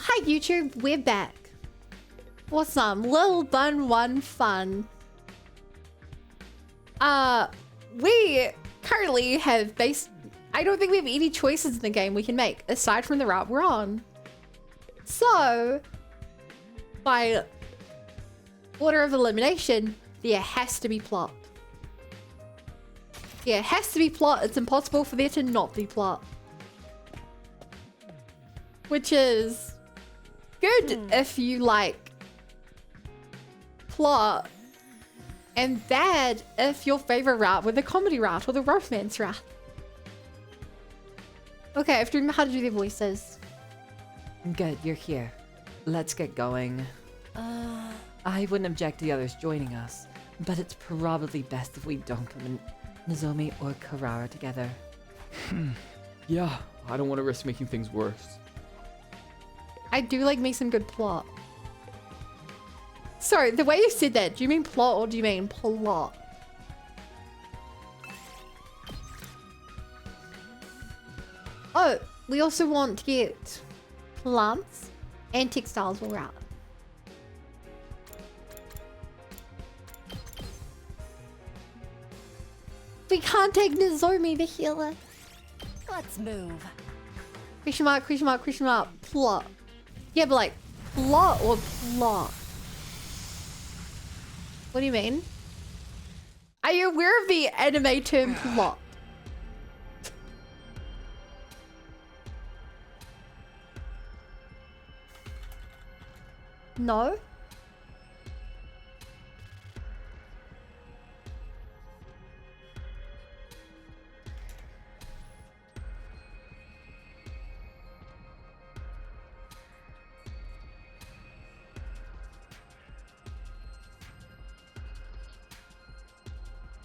Hi YouTube, we're back. Awesome. Lil Bun One Fun. We currently have I don't think we have any choices in the game we can make aside from the route we're on. So, by order of elimination, there has to be plot. Yeah, it has to be plot. It's impossible for there to not be plot. Which is good if you like plot, and bad if your favorite route were the comedy route or the romance route. Okay, I have to remember how to do their voices. Good, you're here. Let's get going. I wouldn't object to the others joining us, but it's probably best if we don't come in Nozomi or Karara together. Yeah, I don't want to risk making things worse. I do like me some good plot. Sorry, the way you said that, do you mean plot or do you mean plot? Oh, we also want to get plants and textiles while we're out. We can't take Nozomi the healer. Let's move. Question mark, question mark, question mark, plot. Yeah, but like, plot or plot? What do you mean? Are you aware of the anime term plot? No?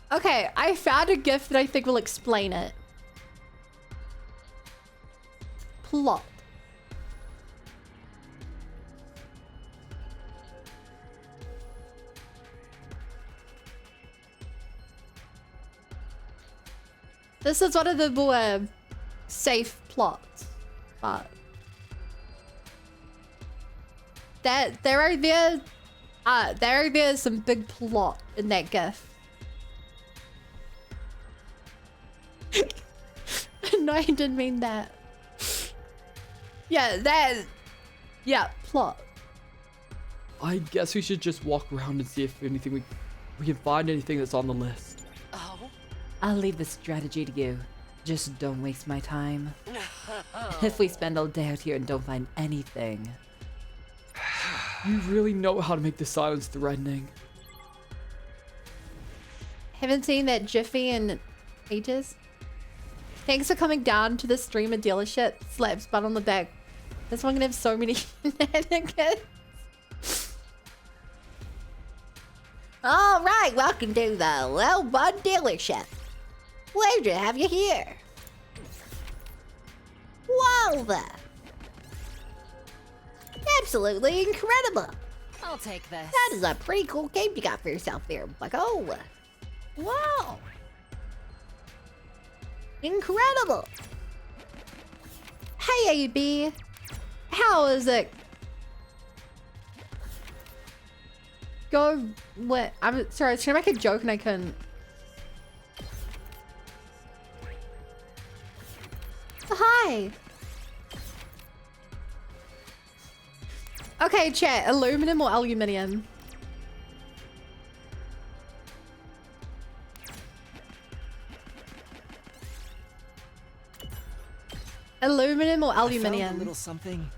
Okay, I found a GIF that I think will explain it. Plot. This is one of the more safe plots, but there's some big plot in that GIF. No, I didn't mean that. Yeah, plot. I guess we should just walk around and see if anything we can find anything that's on the list. Oh. I'll leave the strategy to you. Just don't waste my time. If we spend all day out here and don't find anything. You really know how to make the silence threatening. Haven't seen that Jiffy in ages. Thanks for coming down to the streamer dealership. Slaps butt on the back. This one can have so many shenanigans. All right, welcome to the Lil Bun dealership. Pleasure to have you here. Wow, there. Absolutely incredible. I'll take this. That is a pretty cool game you got for yourself there, bucko. Wow. Incredible. Hey, AB. How is it? Go. What? I'm sorry, I was trying to make a joke and I couldn't. Hi. Okay, chat. Aluminum or aluminium? Aluminum or aluminium? I found a little something.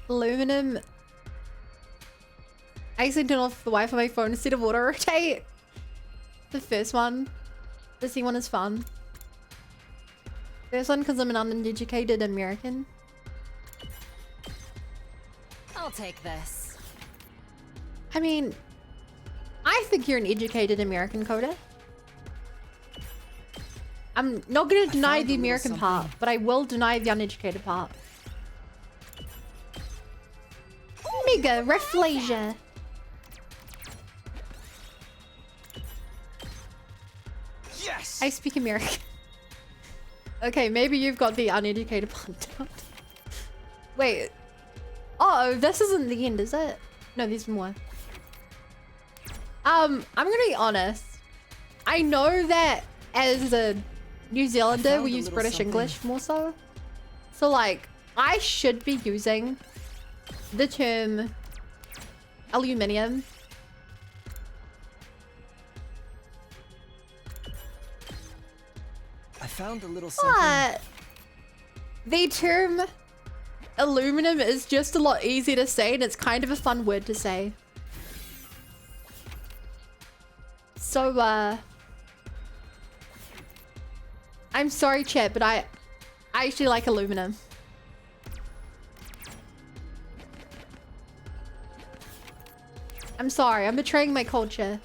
Aluminum. I accidentally turned off the Wi-Fi on my phone instead of auto rotate. The first one. The second one is fun. First one because I'm an uneducated American. I'll take this. I mean, I think you're an educated American, Coda. I'm not going to deny the American part, but I will deny the uneducated part. Mega Reflasia. Yes. I speak American. Okay, maybe you've got the uneducated part down. Wait. Oh, this isn't the end, is it? No, there's more. I'm gonna be honest. I know that as a New Zealander, found we a use little British something. English more so. So like, I should be using the term aluminium. I found a little something. But the term aluminum is just a lot easier to say, and it's kind of a fun word to say. So, I'm sorry, chat, but I actually like aluminum. I'm sorry, I'm betraying my culture.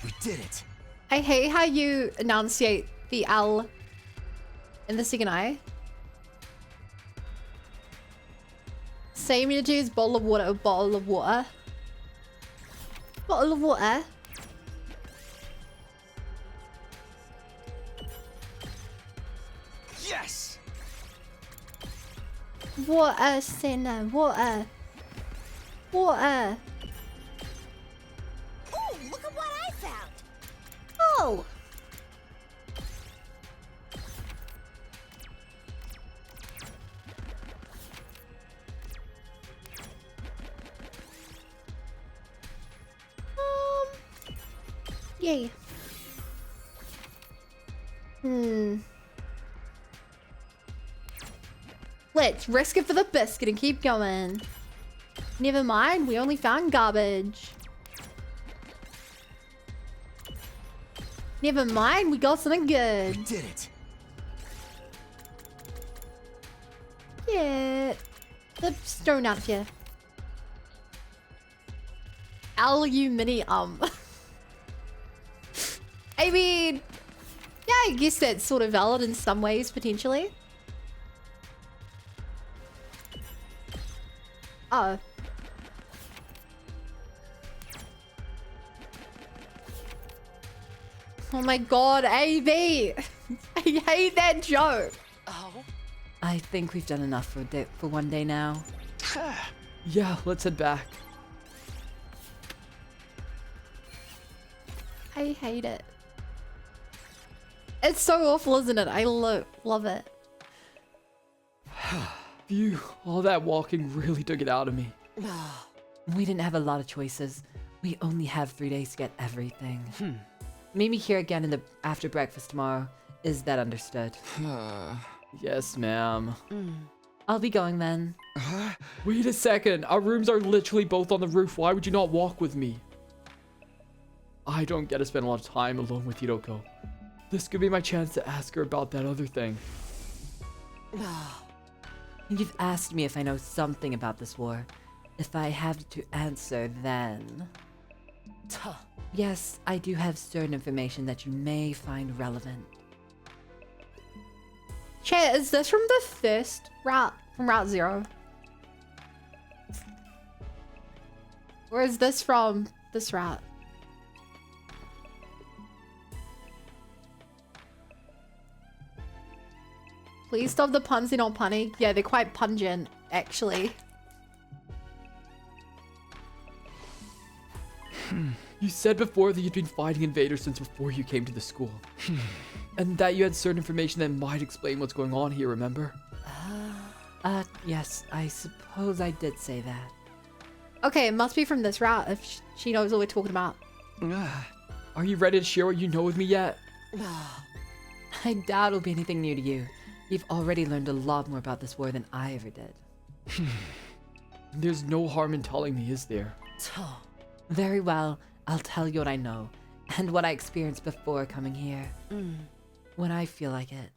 We did it. I hate how you enunciate the L in the second I. Same energy as bottle of water, bottle of water. Bottle of water. Yes. Water, sinner, water. Water. Oh, look at what I found. Oh, Yay. Let's risk it for the biscuit and keep going. Never mind, we only found garbage. Never mind, we got something We good. did it. Yeah. The stone out of here. Aluminium. I mean, yeah, I guess that's sort of valid in some ways, potentially. Oh. Oh my god, AV! I hate that joke. Oh? I think we've done enough for one day now. Yeah, let's head back. I hate it. It's so awful, isn't it? I love it. Phew, all that walking really took it out of me. We didn't have a lot of choices. We only have 3 days to get everything. Meet me here again after breakfast tomorrow. Is that understood? Yes, ma'am. I'll be going then. Wait a second. Our rooms are literally both on the roof. Why would you not walk with me? I don't get to spend a lot of time alone with Hiroko. This could be my chance to ask her about that other thing. You've asked me if I know something about this war. If I have to answer, then... Yes, I do have certain information that you may find relevant. Chat, is this from the first route? From Route 0? Or is this from this route? Please stop the puns, they're not punny. Yeah, they're quite pungent, actually. You said before that you'd been fighting invaders since before you came to the school. And that you had certain information that might explain what's going on here, remember? Yes, I suppose I did say that. Okay, it must be from this route if she knows what we're talking about. Are you ready to share what you know with me yet? I doubt it'll be anything new to you. You've already learned a lot more about this war than I ever did. There's no harm in telling me, is there? Very well, I'll tell you what I know, and what I experienced before coming here. When I feel like it.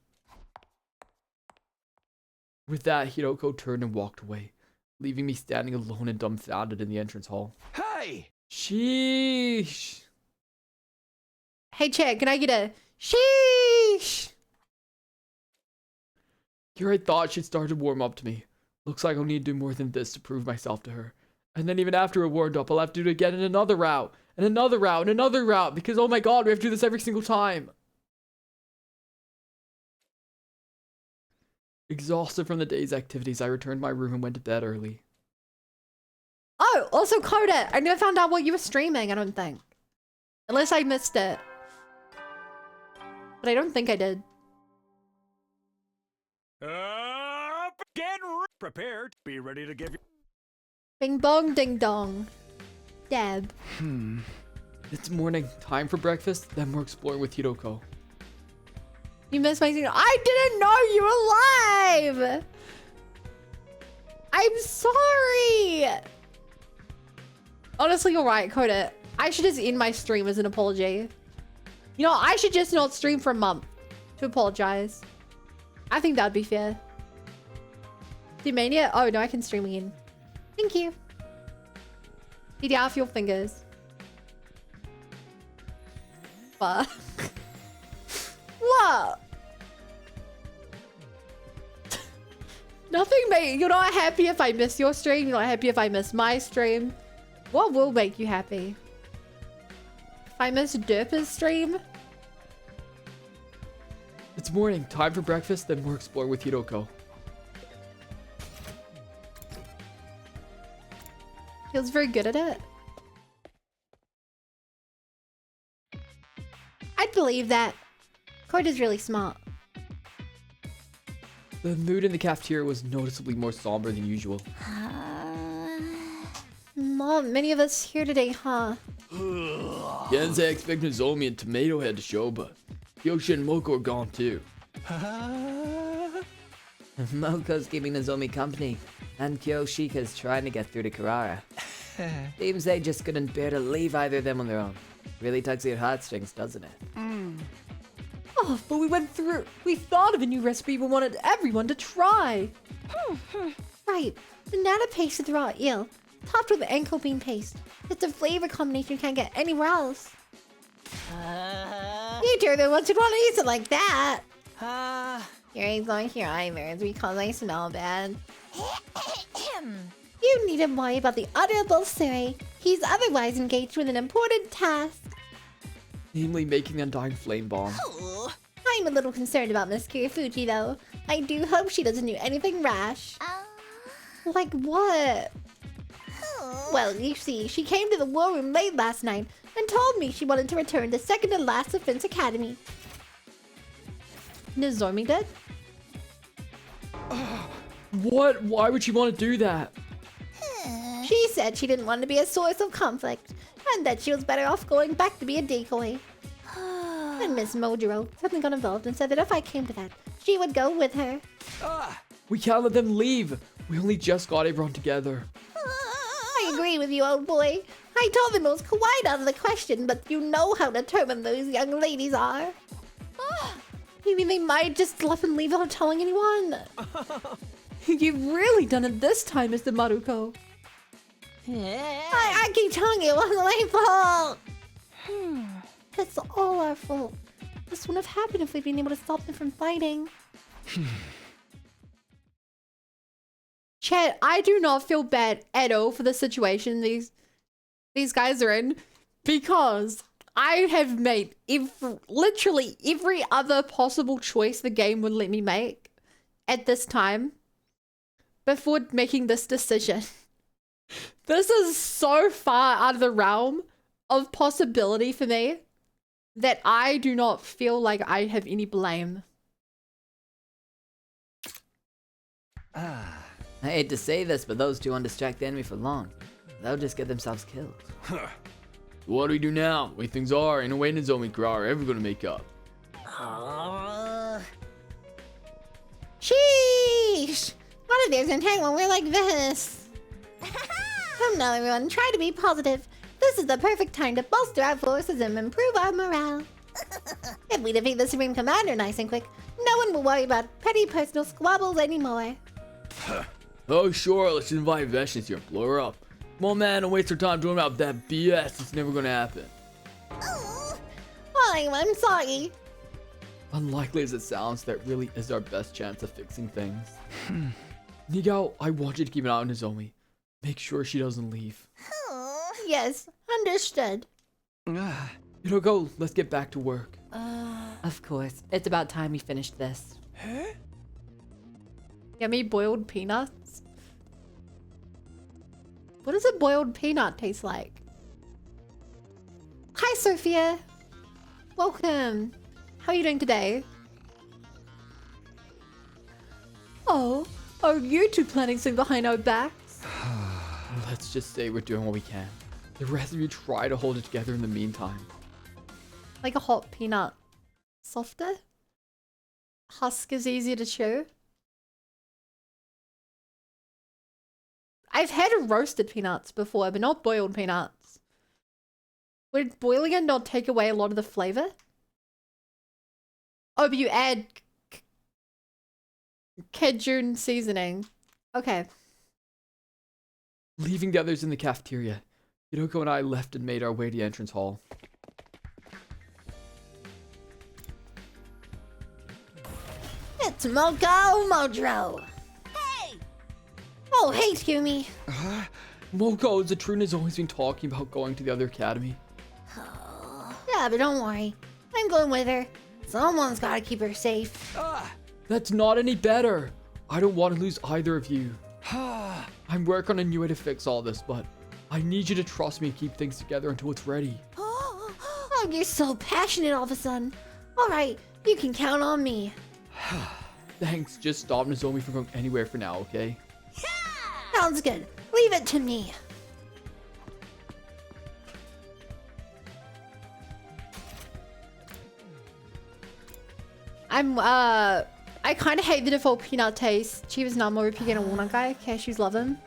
With that, Hiroko turned and walked away, leaving me standing alone and dumbfounded in the entrance hall. Hey! Sheesh! Hey, chat, can I get a sheesh? Here I thought she'd started to warm up to me. Looks like I'll need to do more than this to prove myself to her. And then even after it warmed up, I'll have to do it again in another route, and another route, and another route, because oh my god, we have to do this every single time. Exhausted from the day's activities, I returned to my room and went to bed early. Oh, also Coda, I never found out what you were streaming, I don't think. Unless I missed it. But I don't think I did. Get prepared. Be ready to give you. Bing bong ding dong. Deb. It's morning, time for breakfast, then we're exploring with Hiroko. You missed my scene. I didn't know you were live! I'm sorry! Honestly, you're right, Coda. I should just end my stream as an apology. You know, I should just not stream for a month to apologize. I think that'd be fair. Demania? Oh, no, I can stream again. Thank you. Eat off your fingers. Fuck. What? Nothing mate. You're not happy if I miss your stream. You're not happy if I miss my stream. What will make you happy? If I miss Derpa's stream? It's morning, time for breakfast, then we're exploring with Hiroko. Feels very good at it. I'd believe that. Coda's really smart. The mood in the cafeteria was noticeably more somber than usual. Not many of us here today, huh? Gensei expect Nozomi and Tomato Head to show, but Yoshi and Moko are gone too. Moko's keeping Nozomi company, and Kyoshika's trying to get through to Karara. Seems they just couldn't bear to leave either of them on their own. Really tugs at your heartstrings, doesn't it? Oh, but we thought of a new recipe we wanted everyone to try. Right, banana paste with raw eel, topped with ankle bean paste. It's a flavor combination you can't get anywhere else. You two are the ones who want to eat it like that. Your eggs on here either, because I smell bad. You needn't worry about the Honorable Suri. He's otherwise engaged with an important task. Namely, making the Undying Flame Bomb. I'm a little concerned about Miss Kirifuji, though. I do hope she doesn't do anything rash. Like what? Well, you see, she came to the war room late last night and told me she wanted to return to Second and Last Defense Academy. Nozomi did? What? Why would she want to do that? She said she didn't want to be a source of conflict, and that she was better off going back to be a decoy. And Miss Mojiro suddenly got involved and said that if I came to that, she would go with her. We can't let them leave. We only just got everyone together. I agree with you, old boy. I told them it was quite out of the question, but you know how determined those young ladies are. You mean they might just up and leave without telling anyone? You've really done it this time, Mr. Maruko. I keep telling you it wasn't my fault. It's all our fault. This wouldn't have happened if we'd been able to stop them from fighting. Chad, I do not feel bad at all for the situation these guys are in, because I have made literally every other possible choice the game would let me make at this time before making this decision. This is so far out of the realm of possibility for me that I do not feel like I have any blame. I hate to say this, but those two won't distract the enemy for long. They'll just get themselves killed. What do we do now? The way things are, in a way Nozomi and Karara are ever gonna make up. Sheesh! What if there's an attack when we're like this? Come now, everyone, try to be positive. This is the perfect time to bolster our forces and improve our morale. If we defeat the Supreme Commander nice and quick, no one will worry about petty personal squabbles anymore. Oh sure, let's just invite Veshnius here and blow her up. Come on man, don't waste our time talking about that BS. It's never gonna happen. I'm sorry. Unlikely as it sounds, that really is our best chance of fixing things. Nigao, I want you to keep an eye on Nozomi. Make sure she doesn't leave. Yes, understood. Hiroko, let's get back to work. Of course. It's about time we finished this. Get me boiled peanuts. What does a boiled peanut taste like? Hi, Sophia. Welcome. How are you doing today? Oh, are you two planning something behind our backs? Let's just say we're doing what we can. The rest of you try to hold it together in the meantime. Like a hot peanut. Softer? Husk is easier to chew? I've had roasted peanuts before, but not boiled peanuts. Would boiling it not take away a lot of the flavor? Oh, but you add Cajun seasoning. Okay. Leaving the others in the cafeteria, Hiroko and I left and made our way to the entrance hall. It's Moko Modro. Hey! Oh, hey, Tumi. Moko, Zatrun has always been talking about going to the other academy. Yeah, but don't worry. I'm going with her. Someone's gotta keep her safe. That's not any better. I don't want to lose either of you. I'm working on a new way to fix all this, but I need you to trust me and keep things together until it's ready. Oh, you're so passionate all of a sudden. All right, you can count on me. Thanks, just stop Nozomi from going anywhere for now, okay? Sounds good. Leave it to me. I kind of hate the default peanut taste. Chivas Namo Rupi and walnut guy. Cashews love them.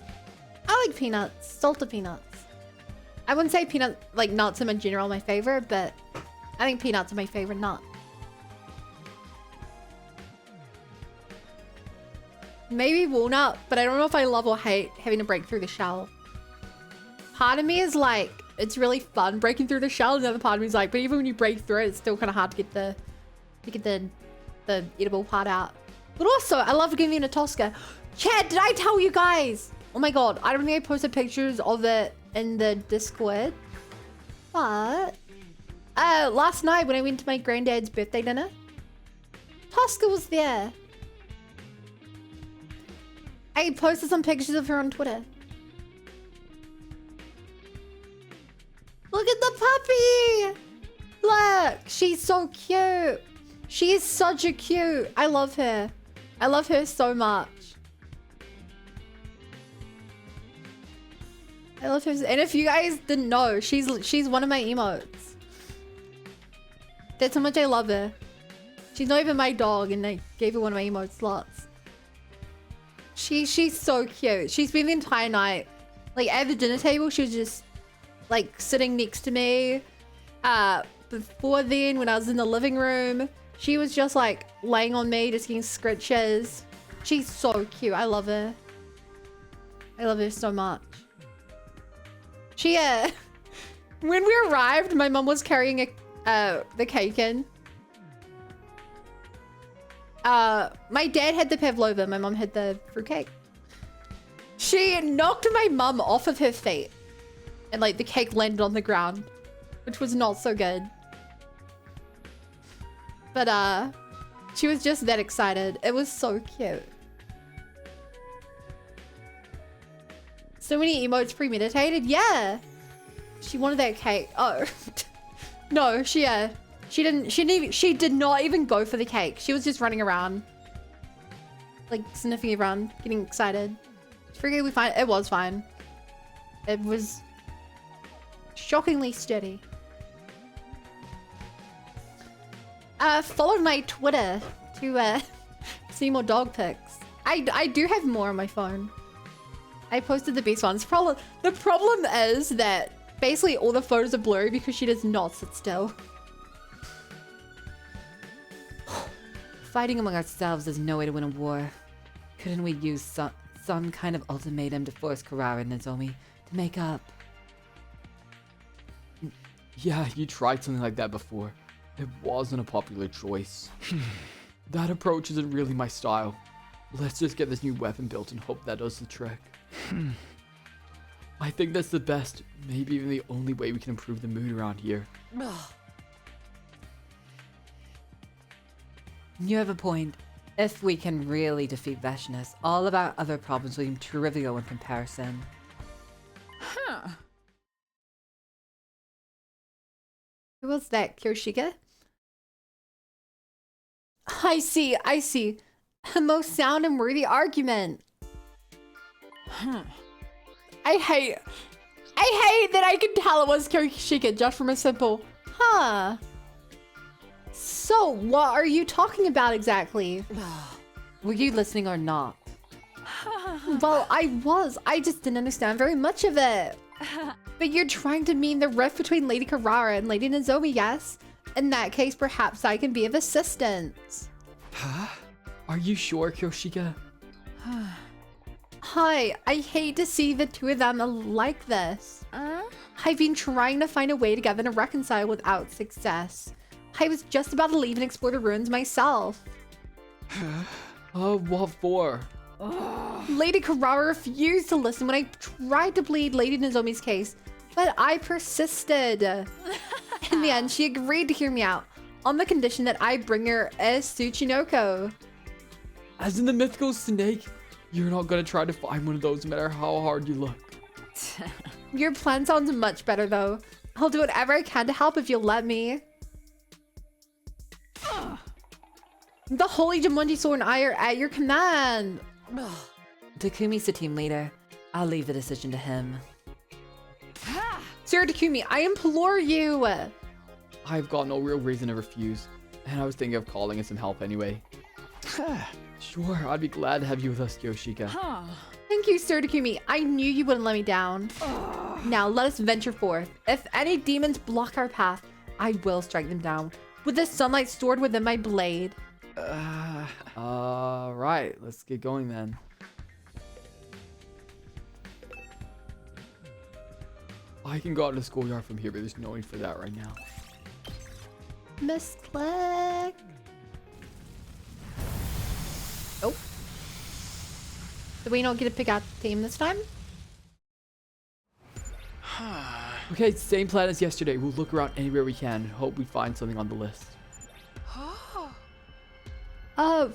I like peanuts. Salted peanuts. I wouldn't say peanut, like nuts in general my favorite, but I think peanuts are my favorite nut. Maybe walnut, but I don't know if I love or hate having to break through the shell. Part of me is like, it's really fun breaking through the shell, and the other part of me is like, but even when you break through it, it's still kind of hard to get the edible part out. But also, I love giving it a Tosca. Chad, did I tell you guys? Oh my god, I don't think I posted pictures of it in the Discord. But last night when I went to my granddad's birthday dinner, Tosca was there. I posted some pictures of her on Twitter. Look at the puppy! Look, she's so cute. She is such a cute. I love her. I love her so much. I love her. And if you guys didn't know, she's one of my emotes. That's how much I love her. She's not even my dog, and I gave her one of my emote slots. She's so cute. She's been the entire night. Like at the dinner table, she was just like sitting next to me. Before then, when I was in the living room, she was just like laying on me, just getting scritches. She's so cute. I love her. I love her so much. She when we arrived, my mum was carrying the cake in. My dad had the pavlova, my mum had the fruitcake. She knocked my mum off of her feet, and like the cake landed on the ground, which was not so good. But she was just that excited. It was so cute. So many emotes premeditated. Yeah, she wanted that cake. Oh no, she did not even go for the cake. She was just running around, like sniffing around, getting excited. Freakily fine. It was fine. It was shockingly steady. Follow my Twitter to see more dog pics. I do have more on my phone. I posted the best ones. The problem is that basically all the photos are blurry because she does not sit still. Fighting among ourselves is no way to win a war. Couldn't we use some kind of ultimatum to force Karara and Nozomi to make up? Yeah, you tried something like that before. It wasn't a popular choice. That approach isn't really my style. Let's just get this new weapon built and hope that does the trick. I think that's the best, maybe even the only way we can improve the mood around here. You have a point. If we can really defeat Veshness, all of our other problems will seem trivial in comparison. Who was that, Kyoshika? I see. A most sound and worthy argument. I hate that I could tell it was Kyoshika just from a simple, huh. So, what are you talking about exactly? Were you listening or not? Well, I was. I just didn't understand very much of it. But you're trying to mean the rift between Lady Karara and Lady Nozomi, yes? In that case, perhaps I can be of assistance. Huh? Are you sure, Kyoshika? Hi, I hate to see the two of them like this. I've been trying to find a way to get them to reconcile without success. I was just about to leave and explore the ruins myself. What for? Lady Karara refused to listen when I tried to plead Lady Nozomi's case, but I persisted. In the end, she agreed to hear me out, on the condition that I bring her a Tsuchinoko. As in the mythical snake? You're not gonna try to find one of those no matter how hard you look. Your plan sounds much better though. I'll do whatever I can to help if you'll let me. The Holy Jumonji Sword and I are at your command. Takumi's the team leader. I'll leave the decision to him. Sir Takumi, I implore you. I've got no real reason to refuse, and I was thinking of calling in some help anyway. Sure, I'd be glad to have you with us, Kyoshika. Thank you, Sir Takumi. I knew you wouldn't let me down. Now let us venture forth. If any demons block our path, I will strike them down with the sunlight stored within my blade. Right, let's get going then. I can go out to the schoolyard from here, but there's no need for that right now. Miss Click. Oh. Did we not get to pick out the team this time? Okay, same plan as yesterday. We'll look around anywhere we can and hope we find something on the list.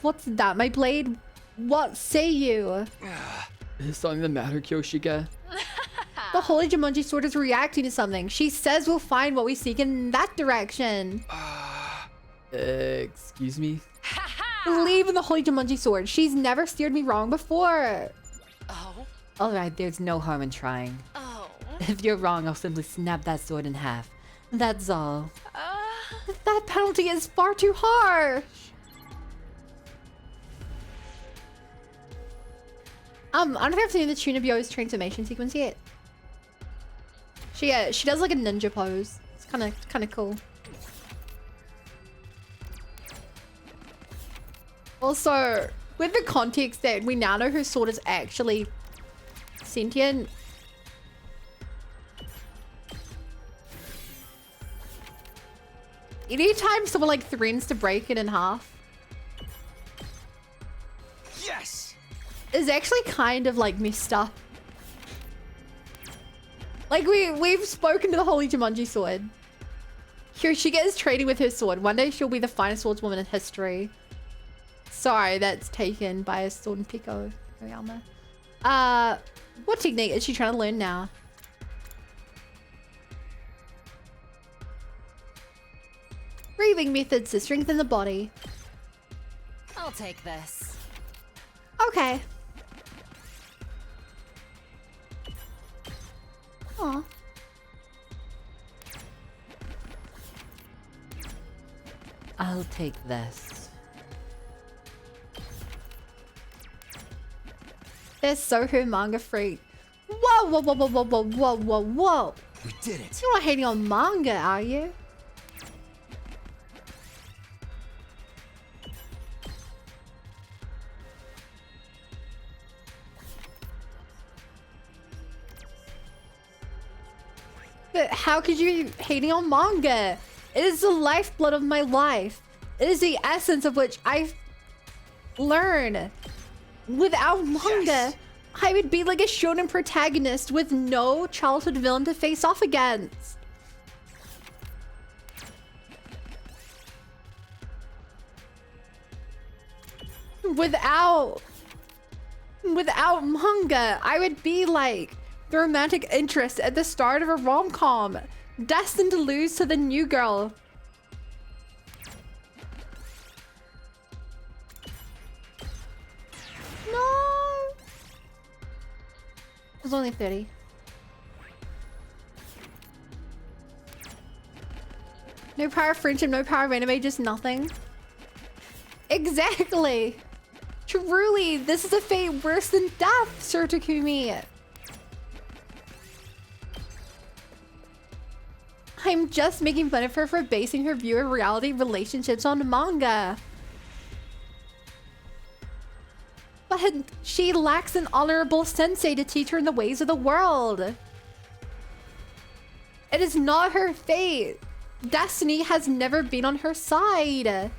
What's that? My blade? What say you? Is something the matter, Kyoshika? The Holy Jumonji Sword is reacting to something. She says we'll find what we seek in that direction. Excuse me? Believe in the Holy Jumonji Sword. She's never steered me wrong before. Alright, there's no harm in trying. Oh. If you're wrong, I'll simply snap that sword in half. That's all. That penalty is far too harsh. I don't think I've seen the Chunibyo's transformation sequence yet. She does like a ninja pose. It's kind of cool. Also, with the context that we now know her sword is actually sentient. Anytime someone like threatens to break it in half, Yes! is actually kind of like messed up. Like we've spoken to the Holy Jumonji Sword. Kyoshika is trading with her sword. One day she'll be the finest swordswoman in history. Sorry, that's taken by a sword and Pico Koyama. What technique is she trying to learn now? Breathing methods to strengthen the body. I'll take this. Okay. Aw. I'll take this. They're Soho manga freak. Whoa, whoa, whoa, whoa, whoa, whoa, whoa, whoa, whoa. We did it! You're not hating on manga, are you? But how could you be hating on manga? It is the lifeblood of my life. It is the essence of which I learn. Without manga, Yes. I would be like a shonen protagonist with no childhood villain to face off against. Without manga, I would be like the romantic interest at the start of a rom-com, destined to lose to the new girl. No. It was only 30. No power of friendship, no power of anime, just nothing. Exactly. Truly, this is a fate worse than death, Sir Takumi. I'm just making fun of her for basing her view of reality relationships on manga. But she lacks an honorable sensei to teach her in the ways of the world. It is not her fate. Destiny has never been on her side.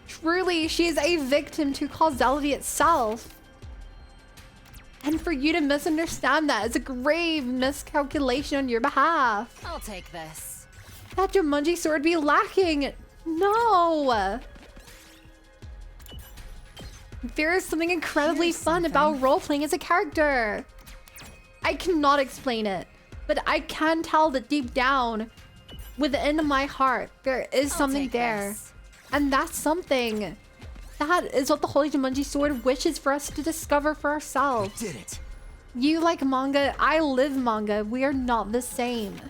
Truly, she is a victim to causality itself. And for you to misunderstand that is a grave miscalculation on your behalf. I'll take this. That Jumanji sword be lacking. No. There is something incredibly fun about role-playing as a character. I cannot explain it, but I can tell that deep down, within my heart, there is something there. This. And that's something. That is what the Holy Jumanji Sword wishes for us to discover for ourselves. Did it. You like manga, I live manga. We are not the same.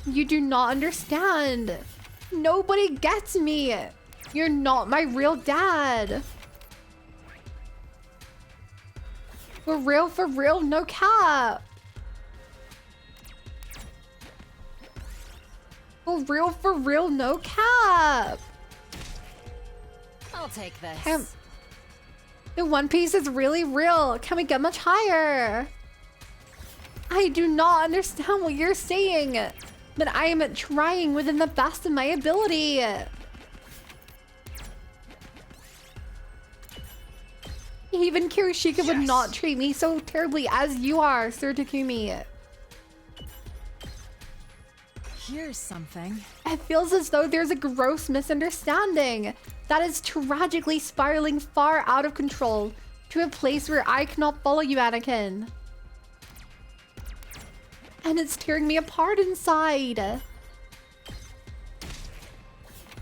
You do not understand. Nobody gets me. You're not my real dad. For real, no cap. For real, no cap. I'll take this. The One Piece is really real. Can we get much higher? I do not understand what you're saying, but I am trying within the best of my ability. Even Kirishika would not treat me so terribly as you are, Sir Takumi. Here's something. It feels as though there's a gross misunderstanding that is tragically spiraling far out of control to a place where I cannot follow you, Anakin. And it's tearing me apart inside.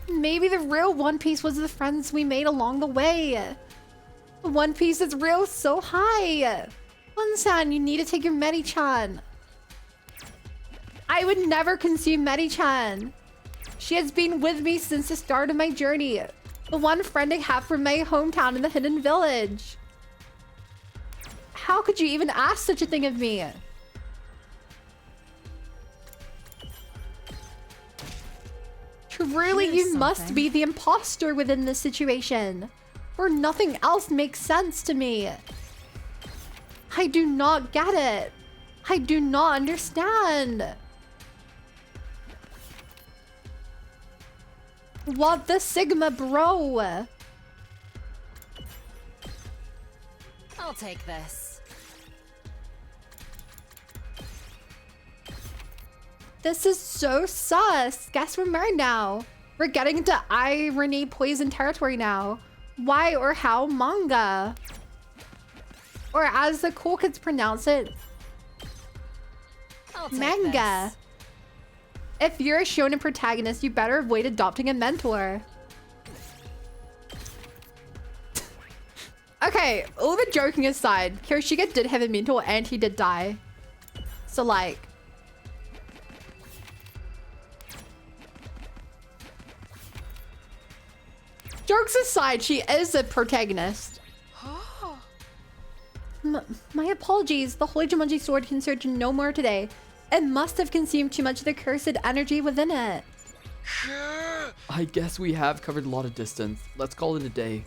Maybe the real One Piece was the friends we made along the way. One Piece is real so high. One-san, you need to take your Medi-chan. I would never consume Medi-chan. She has been with me since the start of my journey. The one friend I have from my hometown in the Hidden Village. How could you even ask such a thing of me? Truly, you must be the imposter within this situation. Or nothing else makes sense to me. I do not get it. I do not understand. What the Sigma, bro? I'll take this. This is so sus. Guess we're married now. We're getting into irony poison territory now. Why or how manga? Or as the cool kids pronounce it, I'll take manga. this. If you're a shonen protagonist, you better avoid adopting a mentor. Okay, all the joking aside, Kirishika did have a mentor and he did die. So like... Jokes aside, she is a protagonist. My apologies. The Holy Jumanji Sword can search no more today. It must have consumed too much of the cursed energy within it. I guess we have covered a lot of distance. Let's call it a day.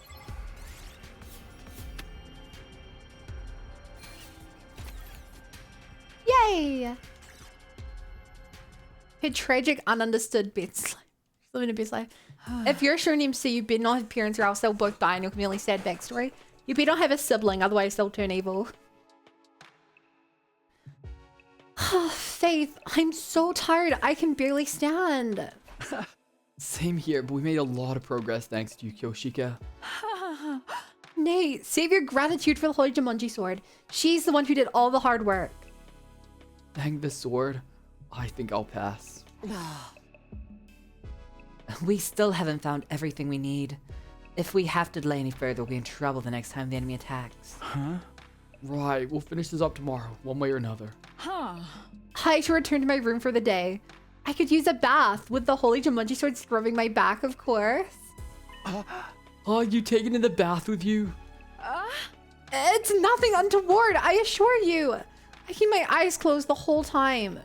Yay! Her tragic, ununderstood bits. Living a best life. If you're sure an MC, you better not have parents or else they'll both die and you'll be really sad backstory. You better not have a sibling, otherwise they'll turn evil. Faith, I'm so tired. I can barely stand. Same here, but we made a lot of progress thanks to you, Kyoshika. Nate, save your gratitude for the Holy Jumanji sword. She's the one who did all the hard work. Thank the sword. I think I'll pass. We still haven't found everything we need. If we have to delay any further, we'll be in trouble the next time the enemy attacks. Right, we'll finish this up tomorrow, one way or another. I had to return to my room for the day. I could use a bath with the Holy Jumanji sword scrubbing my back, of course. Oh, you taking in the bath with you? It's nothing untoward, I assure you. I keep my eyes closed the whole time.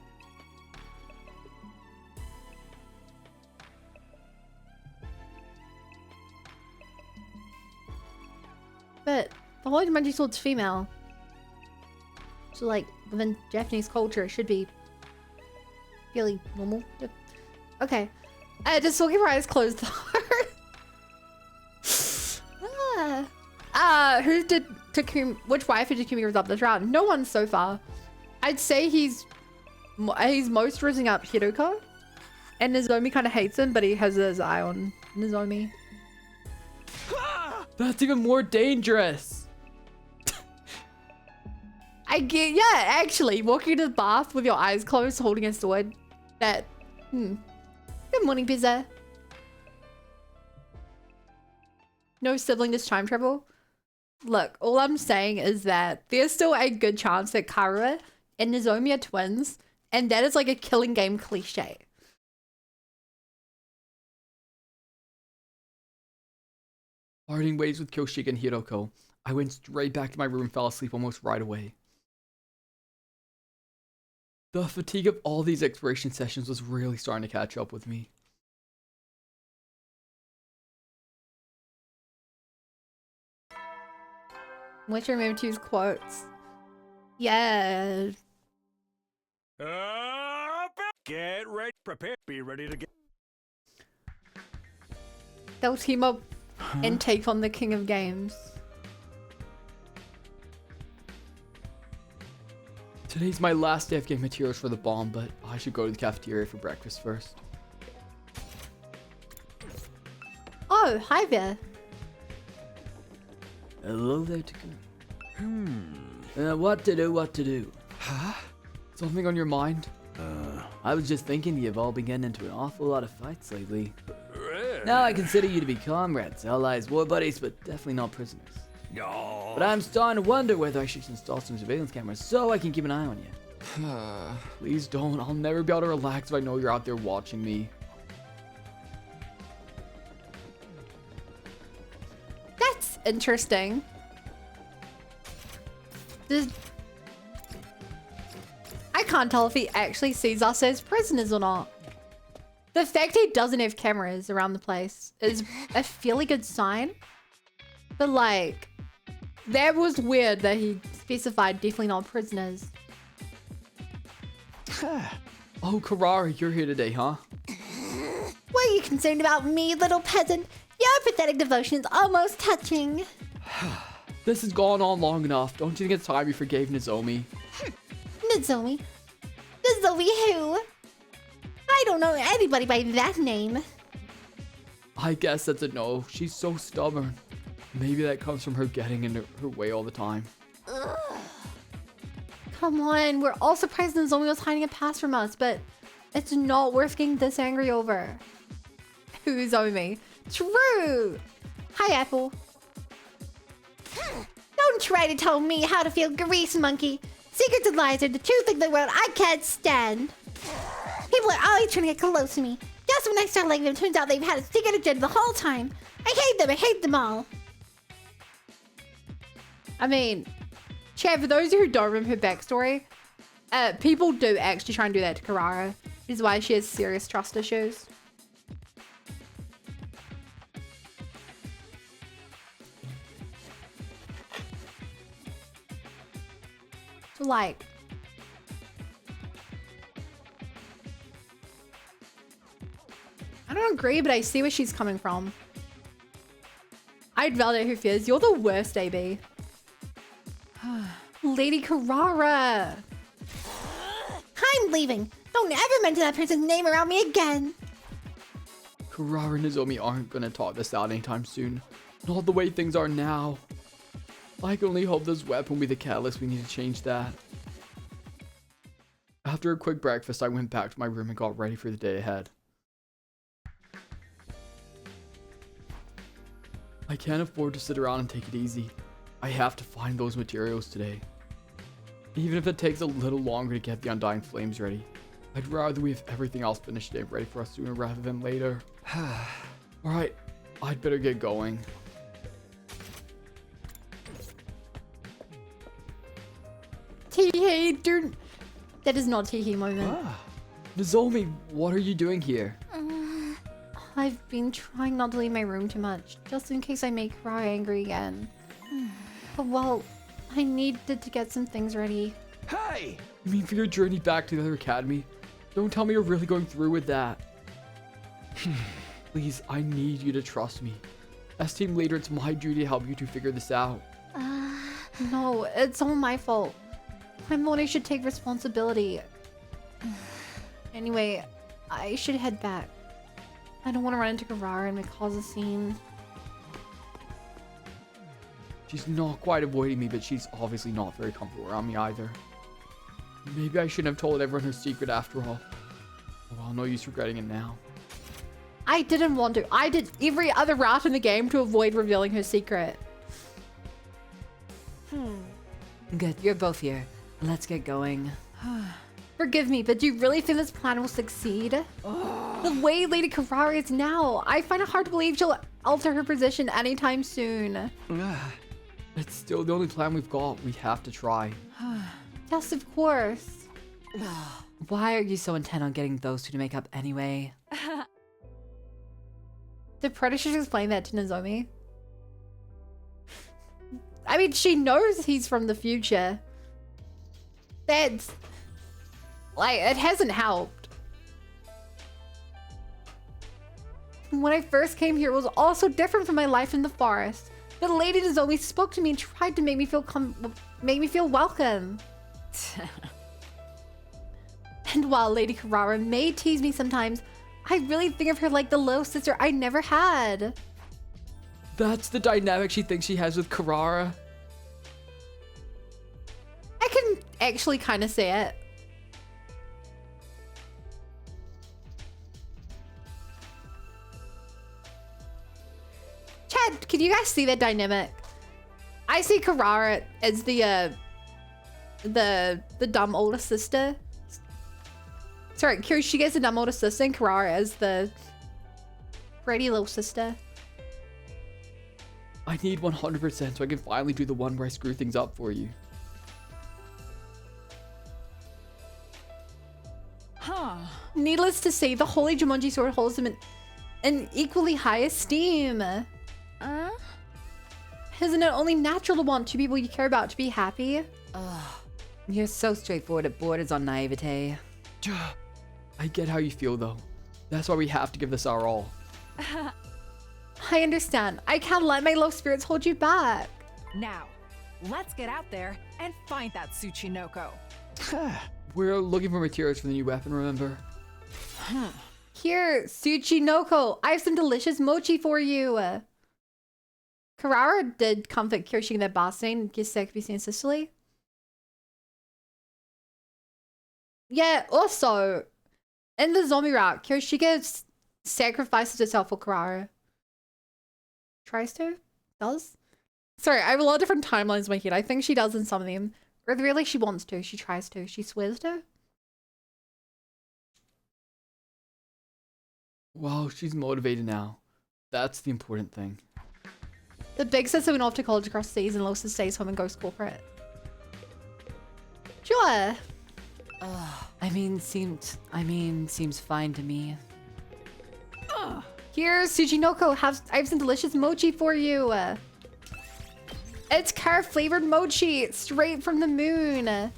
But the Holy Jumanji sword's female. So like, within Japanese culture, it should be fairly normal. Yep. Okay. Does Soul keep her eyes closed? Who did Takumi? Which wife did Takumi resolve this round? No one so far. I'd say he's most rising up Hiroko, and Nozomi kind of hates him, but he has his eye on Nozomi. That's even more dangerous. I get, yeah, actually, walking to the bath with your eyes closed, holding a sword. That, Good morning, Pizza. No sibling does time travel. Look, all I'm saying is that there's still a good chance that Karua and Nozomi are twins, and that is like a killing game cliche. Parting ways with Kyoshika and Hiroko, I went straight back to my room and fell asleep almost right away. The fatigue of all these exploration sessions was really starting to catch up with me. Let's remember to use quotes. Yeah. Get ready, prepare, be ready to get. They'll team up and take on the king of games. Today's my last day of getting materials for the bomb, but I should go to the cafeteria for breakfast first. Oh, hi there. Hello there, Takumi. What to do? Huh? Something on your mind? I was just thinking you've all been getting into an awful lot of fights lately. Now I consider you to be comrades, allies, war buddies, but definitely not prisoners. No. But I'm starting to wonder whether I should install some surveillance cameras so I can keep an eye on you. Please don't. I'll never be able to relax if I know you're out there watching me. That's interesting. I can't tell if he actually sees us as prisoners or not. The fact he doesn't have cameras around the place is a fairly good sign. But like, that was weird that he specified definitely not prisoners. Oh, Karara, you're here today, huh? What are you concerned about me, little peasant? Your pathetic devotion is almost touching. This has gone on long enough. Don't you think it's time you forgave Nozomi? Nozomi? Nozomi who? I don't know anybody by that name. I guess that's a no. She's so stubborn. Maybe that comes from her getting in her way all the time. Come on, we're all surprised Nozomi was hiding a pass from us, but it's not worth getting this angry over. Who's Omi? True! Hi, Apple. Don't try to tell me how to feel, grease monkey. Secrets and lies are the two things in the world I can't stand. People are always trying to get close to me. Just when I start liking them, turns out they've had a secret agenda the whole time. I hate them. I hate them all. I mean, Chad, for those who don't remember her backstory, people do actually try and do that to Karara. Which is why she has serious trust issues. So like, I don't don't agree, but I see where she's coming from. I'd validate her fears. You're the worst, AB. Lady Carrara. I'm leaving. Don't ever mention that person's name around me again. Carrara and Nozomi aren't gonna talk this out anytime soon. Not the way things are now. I can only hope this weapon will be the catalyst we need to change that. After a quick breakfast, I went back to my room and got ready for the day ahead. I can't afford to sit around and take it easy. I have to find those materials today. Even if it takes a little longer to get the Undying Flames ready, I'd rather we have everything else finished today ready for us sooner rather than later. Alright, I'd better get going. Teehee, dude. That is not Teehee moment. Nozomi, what are you doing here? I've been trying not to leave my room too much, just in case I make Carrara angry again. Well, I needed to get some things ready. Hey! You mean for your journey back to the other academy? Don't tell me you're really going through with that. Please, I need you to trust me. As team leader, it's my duty to help you to figure this out. No, it's all my fault. I'm the one who should take responsibility. Anyway, I should head back. I don't want to run into Carrara and cause a scene. She's not quite avoiding me, but she's obviously not very comfortable around me either. Maybe I shouldn't have told everyone her secret after all. Well, no use regretting it now. I didn't want to. I did every other route in the game to avoid revealing her secret. Good, you're both here. Let's get going. Forgive me, but do you really think this plan will succeed? The way Lady Carrara is now, I find it hard to believe she'll alter her position anytime soon. It's still the only plan we've got. We have to try. Yes, of course. Why are you so intent on getting those two to make up anyway? The Predator should explain that to Nozomi. I mean, she knows he's from the future. That's... like, it hasn't helped. When I first came here, it was also different from my life in the forest. But Lady Nozomi spoke to me and tried to make me feel welcome. And while Lady Carrara may tease me sometimes, I really think of her like the little sister I never had. That's the dynamic she thinks she has with Carrara. I can actually kind of see it. Chad, can you guys see that dynamic? I see Carrara as the dumb older sister. Sorry, Kirishige the dumb older sister and Carrara as the pretty little sister. I need 100% so I can finally do the one where I screw things up for you. Needless to say, the Holy Jumanji Sword holds him in equally high esteem. Isn't it only natural to want two people you care about to be happy? You're so straightforward, it borders on naivete. I get how you feel though. That's why we have to give this our all. I understand. I can't let my low spirits hold you back. Now, let's get out there and find that Tsuchinoko. We're looking for materials for the new weapon, remember? Here, Tsuchinoko, I have some delicious mochi for you. Carrara did comfort Kirishige that Boston Gisek in Sicily. Yeah, also, in the zombie route, Kirishige sacrifices herself for Carrara. Tries to? Does? Sorry, I have a lot of different timelines in my head. I think she does in some of them. Or really, she wants to. She tries to. She swears to. Well, she's motivated now. That's the important thing. The big sister went off to college across seas and Losa stays home and goes corporate. Sure. Seems fine to me. Here, Tsuchinoko, I have some delicious mochi for you. It's carrot-flavored mochi, straight from the moon.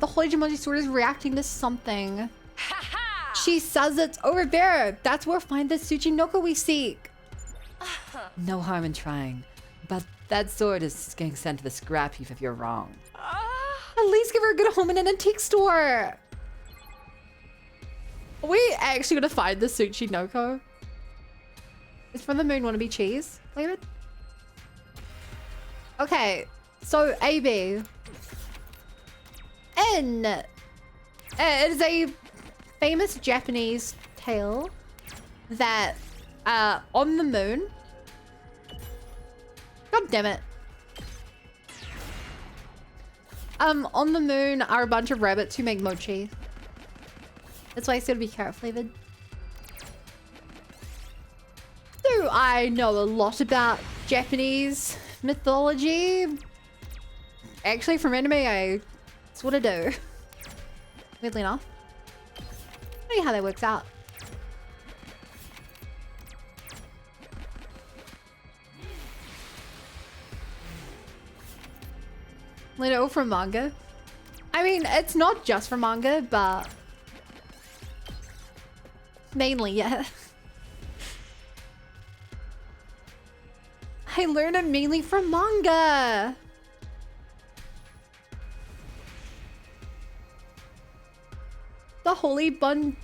the Holy Jumanji sword is reacting to something. She says it's over there. That's where find the Tsuchinoko we seek. No harm in trying, but that sword is getting sent to the scrap heap if you're wrong. At least give her a good home in an antique store. Are we actually gonna find the Tsuchinoko? Is From the Moon wanna be cheese, David? Okay, so AB. N. It is a famous Japanese tale that on the moon. God damn it. On the moon are a bunch of rabbits who make mochi. That's why I said to be carrot flavored. Do I know a lot about Japanese mythology? Actually, from anime, it's what I do. Weirdly enough. Funny how that works out. Little from manga. I mean, it's not just from manga, but mainly, yeah. I learned it mainly from manga. The Holy Bun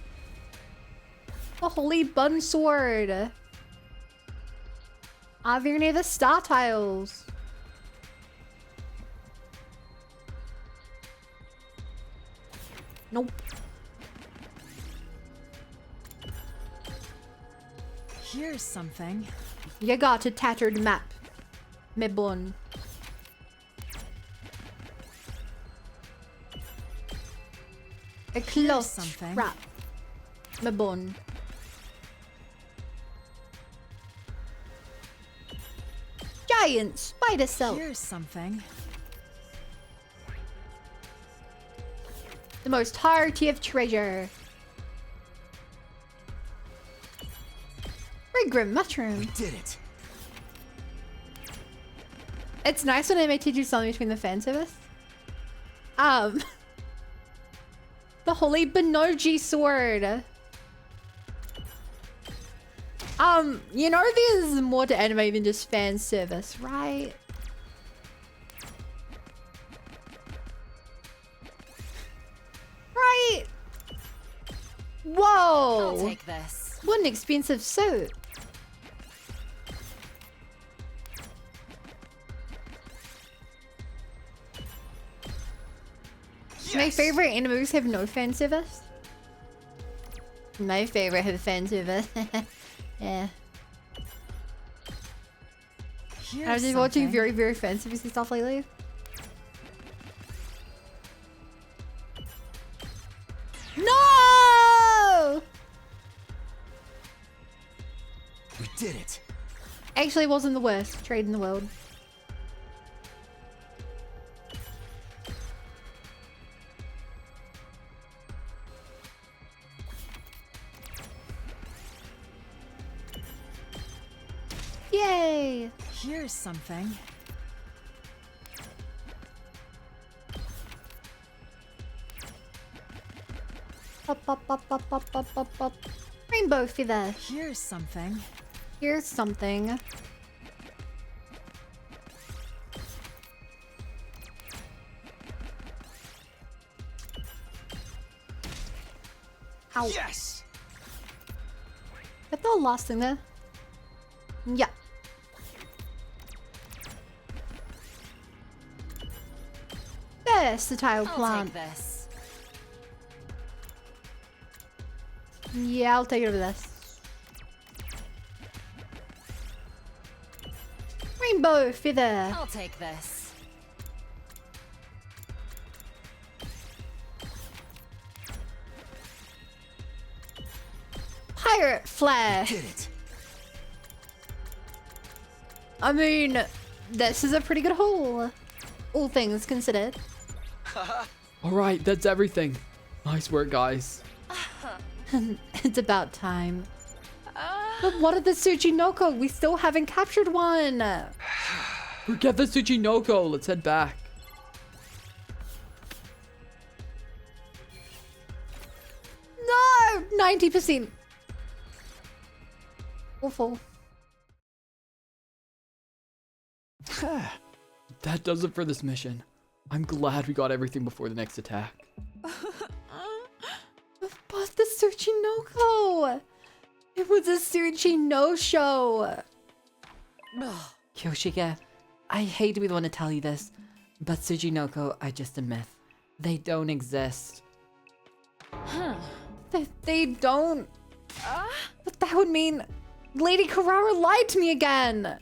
Sword. Over near the Star Tiles. Nope. Here's something. You got a tattered map. Me bon. A close something. trap. Me bon. Giant spider cell. Here's something. The most hearty of treasure. Grim mushroom. We did it. It's nice when they teach you something between the fan service. The Holy Benoji sword. You know there's more to anime than just fan service, right? Right? I'll Whoa! take this. What an expensive suit. My favorite animes have no fan service. My favorite have fan service. Yeah. Here's I've been watching something. very, very fan service stuff lately. No! We did it. Actually, it wasn't the worst trade in the world. Yay! Here's something. Pop, pop, pop, pop, pop, pop, pop, pop. Rainbow feather. Here's something. Here's something. Ow. Yes. Got the last thing there. Yeah. Versatile I'll plant. take this. Yeah, I'll take it over this. Rainbow feather. I'll take this. Pirate flare. Did it. I mean, this is a pretty good haul. All things considered. All right, that's everything. Nice work, guys. It's about time. But what of the Tsuchinoko? We still haven't captured one. Forget the Tsuchinoko. Let's head back. 90%. Awful. That does it for this mission. I'm glad we got everything before the next attack. But the Tsuchinoko! It was a Suchi no-show! Kyoshika, I hate to be the one to tell you this, but Tsuchinoko are just a myth. They don't exist. They don't... But that would mean Lady Carrara lied to me again!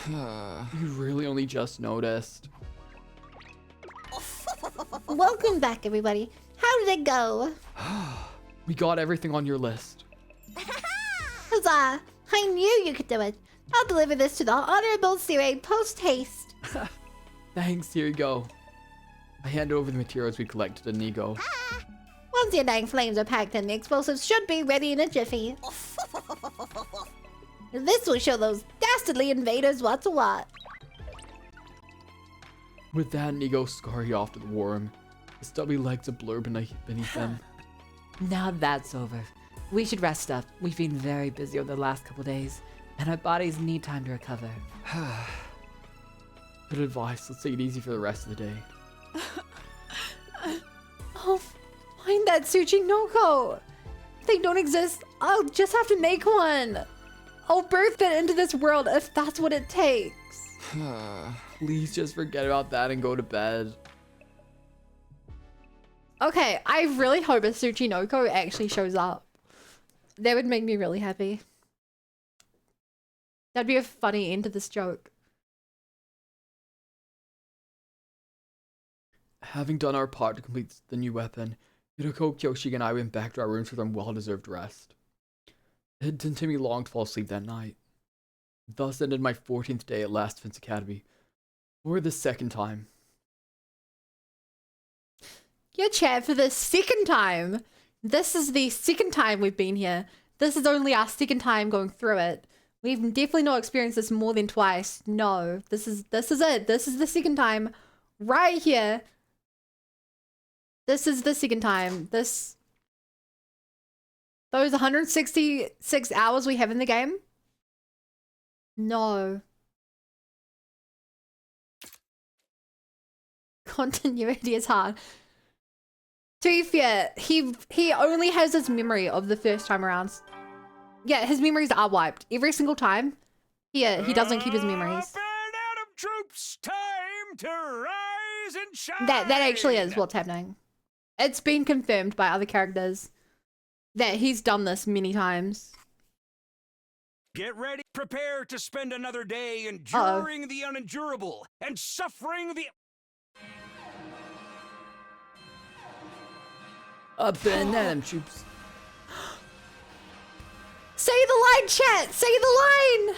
You really only just noticed. Welcome back, everybody. How did it go? We got everything on your list. Huzzah! I knew you could do it. I'll deliver this to the Honorable Sire post-haste. Thanks, here you go. I hand over the materials we collected to Nigo. Once the undying flames are packed in, the explosives should be ready in a jiffy. This will show those dastardly invaders what's what. With that, Nigo scurried off to the worm. His stubby legs a blur beneath him. Now that's over. We should rest up. We've been very busy over the last couple days, and our bodies need time to recover. Good advice. Let's take it easy for the rest of the day. Oh, find that Tsuchinoko! If they don't exist, I'll just have to make one! I'll birth it into this world if that's what it takes. Please just forget about that and go to bed. Okay, I really hope a Tsuchinoko actually shows up. That would make me really happy. That'd be a funny end to this joke. Having done our part to complete the new weapon, Hiroko, Kyoshika, and I went back to our rooms for some well-deserved rest. It didn't take me long to fall asleep that night. Thus ended my 14th day at Last Defense Academy. For the second time. Yeah, chat, for the second time. This is the second time we've been here. This is only our second time going through it. We've definitely not experienced this more than twice. No, this is it. This is the second time right here. This is the second time. Those 166 hours we have in the game? No. Continuity is hard. To be fair, he only has his memory of the first time around. Yeah, his memories are wiped every single time. Yeah, he doesn't keep his memories. Up and Adam troops, time to rise and shine. That actually is what's happening. It's been confirmed by other characters that he's done this many times. Get ready, prepare to spend another day enduring the unendurable and suffering the... Up and Adam troops. Say the line, chat! Say the line!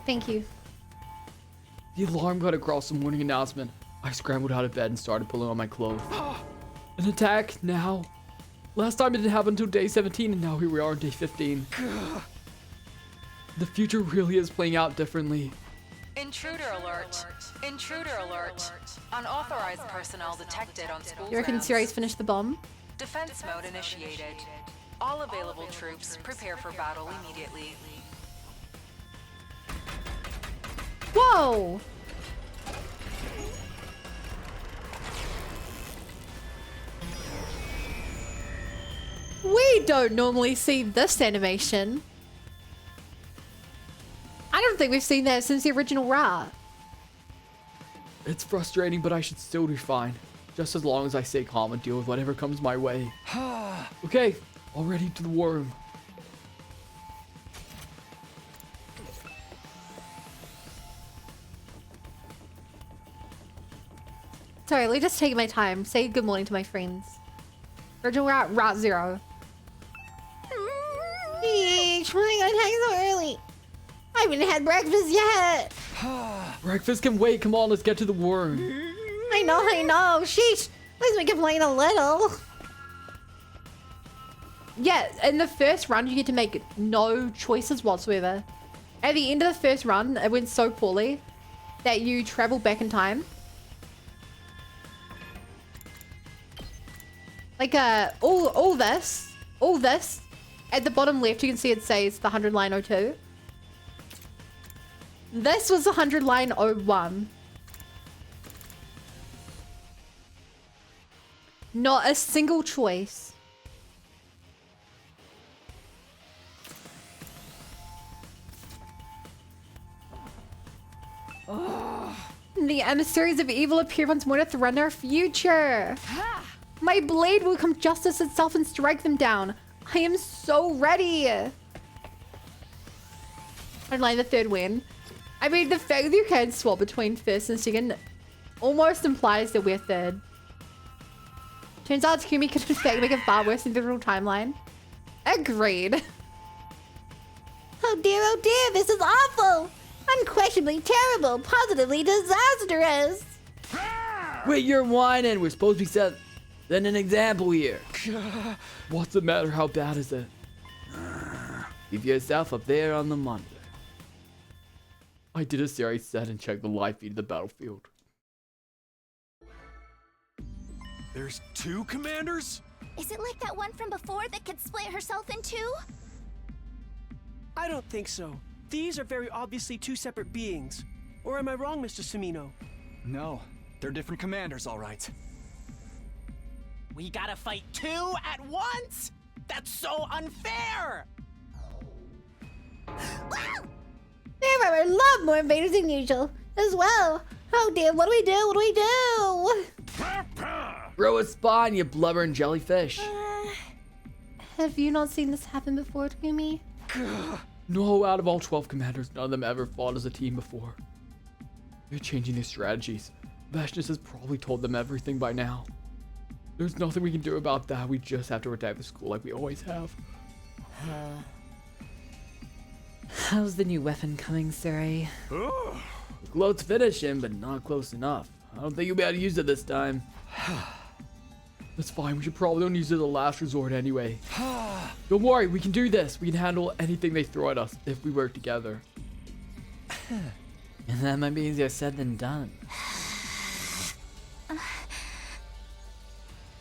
Thank you. The alarm got across the morning announcement. I scrambled out of bed and started pulling on my clothes. An attack now? Last time it didn't happen until day 17 and now here we are on day 15. The future really is playing out differently. Intruder alert. Intruder alert. Unauthorized personnel detected on school You reckon grounds. Siri's finished the bomb? Defense mode initiated. All available troops prepare for battle immediately. Whoa! We don't normally see this animation. I don't think we've seen that since the original Ra. It's frustrating, but I should still be fine. Just as long as I stay calm and deal with whatever comes my way. Okay, already to the worm. Sorry, let me just take my time. Say good morning to my friends. Original Route 0. Eesh, why are you gonna attack so early? I haven't had breakfast yet. Breakfast can wait. Come on, let's get to the worm. I know. Sheesh. At least we complain a little. Yeah, in the first run, you get to make no choices whatsoever. At the end of the first run, it went so poorly that you travel back in time like all this at the bottom left, you can see it says the 100 line 02. This was the 100 line 01. Not a single choice. The emissaries of evil appear once more to threaten our future. My blade will become justice itself and strike them down. I am so ready. Only the third win. I mean, the fact that you can swap between first and second almost implies that we're third. Turns out Takumi could in fact make it far worse in the real timeline. Agreed. Oh dear, this is awful. Unquestionably terrible, positively disastrous. Wait, you're whining. We're supposed to be setting an example here. What's the matter? How bad is it? Keep yourself up there on the monitor. I did as Sari said and checked the live feed of the battlefield. There's 2 commanders? Is it like that one from before that could split herself in 2? I don't think so. These are very obviously 2 separate beings. Or am I wrong, Mr. Sumino? No, they're different commanders, all right. We gotta fight 2 at once? That's so unfair! There are a lot more invaders than usual, as well. Oh dear, what do we do? What do we do? Throw a spawn, you blubbering jellyfish. Have you not seen this happen before, Takumi? No, out of all 12 commanders, none of them ever fought as a team before. They're changing their strategies. Vashnis has probably told them everything by now. There's nothing we can do about that. We just have to attack the school like we always have. How's the new weapon coming, Sari? Close to finishing, but not close enough. I don't think you'll be able to use it this time. That's fine. We should probably don't use it as a last resort anyway. Don't worry. We can do this. We can handle anything they throw at us if we work together. And that might be easier said than done.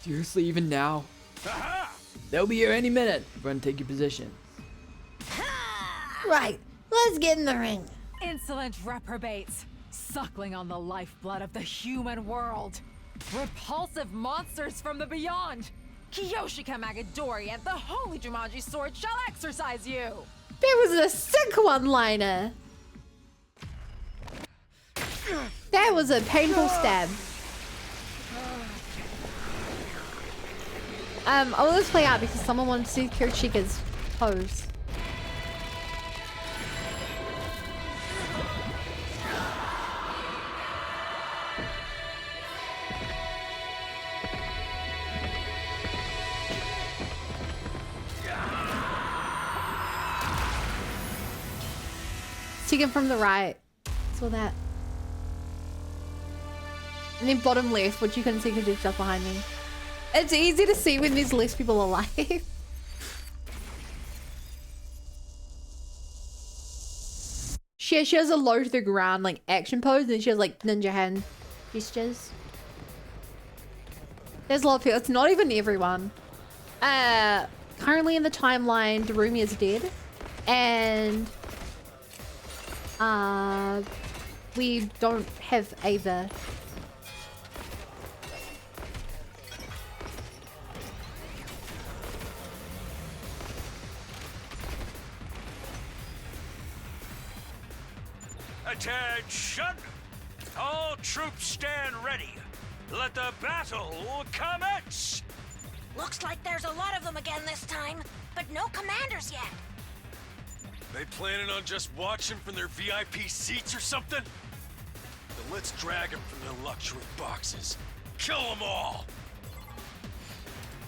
Seriously, even now? They'll be here any minute. Run, take your position. Right, let's get in the ring. Insolent reprobates, suckling on the lifeblood of the human world. Repulsive monsters from the beyond. Kiyoshika Magadori and the Holy Jumanji Sword shall exercise you. There was a sick one-liner. That was a painful stab. I want this play out because someone wanted to see Kiyoshika's pose. Taken from the right. Saw that. And then bottom left, which you couldn't see because there's stuff behind me. It's easy to see when there's less people alive. She has a low to the ground like action pose, and then she has like ninja hand gestures. There's a lot of people. It's not even everyone. Currently in the timeline, Darumi is dead, and we don't have Ava. Attention! All troops stand ready. Let the battle commence! Looks like there's a lot of them again this time, but no commanders yet. They planning on just watching from their VIP seats or something? Then let's drag them from their luxury boxes. Kill them all!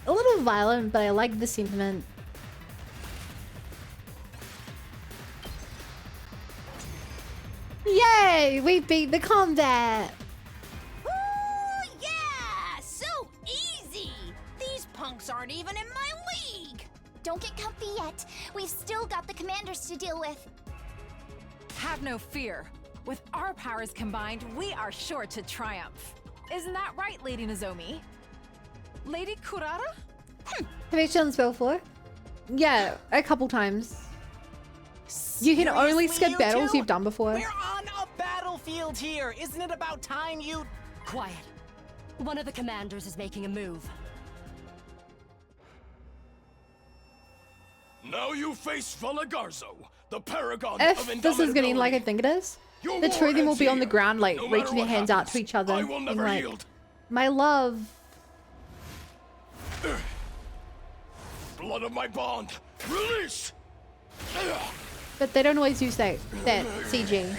A little violent, but I like the sentiment. Yay! We beat the combat! Ooh, yeah! So easy! These punks aren't even in my league! Don't get comfy yet. We've still got the commanders to deal with. Have no fear. With our powers combined, we are sure to triumph. Isn't that right, Lady Nozomi? Lady Kurara? Have you done this spell before? Yeah, a couple times. You can only Seriously, skip you battles two? you've done before. We're on a battlefield here. Isn't it about time you... Quiet. One of the commanders is making a move. Now you face Valagarzo, the paragon of If this is getting like I think it is, Your the two of them will war be on the ends ground, like here. No matter reaching their what hands out happens, to each other, I will being never like, yield. "My love." Blood of my bond, release! But they don't always use that CG.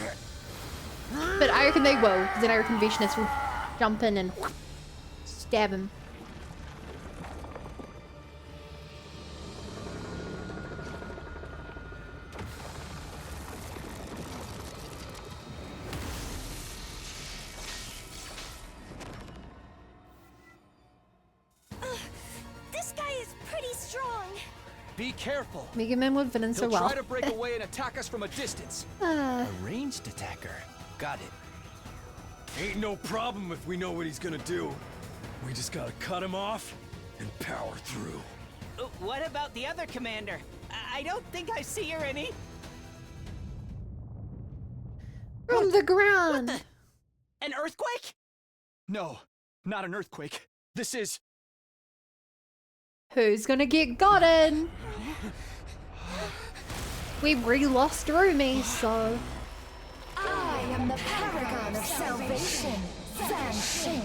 But I reckon they will, because then I reckon Vishnus will jump in and stab him. This guy is pretty strong. Be careful. Mega Man would fit in so He'll well. try to break away and attack us from a distance. Uh, A ranged attacker. Got it. Ain't no problem if we know what he's gonna do. We just gotta cut him off and power through. What about the other commander? I don't think I see her any. From the ground. An earthquake? No, not an earthquake. This is... Who's gonna get gotten? We've re-lost Rumi, so... I am the paragon of salvation, Zan Shin.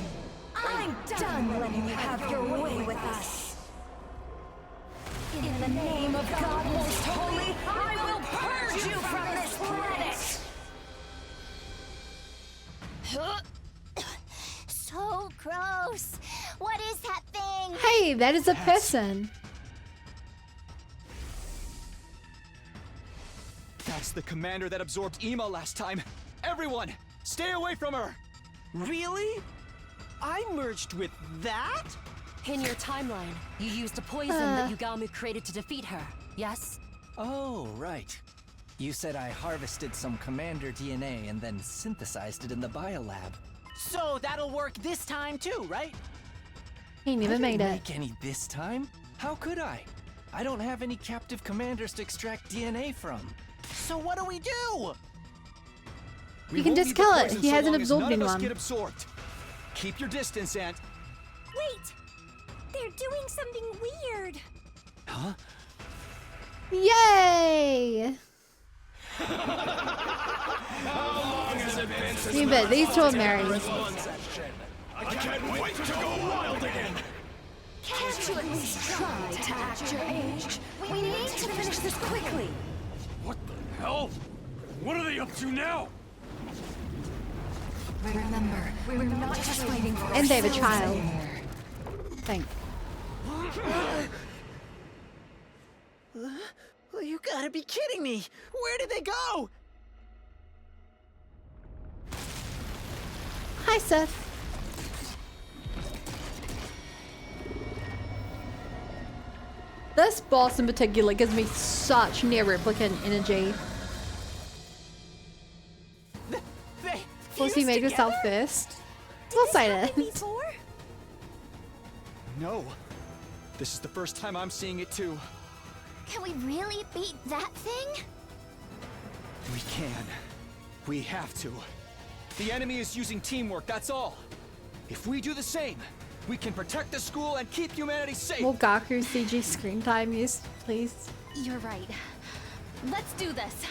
I'm done letting you have your way with us. In the name of God Most Holy, I will purge you from this planet! So gross. What is that thing? Hey, that is a person. That's the commander that absorbed Ema last time. Everyone, stay away from her! Really? I merged with that? In your timeline, you used a poison that Yugamu created to defeat her, yes? Oh, right. You said I harvested some commander DNA and then synthesized it in the biolab. So that'll work this time too, right? He never I made didn't it. make any this time. How could I? I don't have any captive commanders to extract DNA from. So what do we do? You can just kill it. He hasn't None absorbed of us anyone. get absorbed. Keep your distance, Ant. Wait! They're doing something weird. Huh? Yay! You bet these two are married. I can't wait to go wild again! Can't you at least try to act your age? We need to finish this quickly. What the hell? What are they up to now? Remember, we're not just fighting for And they have a ourselves child. anymore. Thank. You gotta be kidding me! Where did they go? Hi, Seth. This boss in particular gives me such near replicant energy. They Plus, you made yourself first. We'll say that. Before? No. This is the first time I'm seeing it too. Can we really beat that thing? We can. We have to. The enemy is using teamwork, that's all. If we do the same, we can protect the school and keep humanity safe. More Gaku CG screen time use, please. You're right. Let's do this.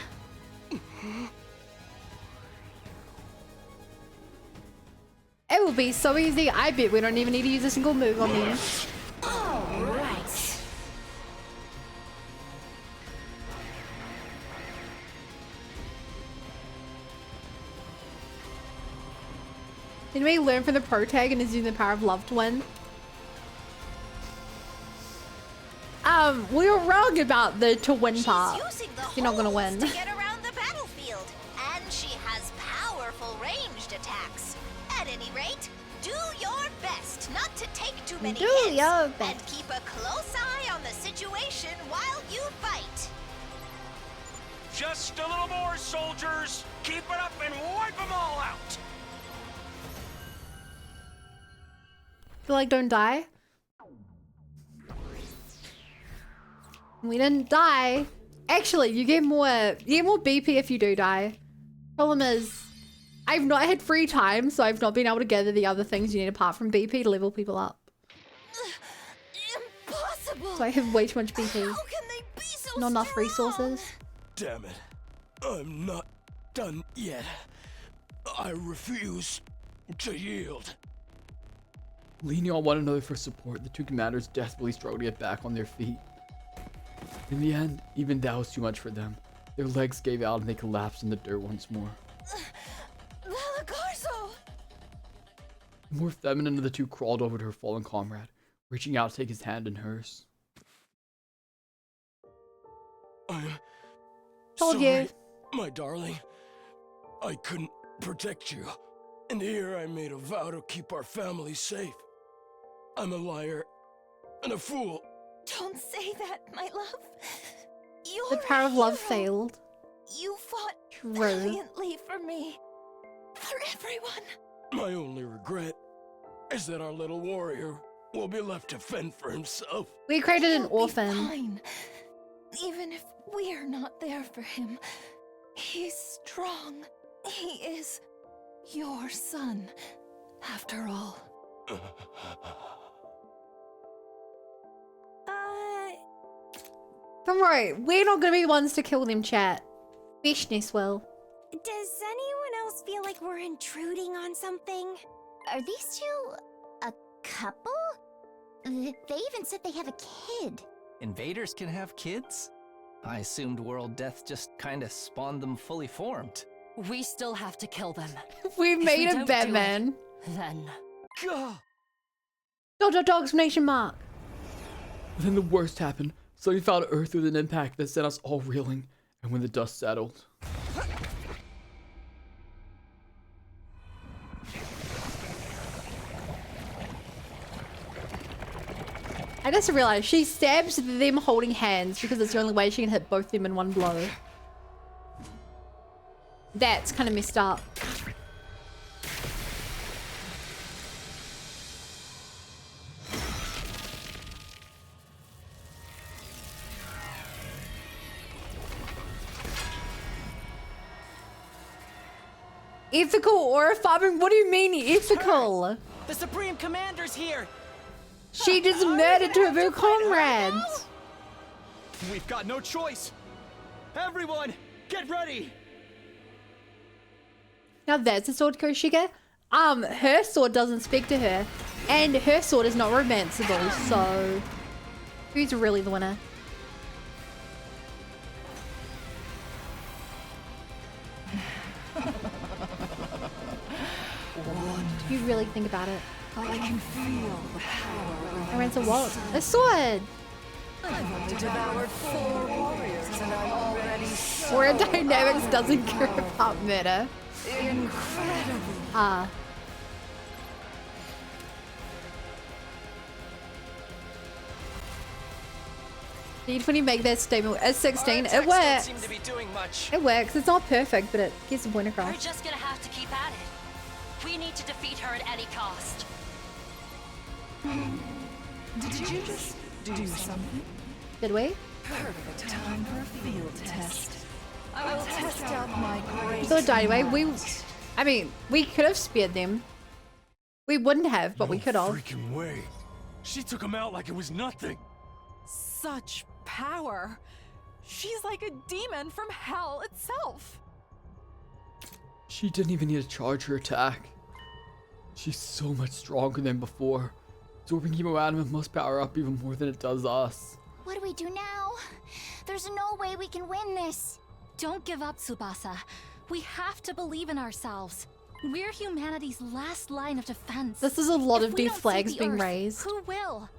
It will be so easy. I bet we don't even need to use a single move on them. All right. Did we learn from the protagonist using the power of love to win? We were wrong about the to win part. Using the You're not gonna holes win. to get around the battlefield, and she has powerful ranged attacks. At any rate, do your best not to take too many Do hits, your and best. keep a close eye on the situation while you fight. Just a little more, soldiers! Keep it up and wipe them all out! Feel like don't die? We didn't die. Actually, you get more BP if you do die. Problem is, I've not had free time, so I've not been able to gather the other things you need apart from BP to level people up. Impossible. So I have way too much BP. How can they be so Not enough strong? resources. Damn it. I'm not done yet. I refuse to yield. Leaning on one another for support, the two commanders desperately struggled to get back on their feet. In the end, even that was too much for them. Their legs gave out and they collapsed in the dirt once more. Valagarso! The more feminine of the two crawled over to her fallen comrade, reaching out to take his hand in hers. Told Sorry, you. my darling. I couldn't protect you. And here I made a vow to keep our family safe. I'm a liar and a fool. Don't say that, my love. You're The power of love a hero. failed. You fought True. valiantly for me. For everyone. My only regret is that our little warrior will be left to fend for himself. We created an He'll be orphan. fine. Even if we're not there for him, he's strong. He is your son, after all. Don't worry, we're not gonna be the ones to kill them, chat. Fishness will. Does anyone else feel like we're intruding on something? Are these two a couple? They even said they have a kid. Invaders can have kids? I assumed World Death just kinda spawned them fully formed. We still have to kill them. We If made we a don't do Batman. it, then Dot exclamation mark. Then the worst happened. Something found Earth with an impact that sent us all reeling, and when the dust settled. I just realized she stabs them holding hands because it's the only way she can hit both of them in one blow. That's kind of messed up. Ethical aura farming? What do you mean ethical? The Supreme Commander's here! She just murdered two of her comrades. We've got no choice! Everyone, get ready! Now that's a sword, Koshika. Her sword doesn't speak to her, and her sword is not romanceable, so who's really the winner? You really think about it. I can feel the power. I ran to what? A sword! I've only devoured 4 warriors and I'm already so Aura Dynamics doesn't care about murder. incredible. Need when you make that statement at 16, it Don't works. seem to be doing much. It works. It's not perfect, but it gets the point We're across. just gonna have to keep at it. We need to defeat her at any cost. Did you just do something? Did we? Perfect time for a field test. I will test out my great. So anyway, I mean, we could have spared them. We wouldn't have, but we could have. Freaking way. She took him out like it was nothing. Such power. She's like a demon from hell itself. She didn't even need to charge her attack. She's so much stronger than before. Absorbing hemoadamant must power up even more than it does us. What do we do now? There's no way we can win this. Don't give up, Tsubasa. We have to believe in ourselves. We're humanity's last line of defense. This is a lot If of we these don't save flags the being Earth, raised. Who will?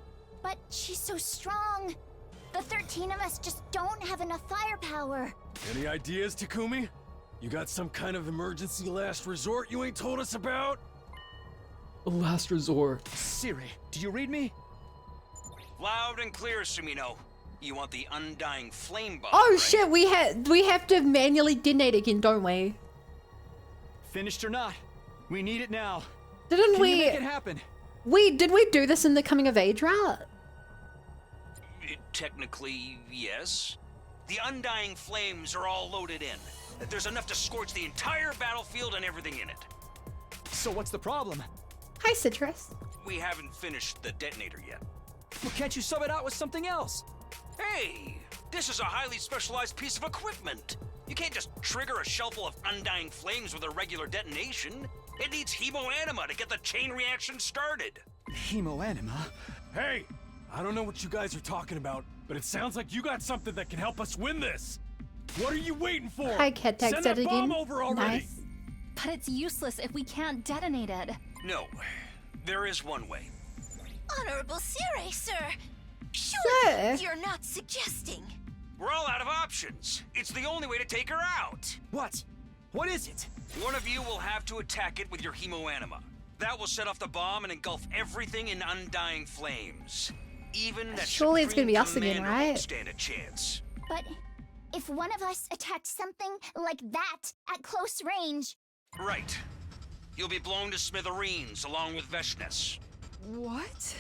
But she's so strong. The 13 of us just don't have enough firepower. Any ideas, Takumi? You got some kind of emergency last resort you ain't told us about? The last resort. Siri, do you read me? Loud and clear, Sumino. You want the undying flame bomb, Oh right? shit, we have to manually detonate again, don't we? Finished or not, we need it now. Didn't Can we? you make it happen? Did we do this in the coming of age route? technically, yes. The Undying Flames are all loaded in. There's enough to scorch the entire battlefield and everything in it. So what's the problem? Hi, Citrus. We haven't finished the detonator yet. Well, can't you sub it out with something else? Hey, this is a highly specialized piece of equipment. You can't just trigger a shell full of Undying Flames with a regular detonation. It needs hemoanima to get the chain reaction started. Hemoanima? Hey, I don't know what you guys are talking about, but it sounds like you got something that can help us win this. What are you waiting for? Hi, Cat Send texted that again. bomb over already. Nice. But it's useless if we can't detonate it. No, there is one way. Honorable Sire, sir. Sir? Surely you're not suggesting. We're all out of options. It's the only way to take her out. What? What is it? One of you will have to attack it with your hemoanima. That will set off the bomb and engulf everything in Undying Flames. Even that Surely it's gonna be us again, Commander right? won't stand a chance. But if one of us attacked something like that at close range, Right. You'll be blown to smithereens along with Veshnes. What?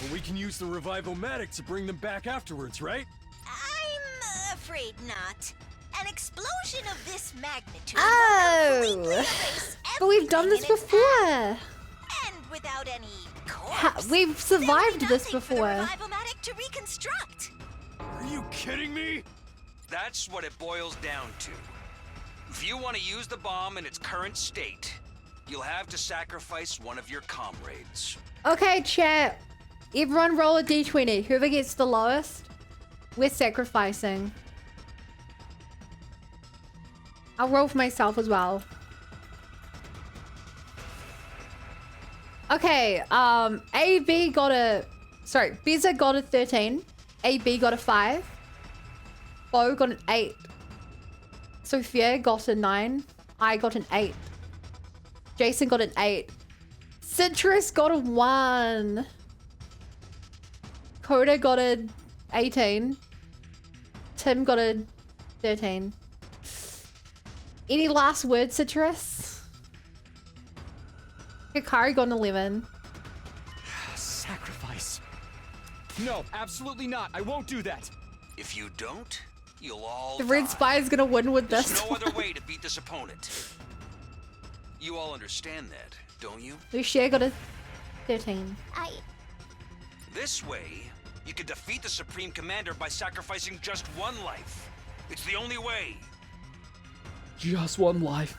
Well, we can use the Revivomatic to bring them back afterwards, right? I'm afraid not. An explosion of this magnitude will completely Oh! erase But we've done this everything in its before. path. And without any corpse, We've survived this nothing for the before. Revivomatic to reconstruct. Are you kidding me? That's what it boils down to. If you want to use the bomb in its current state, you'll have to sacrifice one of your comrades. Okay, chat. Everyone roll a d20. Whoever gets the lowest, we're sacrificing. I'll roll for myself as well. Okay, AB got a... Sorry, Beza got a 13. AB got a 5. Bo got an 8. Sophia got a 9. I got an 8. Jason got an 8. Citrus got a 1. Coda got a 18. Tim got a 13. Any last words, Citrus? Hikari got an 11. Sacrifice. No, absolutely not. I won't do that. If you don't, you'll all The Red die. Spy is gonna win with There's this. no other way to beat this opponent. You all understand that, don't you? Lucia got a 13. This way, you can defeat the Supreme Commander by sacrificing just one life. It's the only way. Just one life.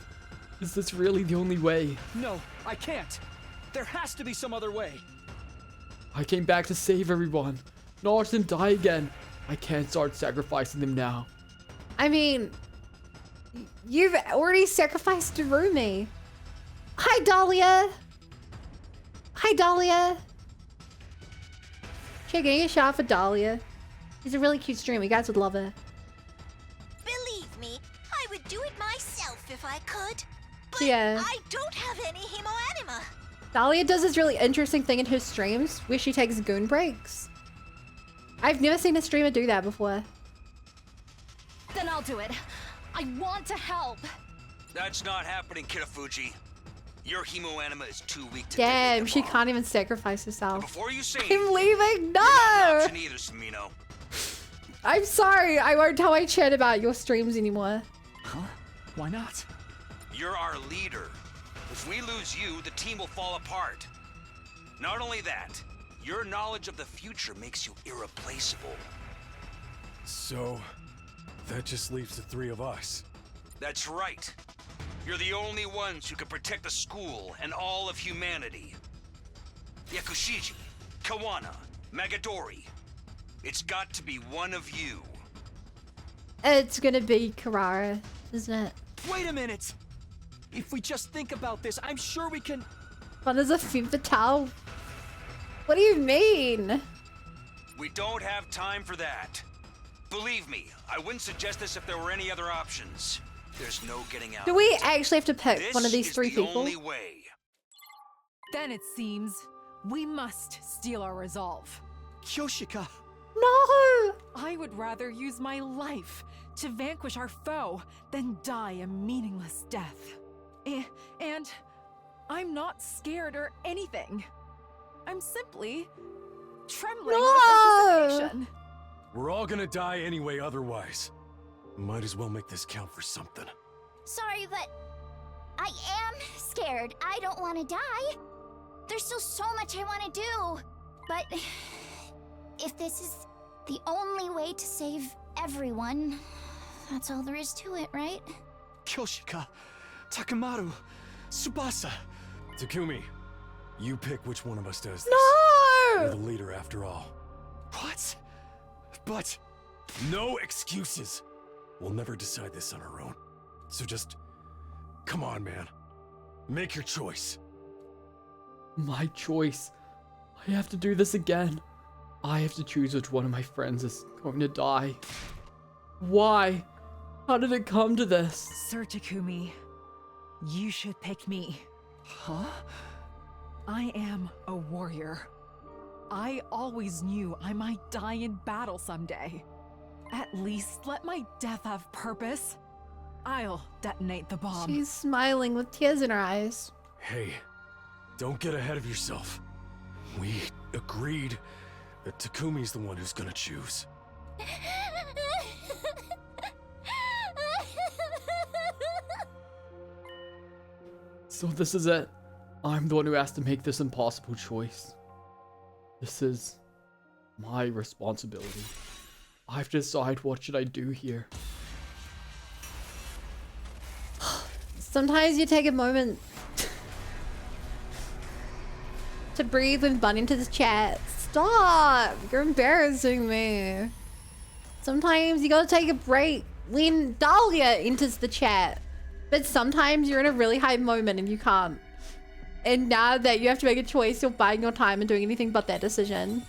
Is this really the only way? No, I can't. There has to be some other way. I came back to save everyone. Not to die again. I can't start sacrificing them now. I mean, you've already sacrificed to Rumi. Hi, Dahlia. Hi, Dahlia. Okay, getting a shot for Dahlia. She's a really cute streamer. You guys would love her. Believe me, I would do it myself if I could. But Yeah. I don't have any hemoanima. Dahlia does this really interesting thing in her streams where she takes goon breaks. I've never seen a streamer do that before. Then I'll do it. I want to help. That's not happening, Kitafuji. Your hemoanima is too weak to Damn, she can't even sacrifice herself. Before you say I'm leaving. an No! option either, Samino. I'm sorry. I won't tell my chat about your streams anymore. Huh? Why not? You're our leader. If we lose you, the team will fall apart. Not only that, your knowledge of the future makes you irreplaceable. So, that just leaves the three of us. That's right. You're the only ones who can protect the school and all of humanity. Yakushiji, Kawana, Magadori. It's got to be one of you. It's gonna be Karara, isn't it? Wait a minute! If we just think about this, I'm sure we can... But there's a femme fatale. What do you mean? We don't have time for that. Believe me, I wouldn't suggest this if there were any other options. There's no getting out. Do we actually have to pick This one of these is three the people? only way. Then it seems we must steal our resolve. Kyoshika! No! I would rather use my life to vanquish our foe than die a meaningless death. And I'm not scared or anything. I'm simply trembling with No! anticipation. We're all gonna die anyway otherwise. Might as well make this count for something. Sorry, but I am scared. I don't want to die. There's still so much I want to do. But if this is the only way to save everyone, that's all there is to it, right? Kyoshika, Takamaru, Tsubasa. Takumi, you pick which one of us does this. No! You're the leader after all. What? But... No excuses! We'll never decide this on our own. So just... come on, man. Make your choice. My choice. I have to do this again. I have to choose which one of my friends is going to die. Why? How did it come to this? Sir Takumi, you should pick me. Huh? I am a warrior. I always knew I might die in battle someday. At least let my death have purpose. I'll detonate the bomb. She's smiling with tears in her eyes. Hey, don't get ahead of yourself. We agreed that Takumi's the one who's gonna choose. So this is it. I'm the one who has to make this impossible choice. This is my responsibility. I have to decide what should I do here. Sometimes you take a moment to breathe and butt into the chat. Stop! You're embarrassing me. Sometimes you gotta take a break when Dahlia enters the chat. But sometimes you're in a really high moment and you can't. And now that you have to make a choice, you're buying your time and doing anything but that decision.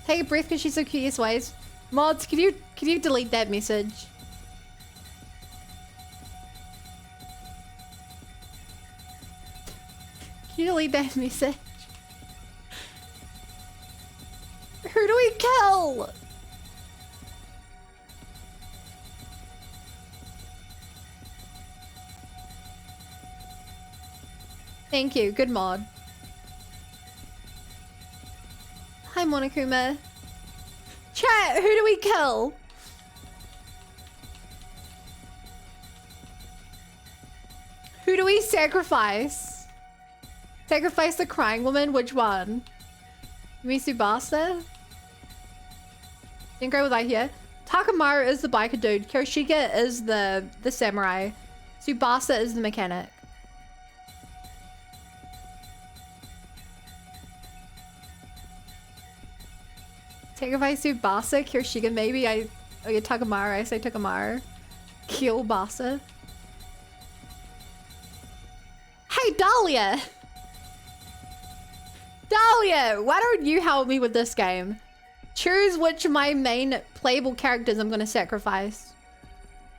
Take a breath because she's so cute, ways. Mods, can you delete that message? Can you delete that message? Who do we kill? Thank you, good mod. Hi Monokuma. Chat, who do we kill? Who do we sacrifice? Sacrifice the crying woman? Which one? Tsubasa? Didn't go with that here. Takamaru is the biker dude. Kyoshika is the samurai. Tsubasa is the mechanic. Sacrifice Tsubasa, Kyoshika, maybe oh yeah, Takamaru, I say Takamaru. Kill Basa. Hey, Dahlia! Dahlia, why don't you help me with this game? Choose which of my main playable characters I'm gonna sacrifice.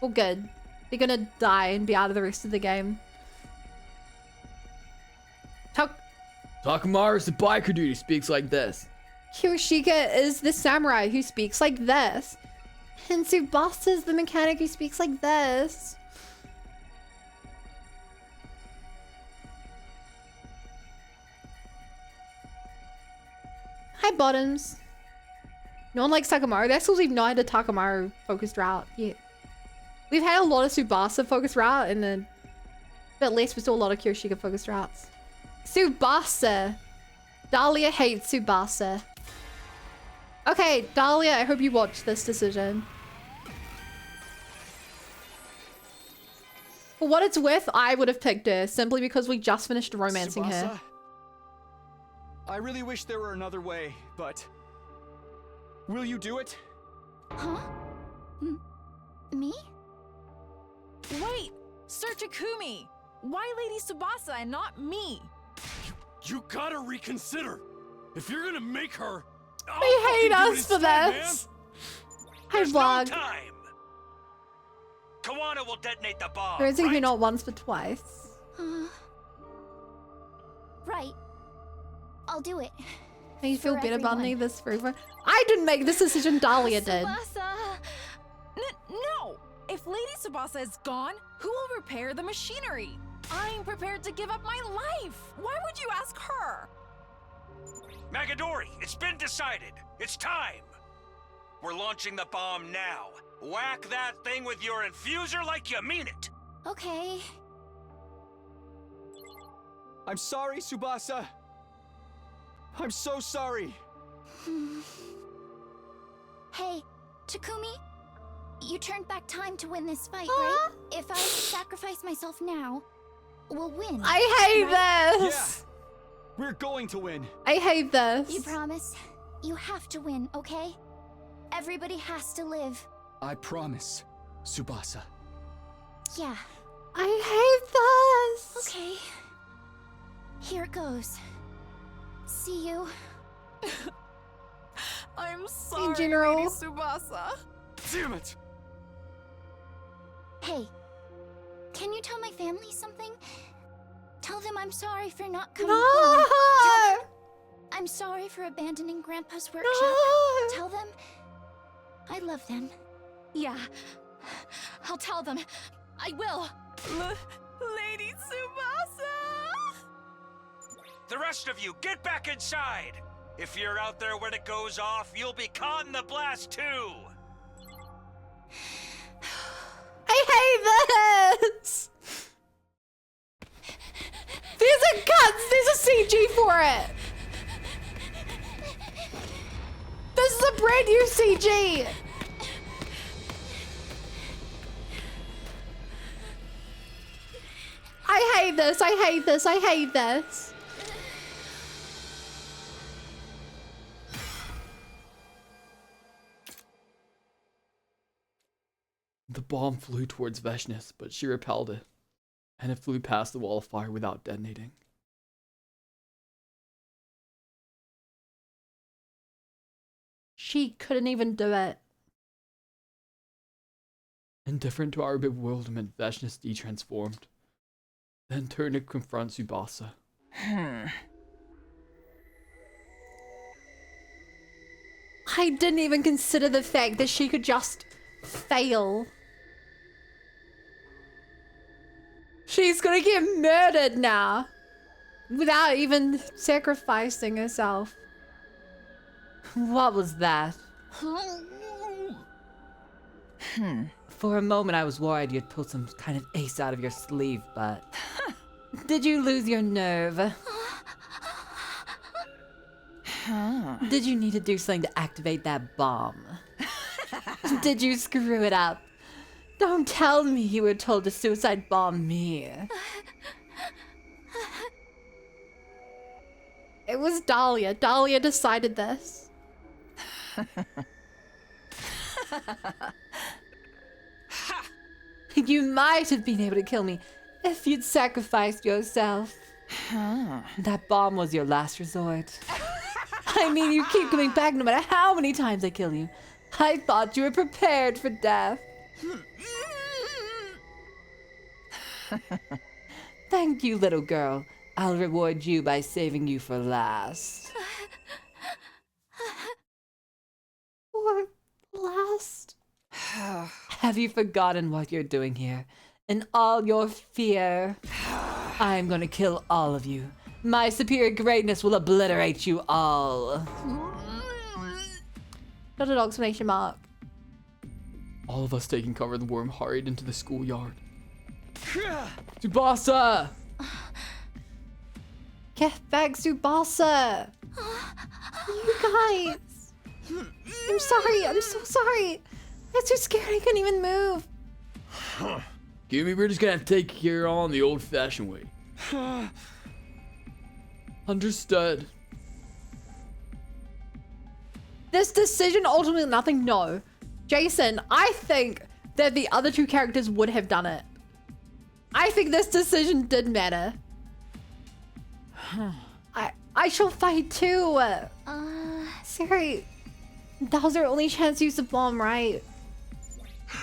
Well, good. They're gonna die and be out of the rest of the game. Takamaru's the biker dude who speaks like this. Kyoshika is the samurai who speaks like this. And Tsubasa is the mechanic who speaks like this. Hi, Bottoms. No one likes Takamaru. That's because we've not had a Takamaru focused route yet. We've had a lot of Tsubasa focused route and then a bit less, but still a lot of Kyoshika focused routes. Tsubasa. Dahlia hates Tsubasa. Okay, Dahlia, I hope you watched this decision. For what it's worth, I would have picked her simply because we just finished romancing her. Tsubasa, I really wish there were another way, but... will you do it? Huh? Me? Wait! Sir Takumi! Why Lady Tsubasa and not me? You gotta reconsider. If you're gonna make her... They hate us for this. Hi, vlog. Kawana will detonate the bomb. There isn't not once but twice. Right. I'll do it. Make you feel For better about everyone. me this forever. I didn't make this decision, Dahlia did. No! If Lady Tsubasa is gone, who will repair the machinery? I'm prepared to give up my life. Why would you ask her? Magadori, it's been decided. It's time. We're launching the bomb now. Whack that thing with your infuser like you mean it. Okay. I'm sorry, Tsubasa. I'm so sorry. Hey, Takumi, you turned back time to win this fight, right? If I sacrifice myself now, we'll win. I hate right? this. Yeah, we're going to win. I hate this. You promise? You have to win, okay? Everybody has to live. I promise, Tsubasa. Yeah. I hate this. Okay. Here it goes. See you. I'm sorry, General. Lady Tsubasa. Damn it! Hey, can you tell my family something? Tell them I'm sorry for not coming home. Tell them I'm sorry for abandoning Grandpa's workshop. Tell them I love them. Yeah. I'll tell them. I will. Lady Tsubasa! The rest of you, get back inside. If you're out there when it goes off, you'll be caught in the blast too. I hate this. There's a cuts. There's a CG for it. This is a brand new CG. I hate this. I hate this. I hate this. The bomb flew towards Veshnis, but she repelled it, and it flew past the wall of fire without detonating. She couldn't even do it. Indifferent to our bewilderment, Veshnis detransformed, then turned to confront Tsubasa. I didn't even consider the fact that she could just fail. She's gonna get murdered now without even sacrificing herself. What was that? For a moment I was worried you'd pulled some kind of ace out of your sleeve, but... Did you lose your nerve? Did you need to do something to activate that bomb? Did you screw it up? Don't tell me you were told to suicide bomb me. It was Dahlia. Dahlia decided this. You might have been able to kill me if you'd sacrificed yourself. That bomb was your last resort. I mean, you keep coming back no matter how many times I kill you. I thought you were prepared for death. Thank you, little girl. I'll reward you by saving you for last. For last? Have you forgotten what you're doing here? In all your fear, I'm gonna kill all of you. My superior greatness will obliterate you all. Not an exclamation mark. All of us taking cover, the worm hurried into the schoolyard. Tsubasa! Get back, Tsubasa! You guys! I'm sorry, I'm so sorry! I got too scared, I couldn't even move! Gimme, we're just gonna have to take care on the old-fashioned way. Understood. This decision ultimately nothing, no. Jason, I think that the other two characters would have done it. I think this decision did matter. I shall fight too. Siri, that was our only chance to use the bomb, right?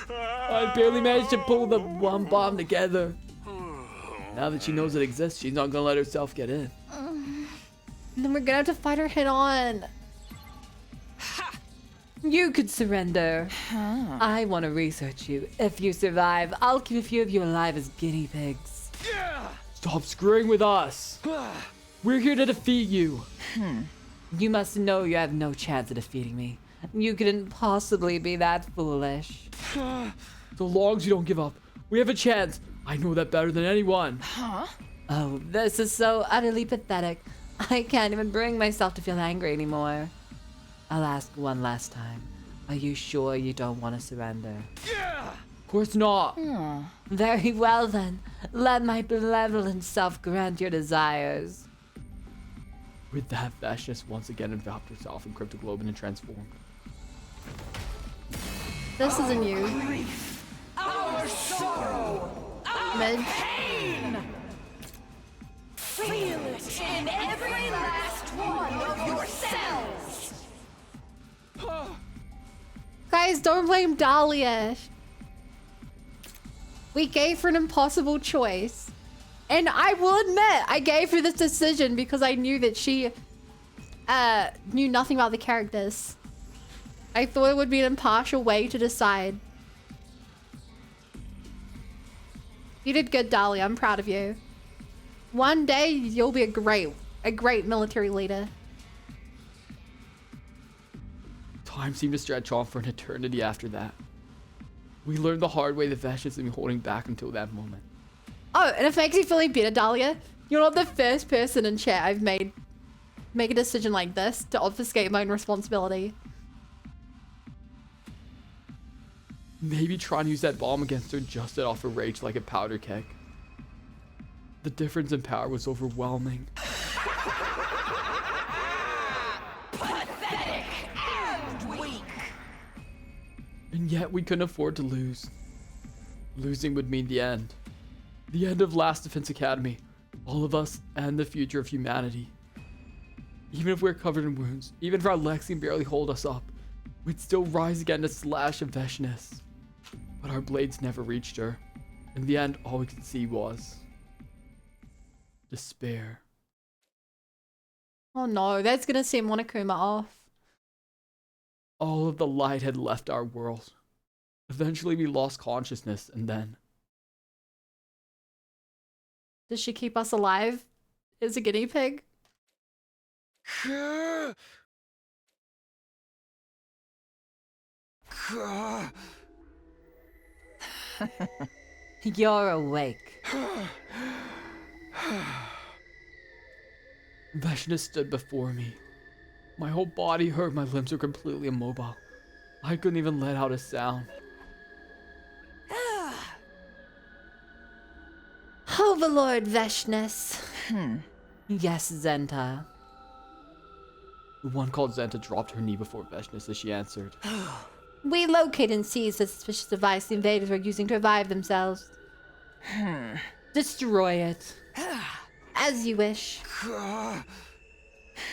I barely managed to pull the one bomb together. Now that she knows it exists, she's not gonna let herself get in. Then we're gonna have to fight her head on. You could surrender. I want to research you. If you survive, I'll keep a few of you alive as guinea pigs. Stop screwing with us. We're here to defeat you. You must know you have no chance of defeating me. You couldn't possibly be that foolish. So long as you don't give up, we have a chance. I know that better than anyone. Huh? Oh, this is so utterly pathetic. I can't even bring myself to feel angry anymore. I'll ask one last time. Are you sure you don't want to surrender? Of course not. Very well then. Let my benevolent self grant your desires. With that, Vashnis once again enveloped herself in Cryptoglobin and transformed. This is a new Our sorrow, our mid. pain. Feel it in every last one of your cells. Guys, don't blame Dahlia. We gave her an impossible choice. And I will admit, I gave her this decision because I knew that she knew nothing about the characters. I thought it would be an impartial way to decide. You did good, Dahlia. I'm proud of you. One day, you'll be a great military leader. Time seemed to stretch on for an eternity after that. We learned the hard way that Vashnis had been holding back until that moment. Oh, and it makes me feel better, Dahlia. You're not the first person in chat I've made make a decision like this to obfuscate my own responsibility. Maybe trying to use that bomb against her just set off her rage like a powder keg. The difference in power was overwhelming. Pathetic and weak. And yet we couldn't afford to lose. Losing would mean the end. The end of Last Defense Academy. All of us and the future of humanity. Even if we're covered in wounds, even if our legs can barely hold us up, we'd still rise again to slash Vashnis. But our blades never reached her. In the end, all we could see was despair. Oh no, that's gonna send Monokuma off. All of the light had left our world. Eventually we lost consciousness, and then... Does she keep us alive as a guinea pig? You're awake. Vashnis stood before me. My whole body hurt, my limbs were completely immobile. I couldn't even let out a sound. Overlord Vashnis. Yes, Zenta. The one called Zenta dropped her knee before Vashnis as she answered. We locate and seize the suspicious device the invaders were using to revive themselves. Destroy it. As you wish.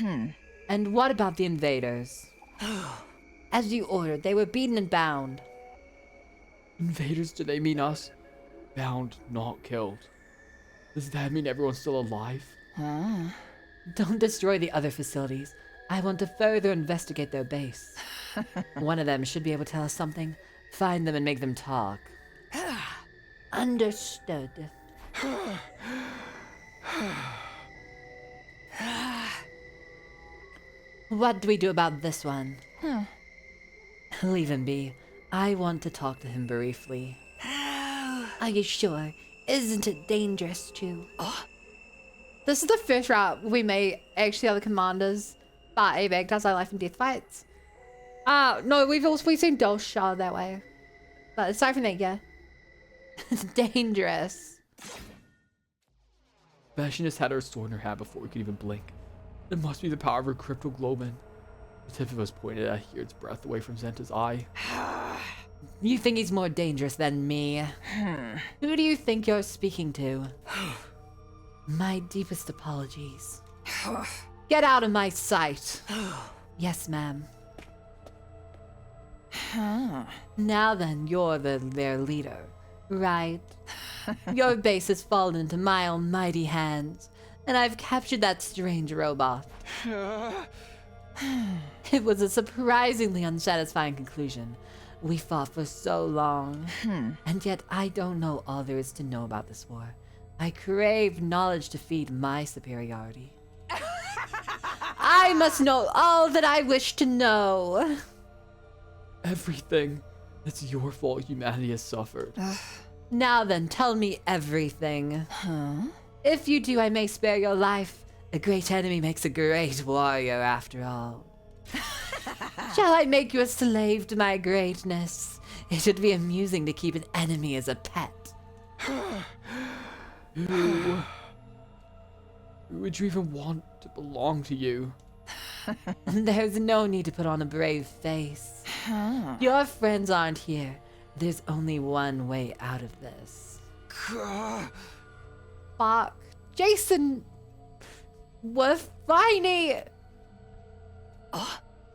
And what about the invaders? As you ordered, they were beaten and bound. Invaders, do they mean us? Bound, not killed. Does that mean everyone's still alive? Don't destroy the other facilities. I want to further investigate their base. One of them should be able to tell us something. Find them and make them talk. Understood. What do we do about this one? Leave him be. I want to talk to him briefly. Are you sure? Isn't it dangerous too? This is the first route we meet actually other commanders. But Abeg does our life and death fights. No, we've seen Dolshar that way. But aside from that, yeah. It's dangerous. Vashnis had her sword in her hand before we could even blink. It must be the power of her Cryptoglobin. The tip of us pointed at Heard's breath away from Zenta's eye. You think he's more dangerous than me? Who do you think you're speaking to? My deepest apologies. Get out of my sight. Yes, ma'am. Now then, you're their leader, right? Your base has fallen into my almighty hands, and I've captured that strange robot. It was a surprisingly unsatisfying conclusion. We fought for so long, and yet I don't know all there is to know about this war. I crave knowledge to feed my superiority. I must know all that I wish to know. Everything. It's your fault humanity has suffered. Now then, tell me everything. If you do, I may spare your life. A great enemy makes a great warrior, after all. Shall I make you a slave to my greatness? It would be amusing to keep an enemy as a pet. Who would you even want to belong to you? There's no need to put on a brave face. Your friends aren't here. There's only one way out of this. Fuck. Jason. We're fine.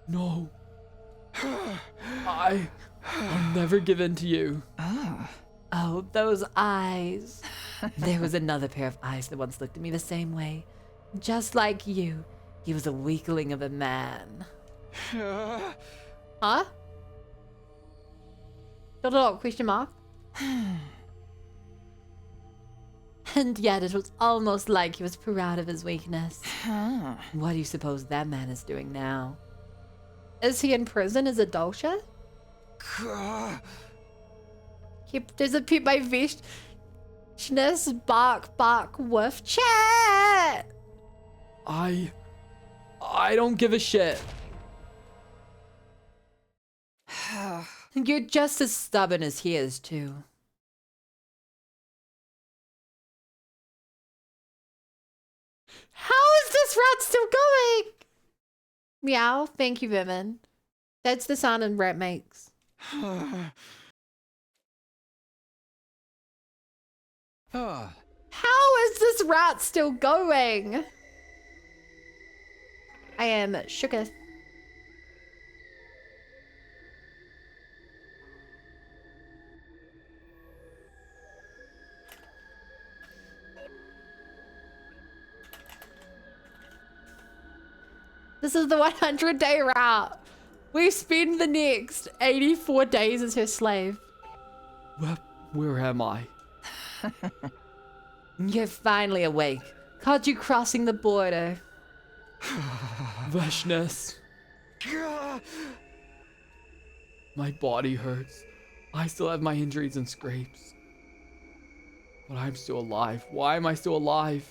No. I'll never give in to you. Oh, those eyes. There was another pair of eyes that once looked at me the same way. Just like you. He was a weakling of a man. Huh? Question mark. And yet it was almost like he was proud of his weakness. What do you suppose that man is doing now? Is he in prison as a Dolce? Disappeared by viciousness, bark, woof, chat! I don't give a shit. You're just as stubborn as he is, too. How is this rat still going? Meow. Thank you, Vivian. That's the sound a rat makes. How is this rat still going? I am shooketh. This is the 100-day route. We spend the next 84 days as her slave. Where am I? You're finally awake. Caught you crossing the border. Veshness. My body hurts. I still have my injuries and scrapes. But I'm still alive. Why am I still alive?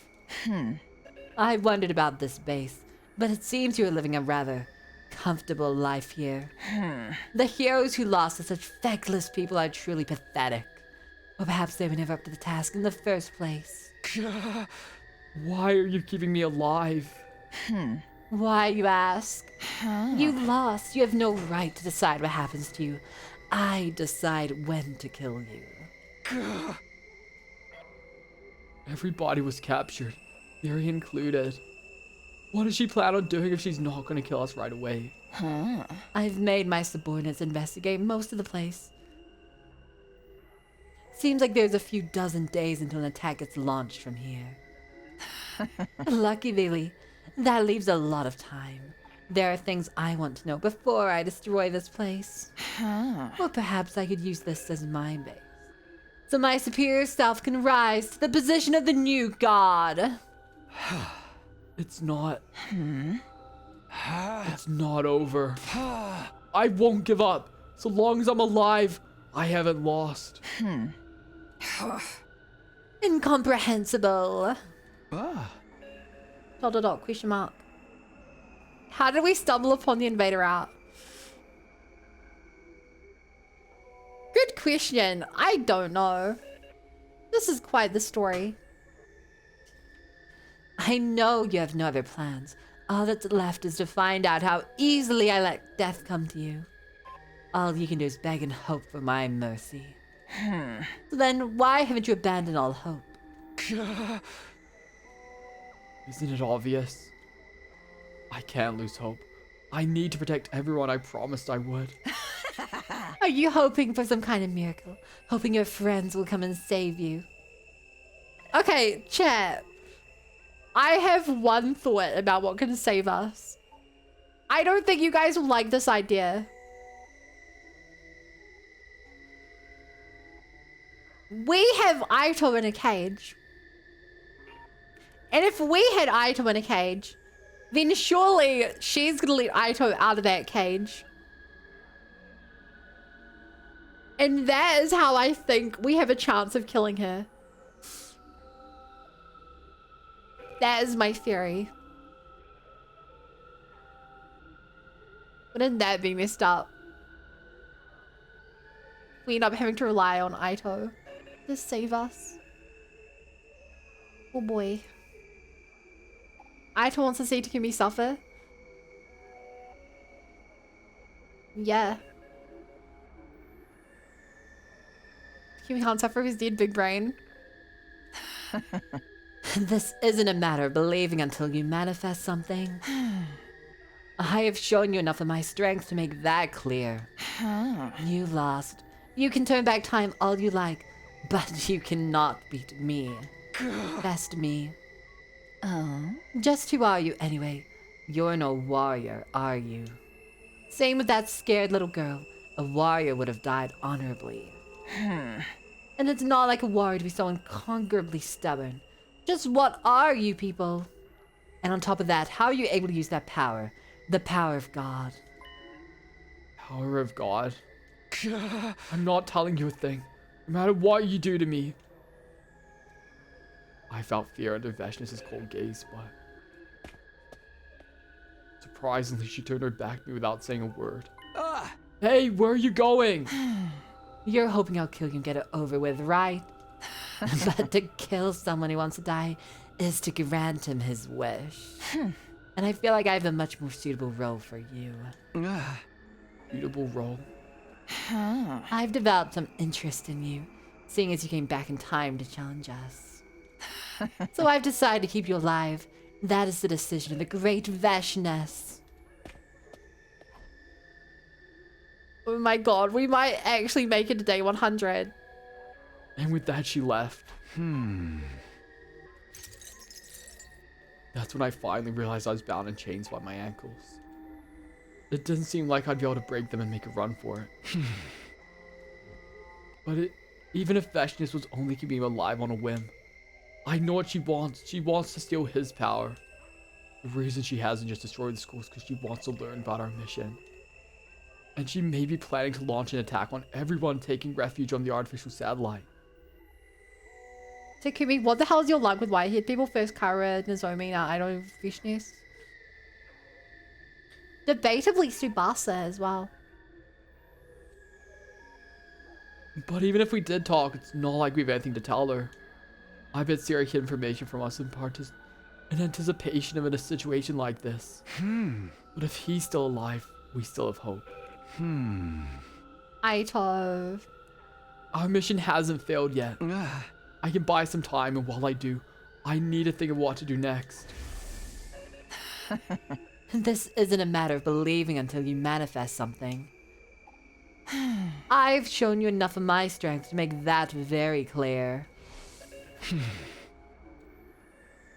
I wondered about this base, but it seems you're living a rather comfortable life here. The heroes who lost to such feckless people are truly pathetic. Or perhaps they were never up to the task in the first place. Why are you keeping me alive? Why, you ask? You lost. You have no right to decide what happens to you. I decide when to kill you. Everybody was captured, Yuri included. What does she plan on doing if she's not going to kill us right away? I've made my subordinates investigate most of the place. Seems like there's a few dozen days until an attack gets launched from here. Lucky Lily, that leaves a lot of time. There are things I want to know before I destroy this place. Or perhaps I could use this as my base. So my superior self can rise to the position of the new god. It's not... It's not over. I won't give up. So long as I'm alive, I haven't lost. Incomprehensible. Question mark. How did we stumble upon the invader route? Good question. I don't know. This is quite the story. I know you have no other plans. All that's left is to find out how easily I let death come to you. All you can do is beg and hope for my mercy. So then why haven't you abandoned all hope? Isn't it obvious? I can't lose hope. I need to protect everyone I promised I would. Are you hoping for some kind of miracle? Hoping your friends will come and save you? Okay, chat. I have one thought about what can save us. I don't think you guys will like this idea. We have Aito in a cage. And if we had Aito in a cage, then surely she's gonna let Aito out of that cage. And that is how I think we have a chance of killing her. That is my theory. Wouldn't that be messed up? We end up having to rely on Aito to save us. Oh boy. Aito wants to see Takumi suffer. Yeah. Takumi can't suffer his dead big brain. This isn't a matter of believing until you manifest something. I have shown you enough of my strength to make that clear. You lost. You can turn back time all you like, but you cannot beat me. Best me. Oh. Just who are you anyway? You're no warrior, are you? Same with that scared little girl. A warrior would have died honorably. And it's not like a warrior to be so unconquerably stubborn. Just what are you people? And on top of that, how are you able to use that power? The power of God. Power of God? I'm not telling you a thing. No matter what you do to me. I felt fear under Vashnis' cold gaze, but... surprisingly, she turned her back to me without saying a word. Hey, where are you going? You're hoping I'll kill you and get it over with, right? But to kill someone who wants to die is to grant him his wish. And I feel like I have a much more suitable role for you. Suitable role? I've developed some interest in you, seeing as you came back in time to challenge us. So I've decided to keep you alive. That is the decision of the great Vashnis. Oh my god, we might actually make it to day 100. And with that, she left. That's when I finally realized I was bound in chains by my ankles. It didn't seem like I'd be able to break them and make a run for it. But even if Vashnis was only keeping him alive on a whim, I know what she wants. She wants to steal his power. The reason she hasn't just destroyed the school is because she wants to learn about our mission. And she may be planning to launch an attack on everyone taking refuge on the artificial satellite. Takumi, what the hell is your luck with white-haired people? First Kara, Nozomi, now Aito, Vashnis. Debatably Tsubasa as well. But even if we did talk, it's not like we have anything to tell her. I bet Siri hid information from us in part in anticipation of a situation like this. But if he's still alive, we still have hope. Aito. Our mission hasn't failed yet. I can buy some time, and while I do, I need to think of what to do next. This isn't a matter of believing until you manifest something. I've shown you enough of my strength to make that very clear.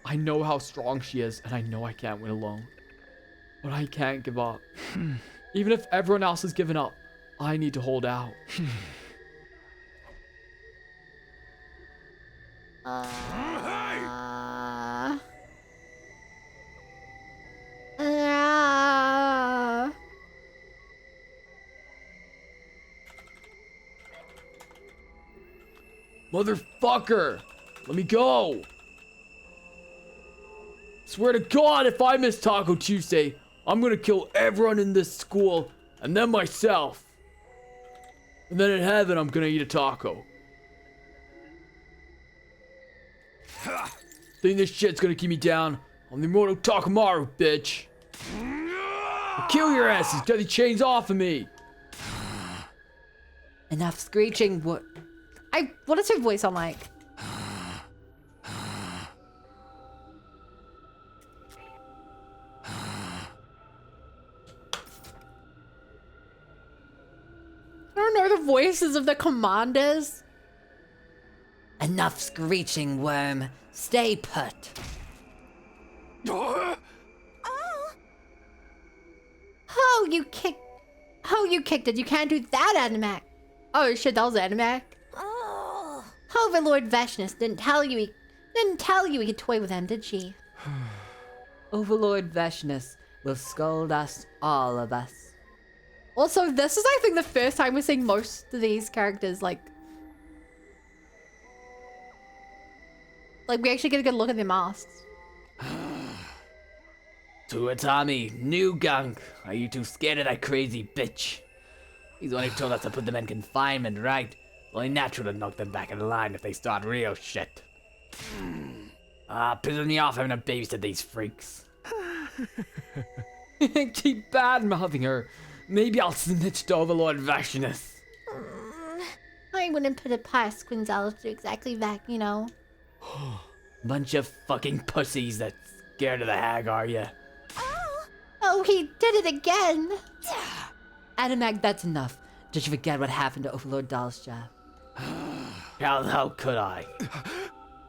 I know how strong she is, and I know I can't win alone. But I can't give up. Even if everyone else has given up, I need to hold out. Motherfucker! Let me go! Swear to God, if I miss Taco Tuesday, I'm gonna kill everyone in this school, and then myself. And then in heaven, I'm gonna eat a taco. Think this shit's gonna keep me down? I'm the immortal Takamaru, bitch. I'll kill your asses, get the chains off of me. Enough screeching. What does her voice sound like? I don't know the voices of the commanders. Enough screeching, worm. Stay put. Oh, you kicked it. You can't do that, Animac. Oh shit, that was Animac. Oh. Overlord Vashnis didn't tell you he could toy with him, did she? Overlord Veshnus will scold us, all of us. Also, this is, I think, the first time we're seeing most of these characters, like we actually get a good look at their masks. Tuatami, new gunk. Are you too scared of that crazy bitch? He's the one who told us to put them in confinement, right? It's only natural to knock them back in line if they start real shit. Pisses me off having to babysit these freaks. Keep bad-mouthing her. Maybe I'll snitch to Overlord Veshnus. I wouldn't put it past Quinzel to do exactly that, you know. Bunch of fucking pussies that's scared of the hag, are ya? Oh, he did it again. Animag, that's enough. Did you forget what happened to Overlord Dalsha? How the hell could I?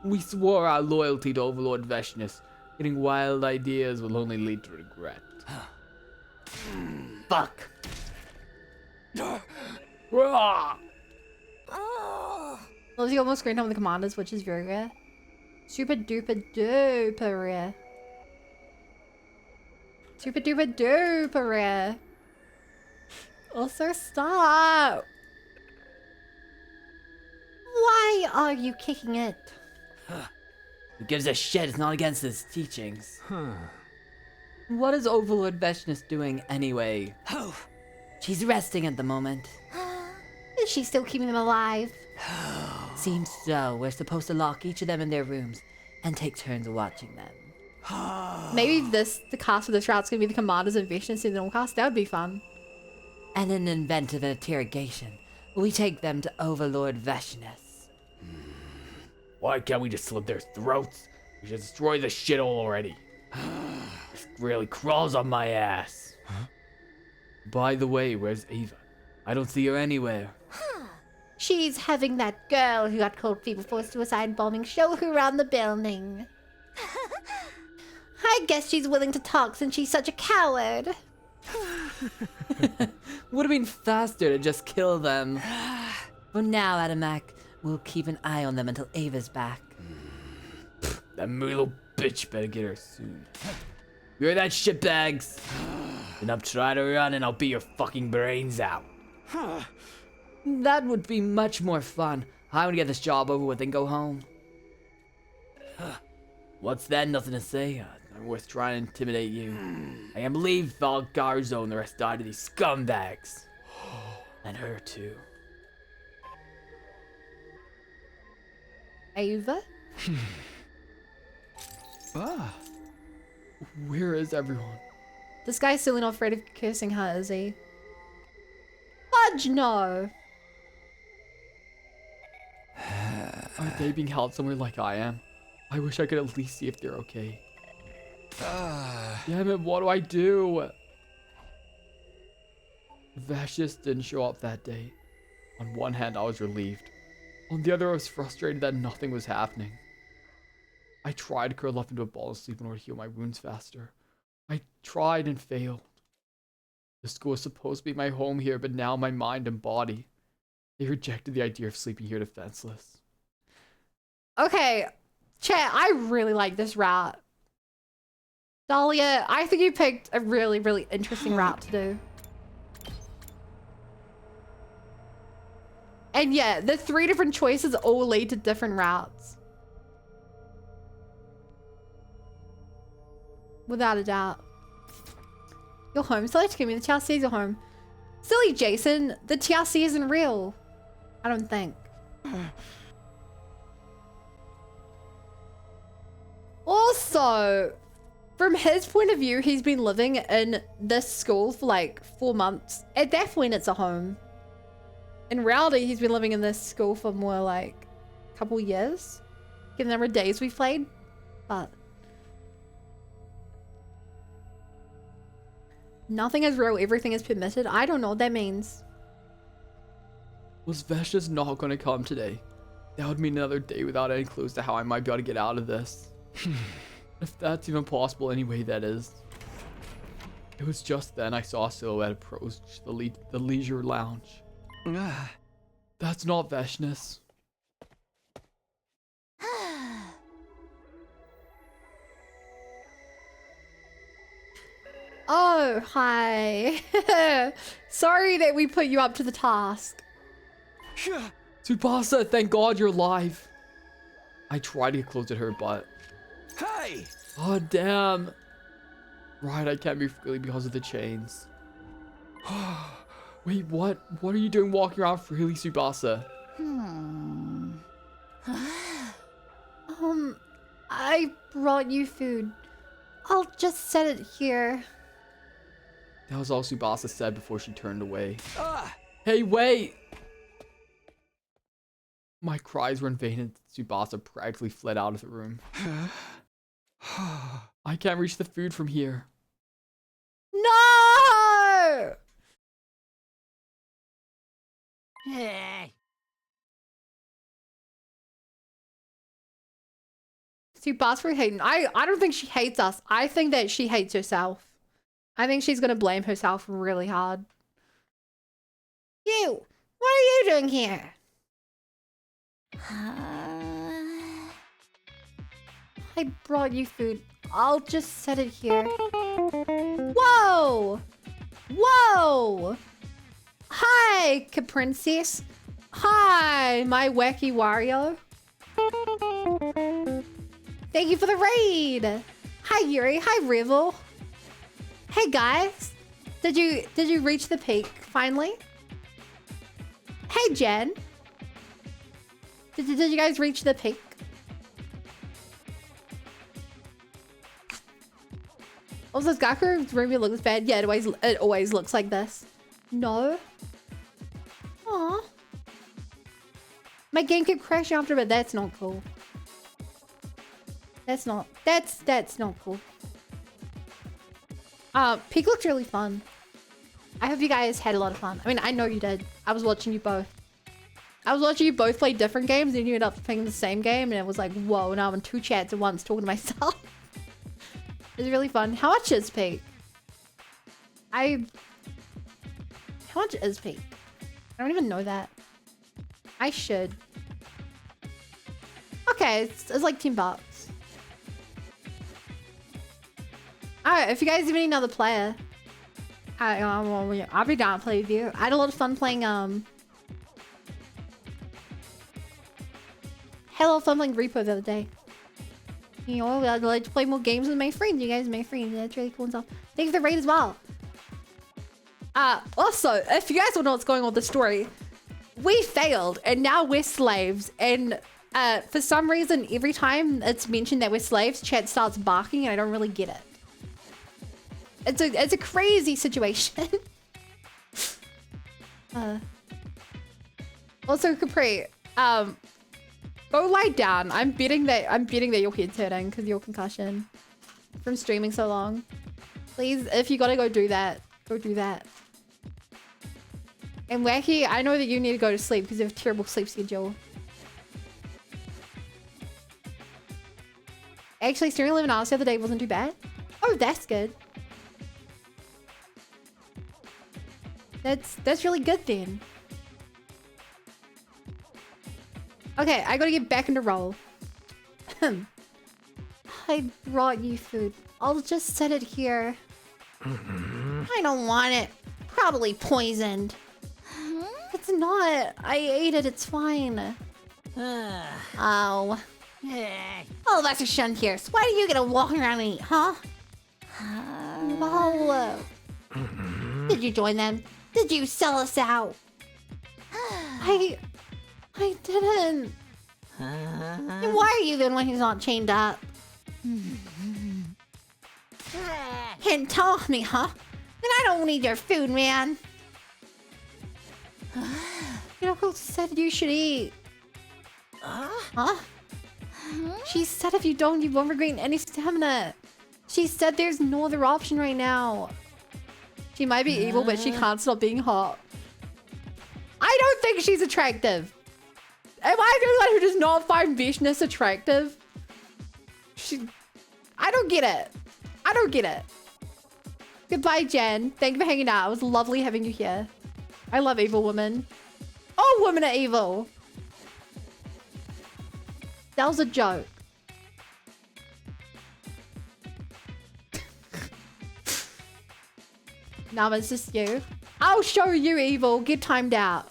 We swore our loyalty to Overlord Veshnus. Getting wild ideas will only lead to regret. Fuck. Lizzie almost screened on the commanders, which is very rare. Super duper duper rare. Super duper duper rare. Also, stop. Why are you kicking it? Who gives a shit? It's not against his teachings. What is Overlord Veshnus doing anyway? She's resting at the moment. Is she still keeping them alive? Seems so. We're supposed to lock each of them in their rooms and take turns watching them. Maybe the cast of this route's gonna be the commanders of Veshnus in the normal cast. That would be fun. And in an event of interrogation, we take them to Overlord Veshnus. Why can't we just slit their throats? We should destroy this shithole already. This really crawls on my ass. By the way, where's Ava? I don't see her anywhere. She's having that girl who got cold feet before suicide bombing show her around the building. I guess she's willing to talk since she's such a coward. Would have been faster to just kill them. For now, Adamak, we'll keep an eye on them until Ava's back. That little bitch better get her soon. You hear that, shitbags? Then I'm trying to run and I'll beat your fucking brains out. That would be much more fun. I want to get this job over with and go home. What's that? Nothing to say? Not worth trying to intimidate you. I can't believe Valgarzo and the rest died to these scumbags. And her too. Ava? Where is everyone? This guy's still not afraid of cursing her, is he? Fudge, no. Are they being held somewhere like I am? I wish I could at least see if they're okay. Damn it, what do I do? Veshnus didn't show up that day. On one hand, I was relieved. On the other, I was frustrated that nothing was happening. I tried to curl up into a ball of sleep in order to heal my wounds faster. I tried and failed. The school was supposed to be my home here, but now my mind and body. They rejected the idea of sleeping here defenseless. Okay, chat, I really like this route. Dahlia, I think you picked a really, really interesting route to do. And yeah, the 3 different choices all lead to different routes. Without a doubt. Your home select give me the TRC is your home. Silly Jason, the TRC isn't real. I don't think. Also, from his point of view, he's been living in this school for like 4 months. At that point, it's a home. In reality, he's been living in this school for more like a couple years. Given the number of days we've played. But nothing is real, everything is permitted. I don't know what that means. Was Veshnus not going to come today? That would mean another day without any clues to how I might be able to get out of this. If that's even possible anyway, that is. It was just then I saw a silhouette approach the leisure lounge. That's not Veshnus. Oh, hi. Sorry that we put you up to the task. Tsubasa, thank God you're alive. I tried to get close to her, but... Hey! Oh, damn. Right, I can't move freely because of the chains. Wait, what? What are you doing walking around freely, Tsubasa? I brought you food. I'll just set it here. That was all Tsubasa said before she turned away. Hey, wait! My cries were in vain and Tsubasa practically fled out of the room. I can't reach the food from here. No! Tsubasa for hating. I don't think she hates us. I think that she hates herself. I think she's gonna blame herself really hard. You! What are you doing here? I brought you food. I'll just set it here. Whoa! Whoa! Hi, Caprincess. Hi, my wacky Wario. Thank you for the raid. Hi, Yuri. Hi, Rivel. Hey, guys. Did you reach the peak finally? Hey, Jen. Did you guys reach the peak? Also, does Gaku's room look this bad? Yeah, it always looks like this. No. Aw. My game kept crashing after, but that's not cool. That's not cool. Peak looked really fun. I hope you guys had a lot of fun. I mean, I know you did. I was watching you both. I was watching you both play different games and you ended up playing the same game and it was like, whoa, now I'm in 2 chats at once talking to myself. It was really fun. How much is Peak? How much is Peak? I don't even know that. I should. Okay, it's like $10. Alright, if you guys need another player, I'll be down to play with you. I had a lot of fun playing, Repo the other day. You know, I'd like to play more games with my friends. You guys are my friends. That's really cool and stuff. Thank you for the raid as well. Also, if you guys don't know what's going on with the story, we failed and now we're slaves. And for some reason, every time it's mentioned that we're slaves, chat starts barking and I don't really get it. It's a crazy situation. Also, Capri, go lie down. I'm betting that your head's hurting because of your concussion from streaming so long. Please, if you gotta go do that, go do that. And Wacky, I know that you need to go to sleep because you have a terrible sleep schedule. Actually, streaming 11 hours the other day wasn't too bad. Oh, that's good. That's really good then. Okay, I gotta get back into roll. I brought you food. I'll just set it here. I don't want it. Probably poisoned. It's not. I ate it. It's fine. Oh. All of us are shunned here, so why do you get to walk around and eat, huh? No. Did you join them? Did you sell us out? I didn't. Then why are you the one who's not chained up? Can't talk me, huh? Then I don't need your food, man. You know who said you should eat? Huh? She said if you don't, you won't regain any stamina. She said there's no other option right now. She might be evil, but she can't stop being hot. I don't think she's attractive. Am I the only one who does not find Vishness attractive? I don't get it. I don't get it. Goodbye, Jen. Thank you for hanging out. It was lovely having you here. I love evil women. All women are evil. That was a joke. No, it's just you. I'll show you, evil. Get timed out.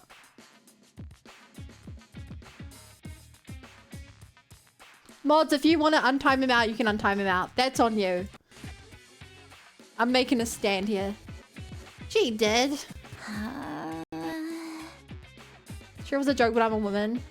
Mods, if you want to untime him out, you can untime him out. That's on you. I'm making a stand here. She did. Sure was a joke, but I'm a woman.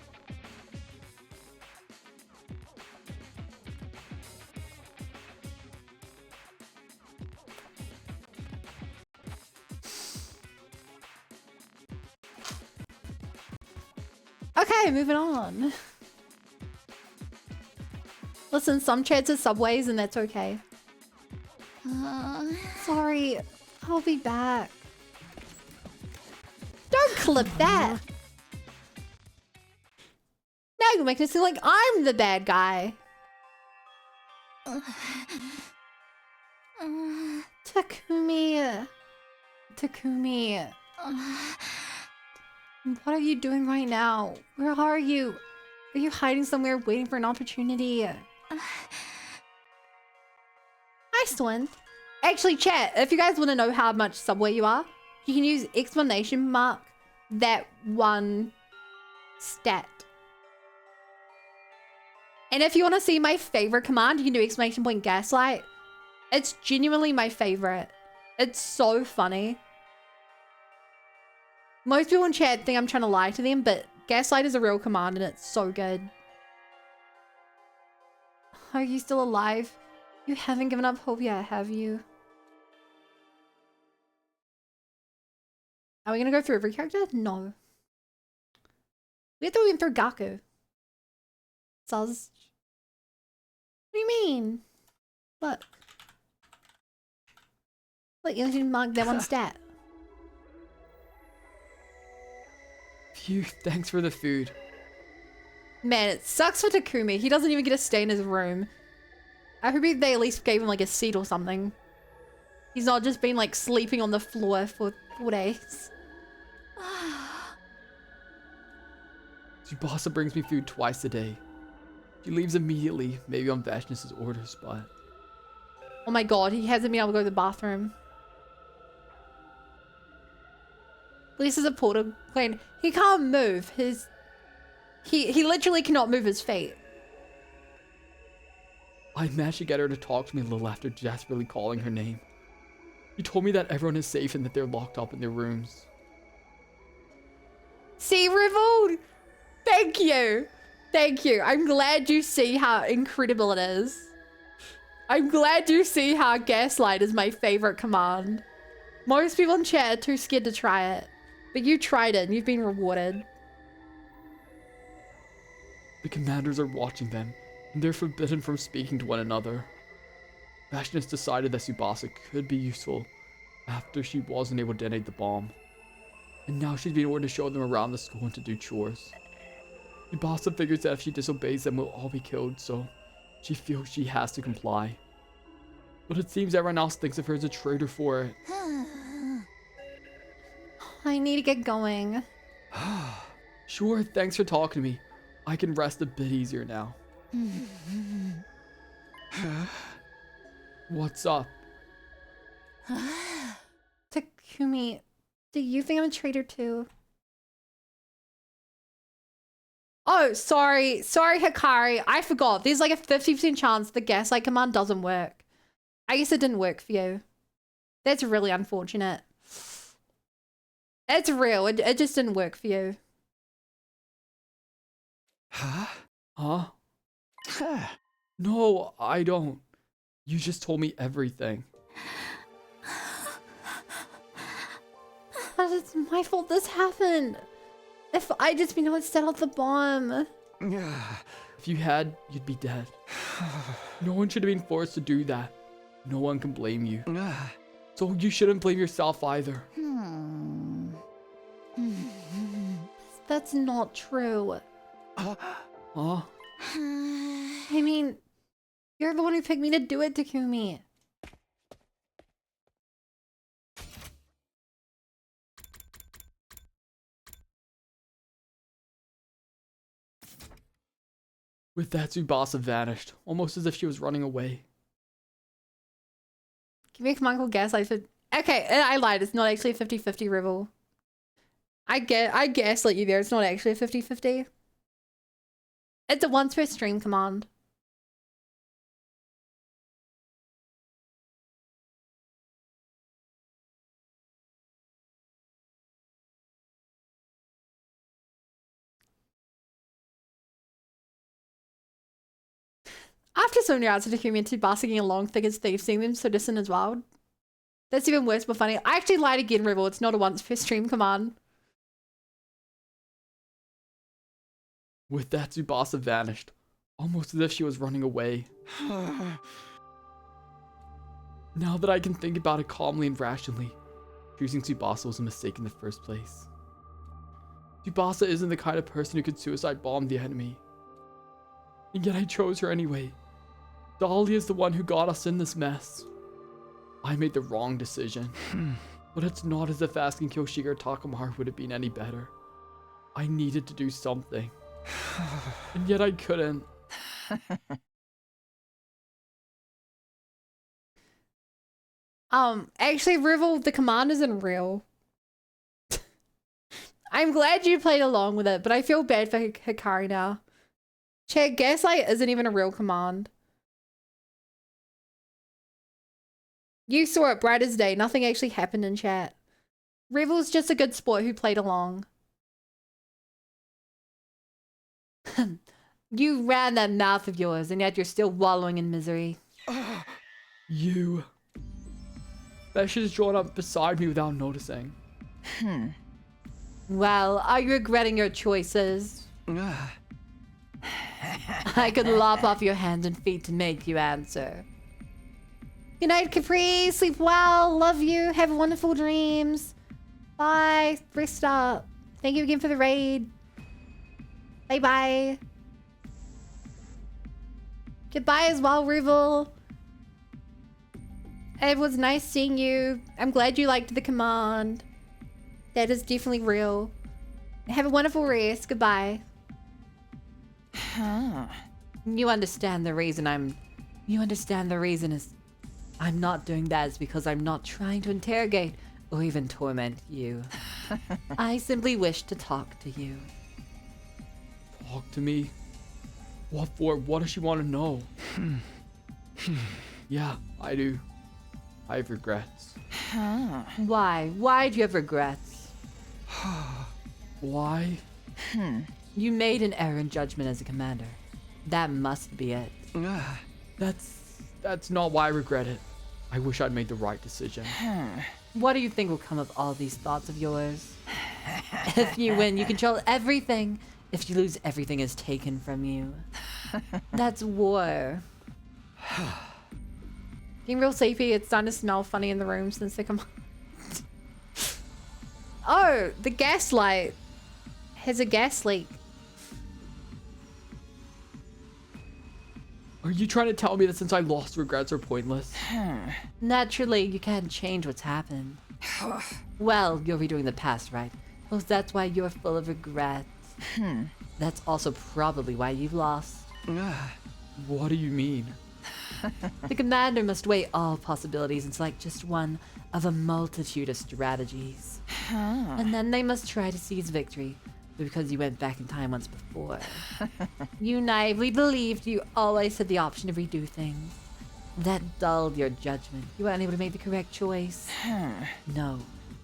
Okay, moving on. Listen, some chats are subways and that's okay. Sorry, I'll be back. Don't clip that. Now you're making it seem like I'm the bad guy. Takumi. Takumi. What are you doing right now? Where are you? Are you hiding somewhere waiting for an opportunity? Nice one. Actually, chat, if you guys want to know how much Subway you are, you can use exclamation mark that one stat. And if you want to see my favorite command, you can do exclamation point gaslight. It's genuinely my favorite. It's so funny. Most people in chat think I'm trying to lie to them, but gaslight is a real command and it's so good. Are you still alive? You haven't given up hope yet, have you? Are we gonna go through every character? No. We have to go through Gaku. Saz. What do you mean? Look. Look, you need to mark that one stat. Phew, thanks for the food. Man, it sucks for Takumi. He doesn't even get to stay in his room. I hope they at least gave him like a seat or something. He's not just been like sleeping on the floor for 4 days. Tsubasa brings me food twice a day. She leaves immediately, maybe on Vashnis's orders, but... Oh my god, he hasn't been able to go to the bathroom. Lisa's a portal clan. He can't move. He literally cannot move his feet. I managed to get her to talk to me a little after desperately calling her name. She told me that everyone is safe and that they're locked up in their rooms. See, Revolt? Thank you. Thank you. I'm glad you see how incredible it is. I'm glad you see how gaslight is my favorite command. Most people in chat are too scared to try it. But you tried it and you've been rewarded. The commanders are watching them, and they're forbidden from speaking to one another. Vashnis decided that Tsubasa could be useful after she wasn't able to detonate the bomb. And now she's being ordered to show them around the school and to do chores. Tsubasa figures that if she disobeys them, we'll all be killed, so she feels she has to comply. But it seems everyone else thinks of her as a traitor for it. I need to get going. Sure, thanks for talking to me. I can rest a bit easier now. What's up? Takumi, do you think I'm a traitor too? Oh, sorry. Sorry, Hikari. I forgot. There's like a 50% chance the gaslight command doesn't work. I guess it didn't work for you. That's really unfortunate. It's real. It just didn't work for you. Huh? No, I don't. You just told me everything. It's my fault this happened. If I just been able to set off the bomb. If you had, you'd be dead. No one should have been forced to do that. No one can blame you. So you shouldn't blame yourself either. That's not true. Huh? I mean, you're the one who picked me to do it, Takumi. With that, Tsubasa vanished, almost as if she was running away. Give me a command called gaslight for Okay, I lied. It's not actually a 50-50 Revel. I guess let you there. It's not actually a 50-50. It's a once per stream command. After so many hours of documented basking along thick as thieves, seeing them so distant as wild. That's even worse but funny. I actually lied again, Rebel. It's not a once per stream command. With that, Tsubasa vanished, almost as if she was running away. Now that I can think about it calmly and rationally, choosing Tsubasa was a mistake in the first place. Tsubasa isn't the kind of person who could suicide bomb the enemy. And yet I chose her anyway. Dahlia is the one who got us in this mess. I made the wrong decision. But it's not as if asking Kyoshige or Takamaru would have been any better. I needed to do something. And yet I couldn't. Actually, Rivel, the command isn't real. I'm glad you played along with it, but I feel bad for Hikari now. Chat, Gaslight isn't even a real command. You saw it bright as day. Nothing actually happened in chat. Revel's just a good sport who played along. You ran that mouth of yours, and yet you're still wallowing in misery. You. Besh is drawn up beside me without noticing. Well, are you regretting your choices? I could lop off your hands and feet to make you answer. Good night, Capri. Sleep well. Love you. Have wonderful dreams. Bye. Rest up. Thank you again for the raid. Bye-bye. Goodbye as well, Rivel. It was nice seeing you. I'm glad you liked the command. That is definitely real. Have a wonderful rest. Goodbye. You understand the reason is I'm not doing that is because I'm not trying to interrogate or even torment you. I simply wish to talk to you. Talk to me? What for? What does she want to know? Yeah, I do. I have regrets. Why? Why do you have regrets? Why? You made an error in judgment as a commander. That must be it. That's not why I regret it. I wish I'd made the right decision. What do you think will come of all these thoughts of yours? If you win, you control everything. If you lose, everything is taken from you. That's war. Being real sleepy, it's starting to smell funny in the room since they come on. Oh, the gaslight has a gas leak. Are you trying to tell me that since I lost, regrets are pointless? Naturally, you can't change what's happened. Well, you're redoing the past, right? Well, that's why you're full of regrets. That's also probably why you've lost. What do you mean? The commander must weigh all possibilities and select just one of a multitude of strategies. And then they must try to seize victory, because you went back in time once before. You naively believed you always had the option to redo things. That dulled your judgment. You were unable to make the correct choice. No,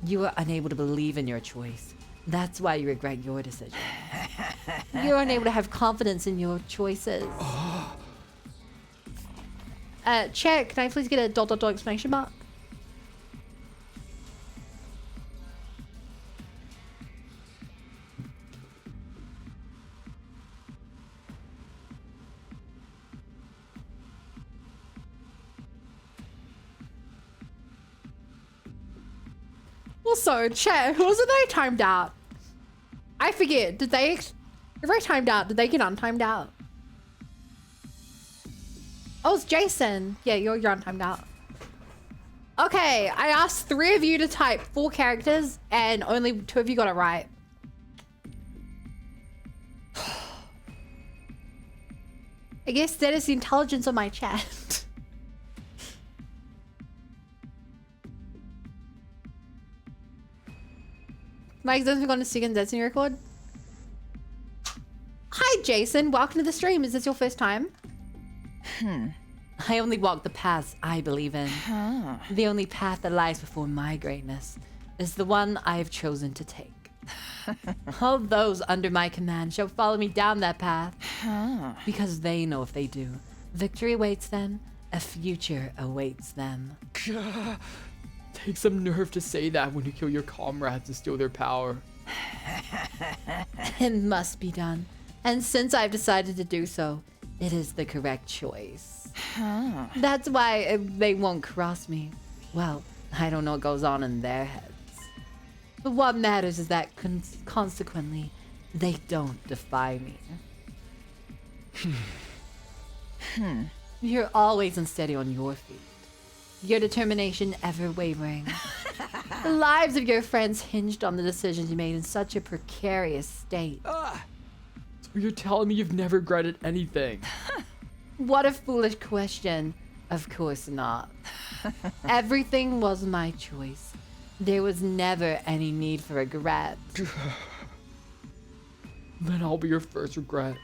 you were unable to believe in your choice. That's why you regret your decision. You're unable to have confidence in your choices. Chat, can I please get a ... exclamation mark? Also, chat, who was it that I timed out? I forget, did they... If I timed out, did they get untimed out? Oh, it's Jason. Yeah, you're untimed out. Okay, I asked 3 of you to type 4 characters, and only 2 of you got it right. I guess that is the intelligence of my chat. Mike doesn't go on a second Destiny record. Hi, Jason. Welcome to the stream. Is this your first time? I only walk the paths I believe in. The only path that lies before my greatness is the one I have chosen to take. All those under my command shall follow me down that path. Because they know if they do, victory awaits them, a future awaits them. Take some nerve to say that when you kill your comrades and steal their power. It must be done. And since I've decided to do so, it is the correct choice. That's why they won't cross me. Well, I don't know what goes on in their heads. But what matters is that consequently, they don't defy me. You're always unsteady on your feet. Your determination ever wavering. The lives of your friends hinged on the decisions you made in such a precarious state. So you're telling me you've never regretted anything? What a foolish question. Of course not. Everything was my choice. There was never any need for regret. Then I'll be your first regret.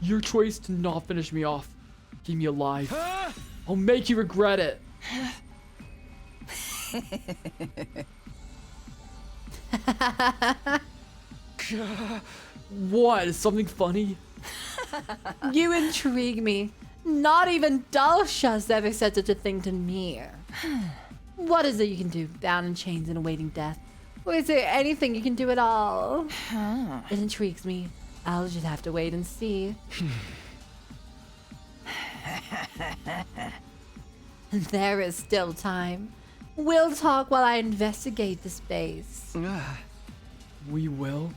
Your choice to not finish me off, keep me alive. I'll make you regret it. What? Is something funny? You intrigue me. Not even Dulcia's ever said such a thing to me. What is it you can do, bound in chains and awaiting death? Or is there anything you can do at all? It intrigues me. I'll just have to wait and see. There is still time. We'll talk while I investigate the space. We will?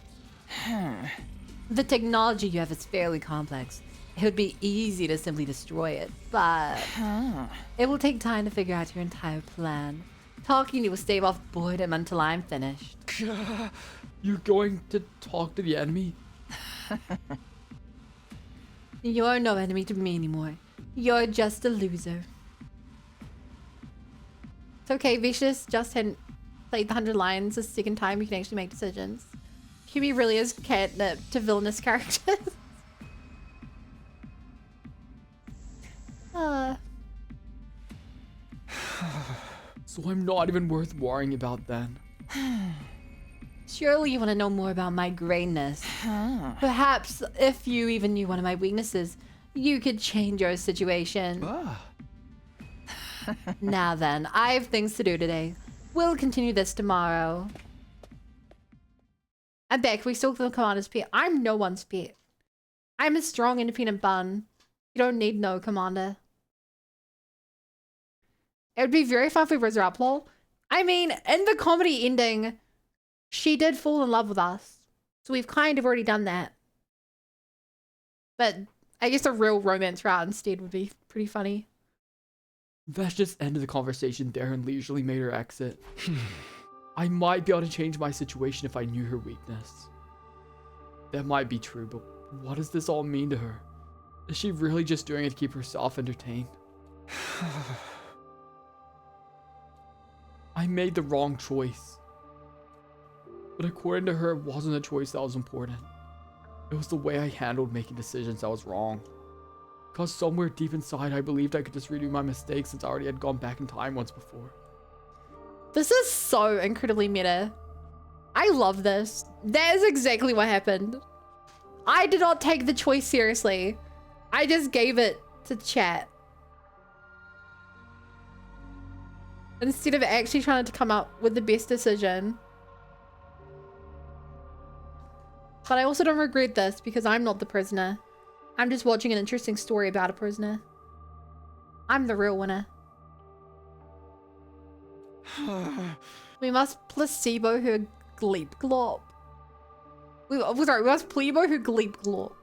The technology you have is fairly complex. It would be easy to simply destroy it, but it will take time to figure out your entire plan. Talking to you will stave off boredom until I'm finished. You're going to talk to the enemy? You're no enemy to me anymore. You're just a loser. It's okay, Vicious just hadn't played the 100 Lions a second time. You can actually make decisions. Huey really is catnip to villainous characters. So I'm not even worth worrying about then. Surely you want to know more about my greatness. Perhaps if you even knew one of my weaknesses, you could change your situation. Now then, I have things to do today. We'll continue this tomorrow. I'm back. We still the commander's pet. I'm no one's pet. I'm a strong, independent bun. You don't need no commander. It would be very fun if we rose her up, lol. I mean, in the comedy ending, she did fall in love with us. So we've kind of already done that. But I guess a real romance route instead would be pretty funny. Vesh just ended the conversation there and leisurely made her exit. I might be able to change my situation if I knew her weakness. That might be true, but what does this all mean to her? Is she really just doing it to keep herself entertained? I made the wrong choice. But according to her, it wasn't a choice that was important. It was the way I handled making decisions that was wrong. Because somewhere deep inside, I believed I could just redo my mistakes since I already had gone back in time once before. This is so incredibly meta. I love this. That is exactly what happened. I did not take the choice seriously. I just gave it to chat. Instead of actually trying to come up with the best decision. But I also don't regret this because I'm not the prisoner. I'm just watching an interesting story about a prisoner. I'm the real winner. We must placebo her gleep glop. We must placebo her gleep glop.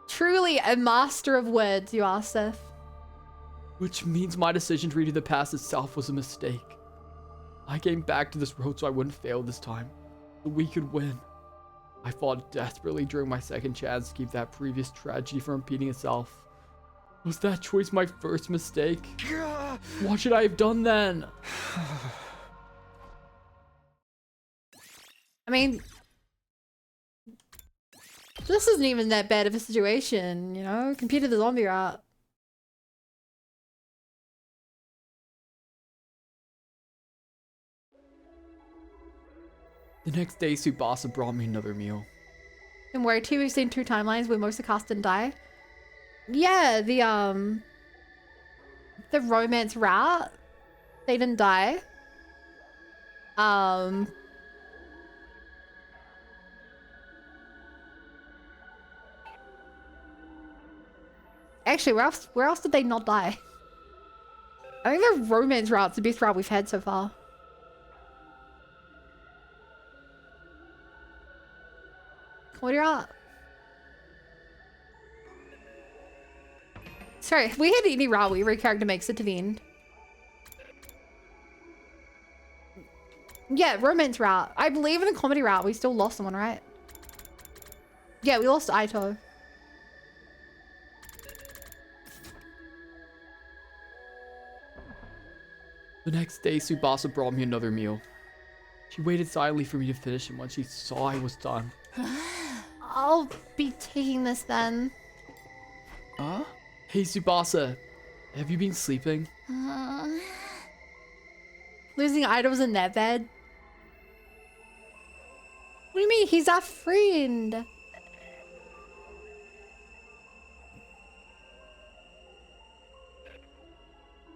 Truly a master of words, you are, Sif. Which means my decision to redo the past itself was a mistake. I came back to this road so I wouldn't fail this time. So we could win. I fought desperately during my second chance to keep that previous tragedy from repeating itself. Was that choice my first mistake? What should I have done then? I mean, this isn't even that bad of a situation, you know? Computer the zombie rat. The next day, Tsubasa brought me another meal. Don't worry, too, we've seen 2 timelines where most of the cast didn't die. Yeah, the romance rat, they didn't die. Actually, where else did they not die? I think the romance route's the best route we've had so far. What are you at? Sorry, if we had any route where every character makes it to the end. Yeah, romance route. I believe in the comedy route we still lost someone, right? Yeah, we lost Aito. The next day, Tsubasa brought me another meal. She waited silently for me to finish, and when she saw I was done... I'll be taking this then. Huh? Hey, Tsubasa. Have you been sleeping? Losing items in that bad? What do you mean? He's our friend.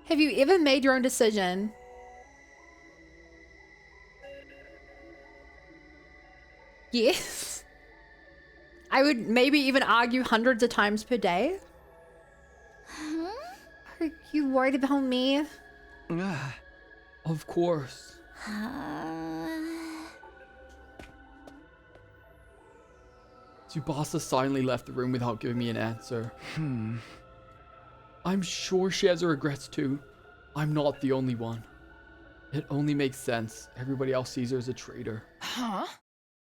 Have you ever made your own decision? Yes. I would maybe even argue hundreds of times per day. Are you worried about me? Of course. Tsubasa silently left the room without giving me an answer. I'm sure she has her regrets too. I'm not the only one. It only makes sense. Everybody else sees her as a traitor. Huh?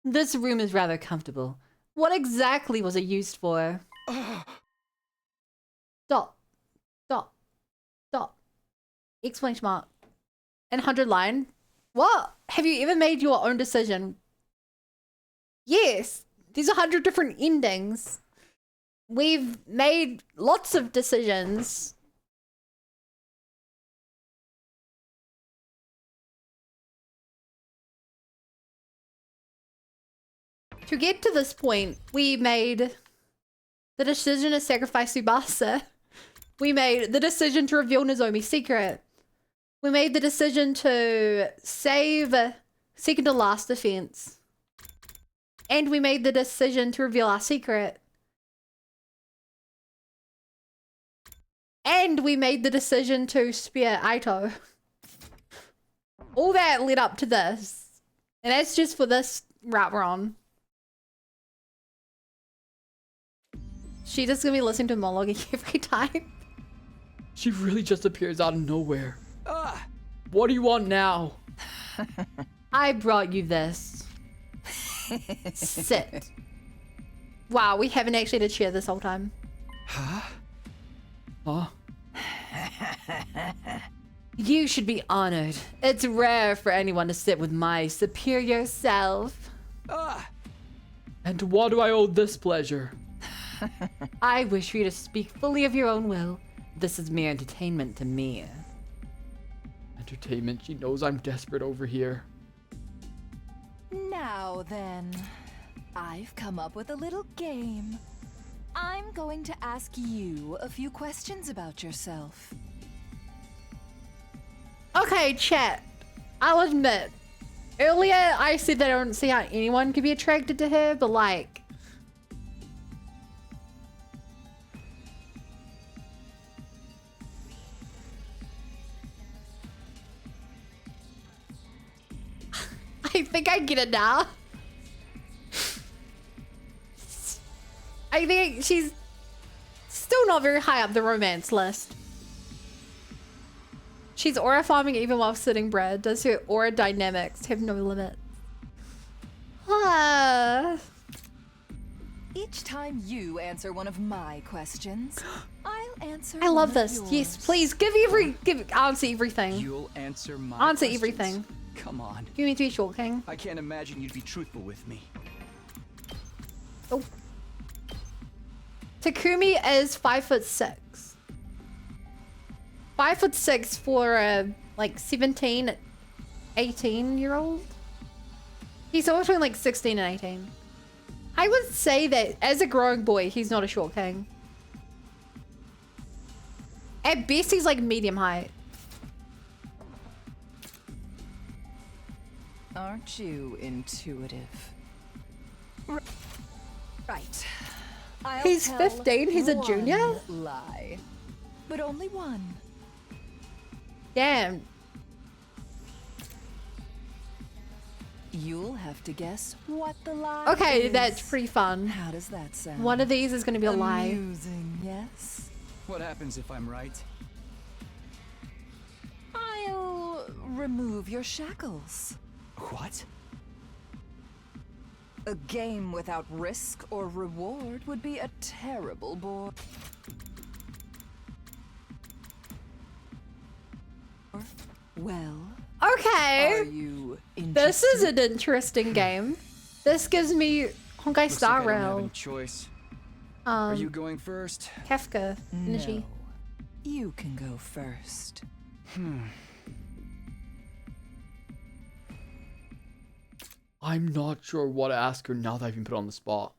This room is rather comfortable. What exactly was it used for? Stop. Stop. Stop. Exclamation mark. And 100 line. What? Have you ever made your own decision? Yes. There's 100 different endings. We've made lots of decisions. To get to this point, we made the decision to sacrifice Tsubasa. We made the decision to reveal Nozomi's secret. We made the decision to save second to last defense. And we made the decision to reveal our secret. And we made the decision to spare Aito. All that led up to this. And that's just for this route we're on. She's just gonna be listening to monologuing every time. She really just appears out of nowhere. What do you want now? I brought you this. Sit. Wow, we haven't actually had a chair this whole time. Huh? Huh? You should be honored. It's rare for anyone to sit with my superior self. And to what do I owe this pleasure? I wish for you to speak fully of your own will. This is mere entertainment to me. Entertainment? She knows I'm desperate over here. Now then, I've come up with a little game. I'm going to ask you a few questions about yourself. Okay, chat. I'll admit, earlier I said that I don't see how anyone could be attracted to her, but like... I think I get it now. I think she's still not very high up the romance list. She's aura farming even while sitting bread. Does her aura dynamics have no limit? Each time you answer one of my questions, I'll answer. I love one of this. yours. Yes, please Answer everything. You'll answer my Answer questions? everything. Come on. You need to be Short King. I can't imagine you'd be truthful with me. Oh. Takumi is 5'6". 5'6" for a like 17, 18-year-old. He's somewhere between like 16 and 18. I would say that as a growing boy, he's not a Short King. At best, he's like medium height. Aren't you intuitive? Right. I'll He's tell 15, he's a one junior? lie. But only one. Damn. You'll have to guess what the lie Okay, is. that's pretty fun. How does that sound? One of these is going to be a lie. Amusing, yes? What happens if I'm right? I'll remove your shackles. What? A game without risk or reward would be a terrible bore. Well, Okay. are you This is an interesting game. This gives me Honkai Looks Star like I don't have any Rail. choice. Are you Um, going first? Kafka energy. No. You can go first. I'm not sure what to ask her now that I've been put on the spot.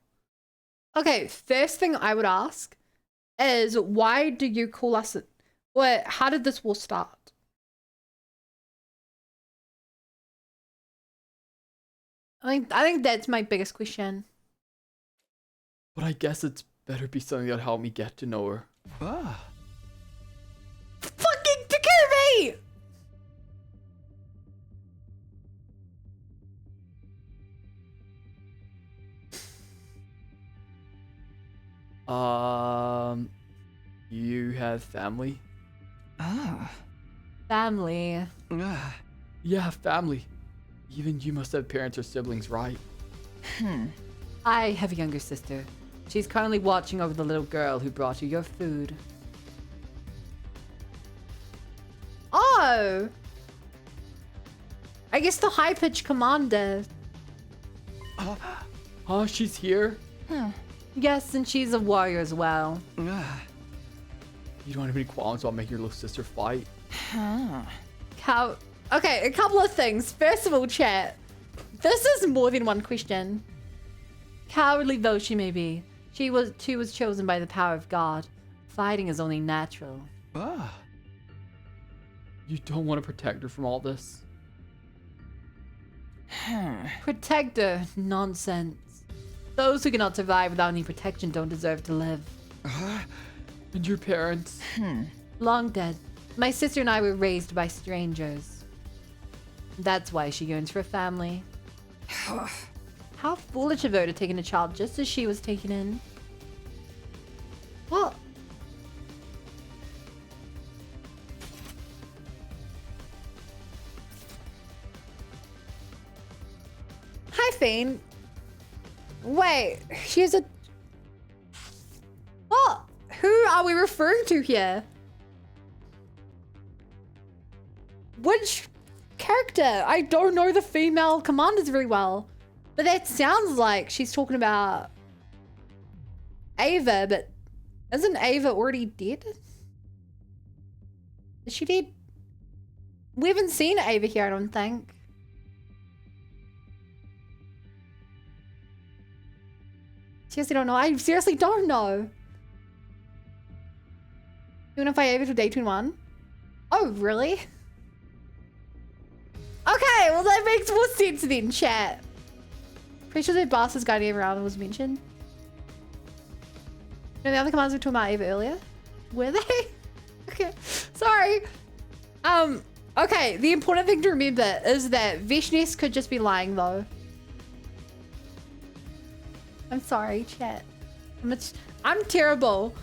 Okay, first thing I would ask is why do you call us? What? How did this war start? I think that's my biggest question. But I guess it's better be something that'll help me get to know her. Ah. Fucking Takumi! You have family? Family. Yeah, family. Even you must have parents or siblings, right? I have a younger sister. She's currently watching over the little girl who brought you your food. Oh! I guess the high-pitched commander. Oh, she's here? Yes, and she's a warrior as well. You don't have any qualms about making your little sister fight? Okay, a couple of things. First of all, chat. This is more than one question. Cowardly though she may be, she was chosen by the power of God. Fighting is only natural. You don't want to protect her from all this? Protect her? Nonsense. Those who cannot survive without any protection don't deserve to live. And your parents? Long dead. My sister and I were raised by strangers. That's why she yearns for a family. How foolish of her to take in a child just as she was taken in. What? Hi, Fiend. Wait, she's a... What? Who are we referring to here? Which character? I don't know the female commanders very well. But that sounds like she's talking about Ava, but isn't Ava already dead? Is she dead? We haven't seen Ava here, I don't think. Seriously don't know. I seriously don't know. You wanna fight Ava to Day 1? Oh, really? Okay, well that makes more sense then, chat. Pretty sure that Boss's Guardian around was mentioned. No, the other commands were talking about Ava earlier. Were they? Okay, sorry. Okay, the important thing to remember is that Vishnes could just be lying though. I'm sorry, chat. I'm terrible.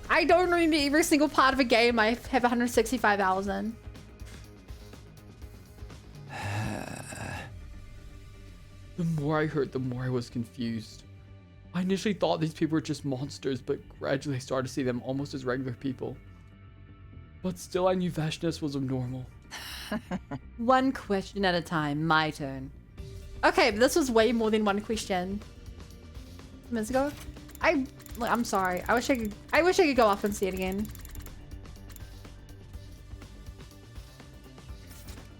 I don't remember every single part of a game I have 165 hours in. The more I heard, the more I was confused. I initially thought these people were just monsters, but gradually I started to see them almost as regular people. But still, I knew Vashnis was abnormal. One question at a time. My turn. Okay, but this was way more than one question. Minutes ago. I'm sorry. I wish I could go off and see it again.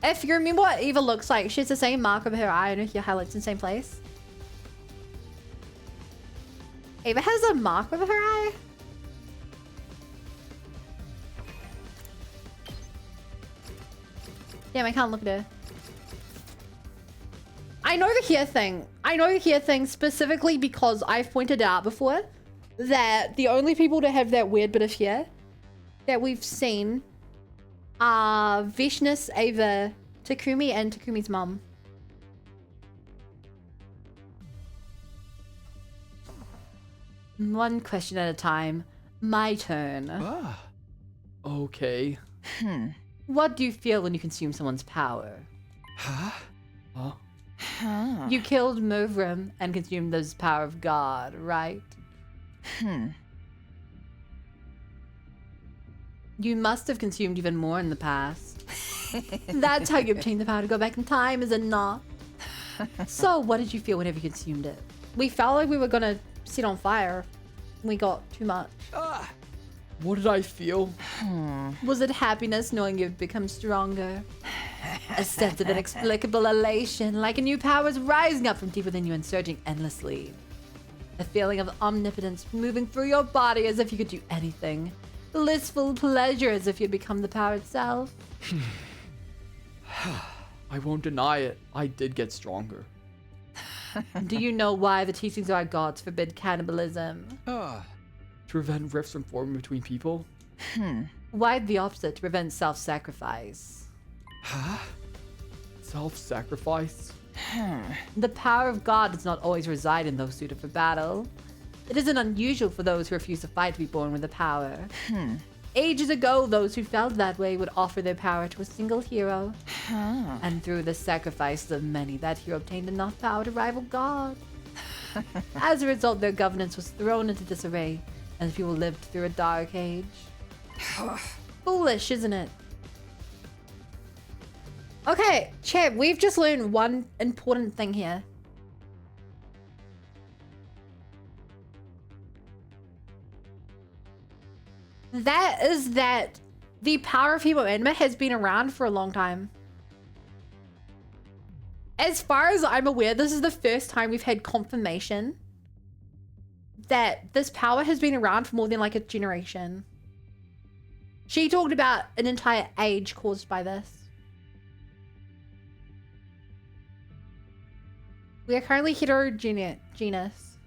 If you remember what Eva looks like, she has the same mark over her eye and her highlights in the same place. Eva has a mark over her eye? Damn, I can't look at her. I know the hair thing. I know the hair thing specifically because I've pointed out before that the only people to have that weird bit of hair that we've seen are Vashnis, Ava, Takumi, and Takumi's mom. One question at a time. My turn. Ah. Okay. What do you feel when you consume someone's power? Huh? You killed Movrim and consumed the power of God, right? You must have consumed even more in the past. That's how you obtained the power to go back in time, is it not? So, what did you feel whenever you consumed it? We felt like we were gonna set on fire. We got too much. What did I feel? Was it happiness knowing you'd become stronger? A sense of inexplicable elation, like a new power is rising up from deep within you and surging endlessly. A feeling of omnipotence moving through your body as if you could do anything. Blissful pleasure as if you'd become the power itself. I won't deny it. I did get stronger. Do you know why the teachings of our gods forbid cannibalism? To prevent rifts from forming between people? Why the opposite, to prevent self-sacrifice? Huh? Self-sacrifice? The power of God does not always reside in those suited for battle. It isn't unusual for those who refuse to fight to be born with the power. Ages ago, those who felt that way would offer their power to a single hero. And through the sacrifice of many, that hero obtained enough power to rival God. As a result, their governance was thrown into disarray, and the people lived through a dark age. Foolish, isn't it? Okay, Chad, we've just learned one important thing here. That is that the power of Hemo Anima has been around for a long time. As far as I'm aware, this is the first time we've had confirmation that this power has been around for more than like a generation. She talked about an entire age caused by this. We are currently heterogeneous.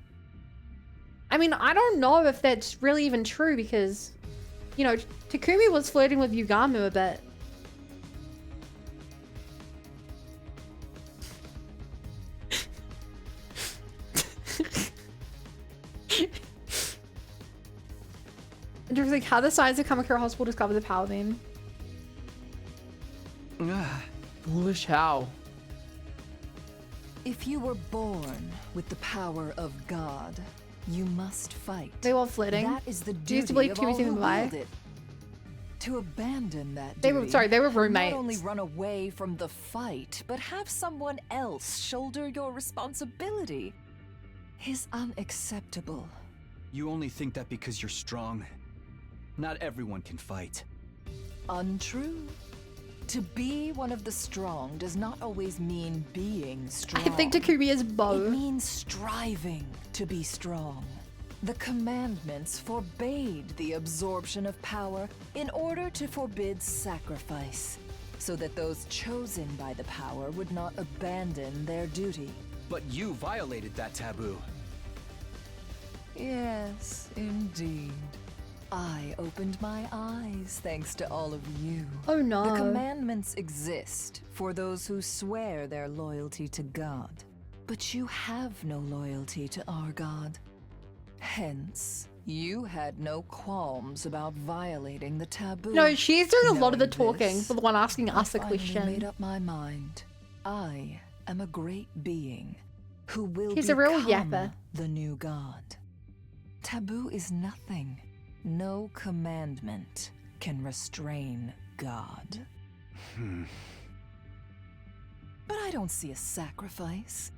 I mean, I don't know if that's really even true because, you know, Takumi was flirting with Yugamu a bit. Interesting how the science of Kamakura Hospital discovered the power then. Foolish how? If you were born with the power of God, you must fight. They were flirting. That is the Do you duty believe of Takumi's all who even bi? wield it. To abandon that They duty, were- sorry, they were not roommates. only run away from the fight, but have someone else shoulder your responsibility, is unacceptable. You only think that because you're strong. Not everyone can fight. Untrue. To be one of the strong does not always mean being strong. I think Takumi is both. It means striving to be strong. The commandments forbade the absorption of power in order to forbid sacrifice, so that those chosen by the power would not abandon their duty. But you violated that taboo. Yes, indeed. I opened my eyes thanks to all of you. Oh no. The commandments exist for those who swear their loyalty to God. But you have no loyalty to our God. Hence, you had no qualms about violating the taboo. No, she's doing a lot of the Knowing talking this, for the one asking us a I finally question. made up my mind. I am a great being, who will He's a real become yapper. the new god. Taboo is nothing. No commandment can restrain God. But I don't see a sacrifice.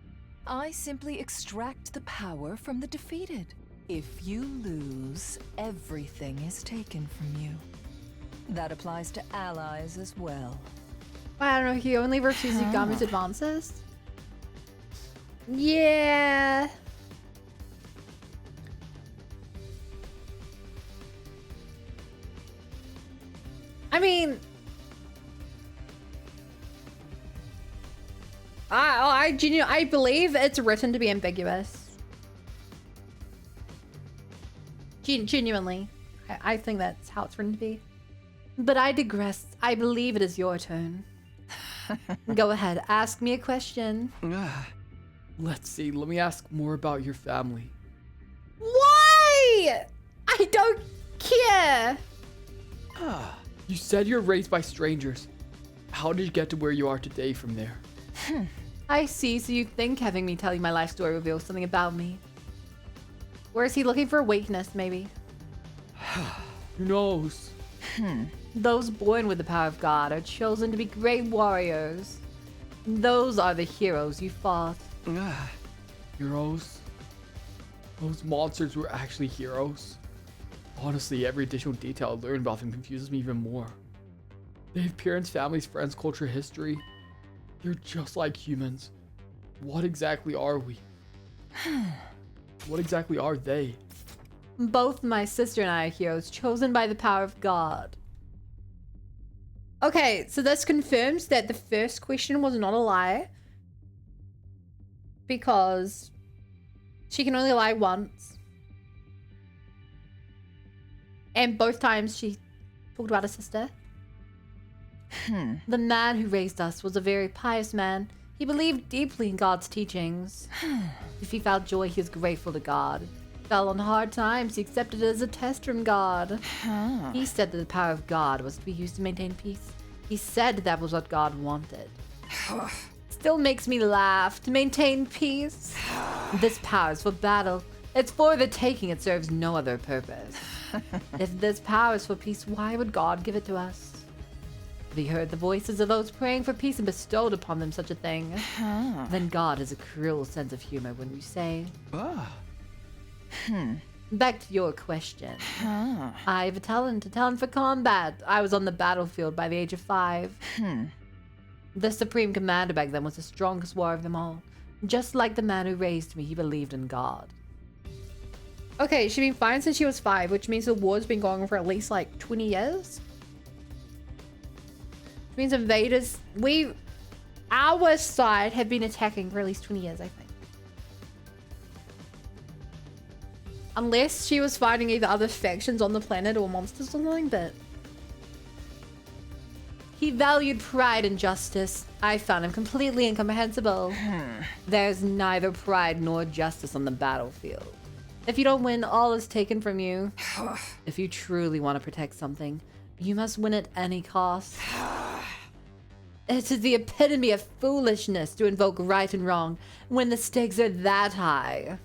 I simply extract the power from the defeated. If you lose, everything is taken from you. That applies to allies as well. I don't know, he only receives Yagami's advances? Yeah. I mean, I believe it's written to be ambiguous. Genuinely. I think that's how it's written to be. But I digress. I believe it is your turn. Go ahead, ask me a question. Let's see, let me ask more about your family. Why? I don't care. You said you're raised by strangers. How did you get to where you are today from there? I see, so you think having me tell you my life story reveals something about me. Or is he looking for a weakness, maybe? Who knows? Those born with the power of God are chosen to be great warriors. Those are the heroes you fought. Heroes? Those monsters were actually heroes? Honestly, every additional detail I learn about them confuses me even more. They have parents, families, friends, culture, history. They're just like humans. What exactly are we? What exactly are they? Both my sister and I are heroes chosen by the power of God. Okay, so this confirms that the first question was not a lie. Because she can only lie once. And both times she talked about a sister. The man who raised us was a very pious man. He believed deeply in God's teachings. If he felt joy, he was grateful to God. Fell on hard times, he accepted it as a test from God. He said that the power of God was to be used to maintain peace. He said that was what God wanted. Still makes me laugh. To maintain peace. This power is for battle. It's for the taking. It serves no other purpose. If this power is for peace, why would God give it to us? Have you heard the voices of those praying for peace and bestowed upon them such a thing? Then God has a cruel sense of humor, wouldn't you say? Back to your question. I have a talent for combat. I was on the battlefield by the age of 5. The Supreme Commander back then was the strongest warrior of them all. Just like the man who raised me, he believed in God. Okay, she's been fine since she was 5, which means the war's been going on for at least like 20 years. Which means invaders, our side have been attacking for at least 20 years, I think. Unless she was fighting either other factions on the planet or monsters or something, but... He valued pride and justice. I found him completely incomprehensible. There's neither pride nor justice on the battlefield. If you don't win, all is taken from you. If you truly want to protect something, you must win at any cost. It is the epitome of foolishness to invoke right and wrong when the stakes are that high.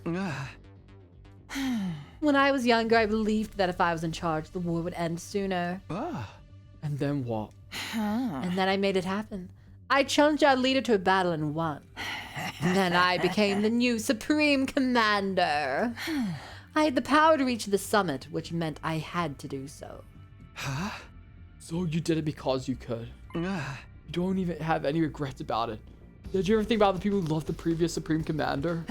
When I was younger, I believed that if I was in charge, the war would end sooner. And then what? And then I made it happen. I challenged our leader to a battle and won. And then I became the new Supreme Commander. I had the power to reach the summit, which meant I had to do so. So you did it because you could. You don't even have any regrets about it. Did you ever think about the people who loved the previous Supreme Commander?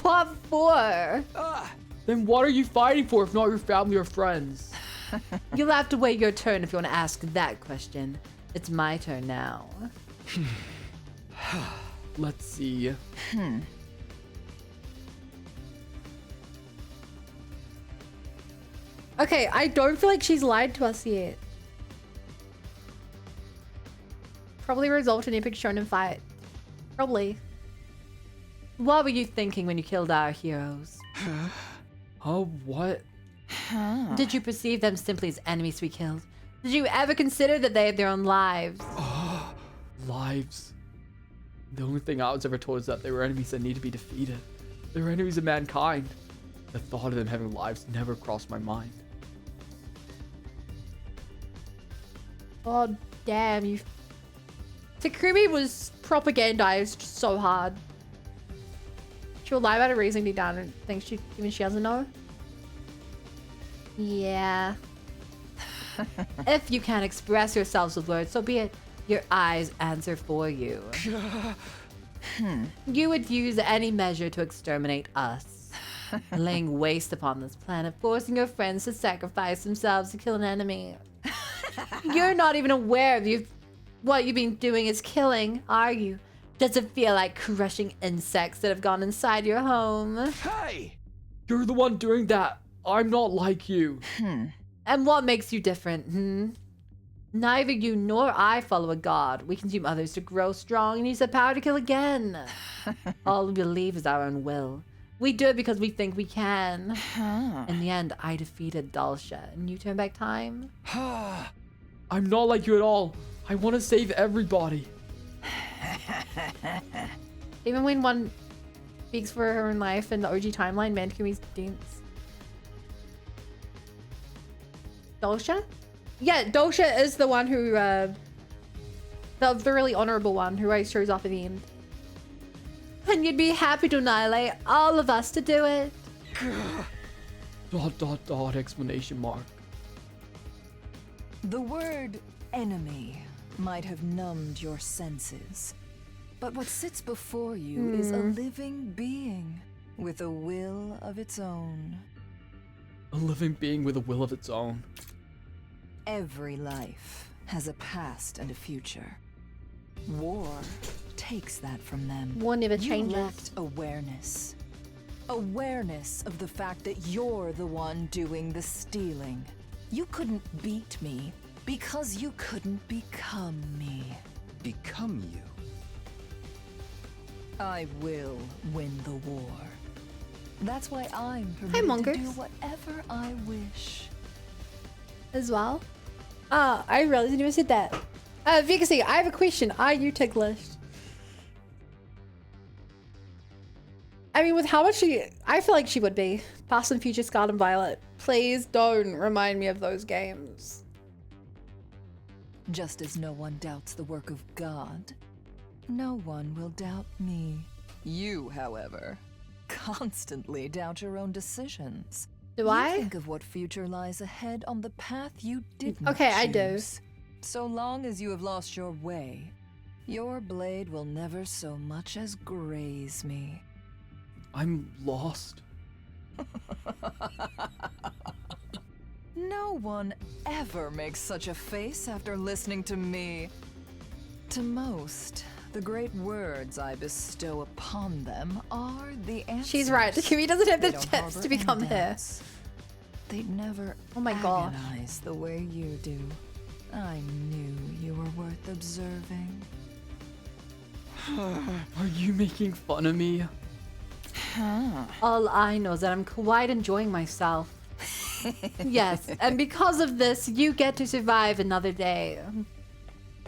What for? Then what are you fighting for if not your family or friends? You'll have to wait your turn if you want to ask that question. It's my turn now. Let's see. Okay, I don't feel like she's lied to us yet. Probably result in epic shonen fight. Probably. What were you thinking when you killed our heroes? Oh, what? Did you perceive them simply as enemies we killed? Did you ever consider that they had their own lives? Lives. The only thing I was ever told is that they were enemies that need to be defeated. They were enemies of mankind. The thought of them having lives never crossed my mind. Oh, damn, you... Takumi was propagandized so hard. She'll lie about a reason deep down and think even she doesn't know. Yeah. If you can't express yourselves with words, so be it. Your eyes answer for you. You would use any measure to exterminate us. Laying waste upon this planet, forcing your friends to sacrifice themselves to kill an enemy. You're not even aware of what you've been doing is killing, are you? Does it feel like crushing insects that have gone inside your home? Hey! You're the one doing that. I'm not like you. And what makes you different, Neither you nor I follow a god. We consume others to grow strong and use that power to kill again. All we believe is our own will. We do it because we think we can. In the end, I defeated Dulcia, and you turn back time? I'm not like you at all. I want to save everybody. Even when one speaks for her own life in the OG timeline, Takumi's dance. Dulcia? Yeah, Dulcia is the one who, the really honorable one who always shows off at the end. And you'd be happy to annihilate all of us to do it. ... Explanation mark. The word enemy might have numbed your senses, but what sits before you is a living being with a will of its own. A living being with a will of its own. Every life has a past and a future. War takes that from them. War never You changes. lacked awareness. Awareness of the fact that you're the one doing the stealing. You couldn't beat me because you couldn't become me. Become you? I will win the war. That's why I'm Hi, permitted to Mongers. do whatever I wish. As well? I really didn't even say that. Vicacy, I have a question. Are you ticklish? I mean, with how much I feel like she would be. Past and Future, Scarlet and Violet. Please don't remind me of those games. Just as no one doubts the work of God, no one will doubt me. You, however, constantly doubt your own decisions. Do You I? think of what future lies ahead on the path you didn't Okay, I do. choose. So long as you have lost your way, your blade will never so much as graze me. I'm lost. No one ever makes such a face after listening to me. To most, the great words I bestow upon them are the answers. She's right. Takumi doesn't have the They don't chance to harbor become any her. doubts. They'd never Oh my gosh. agonize the way you do. I knew you were worth observing. Are you making fun of me? All I know is that I'm quite enjoying myself. Yes, and because of this, you get to survive another day.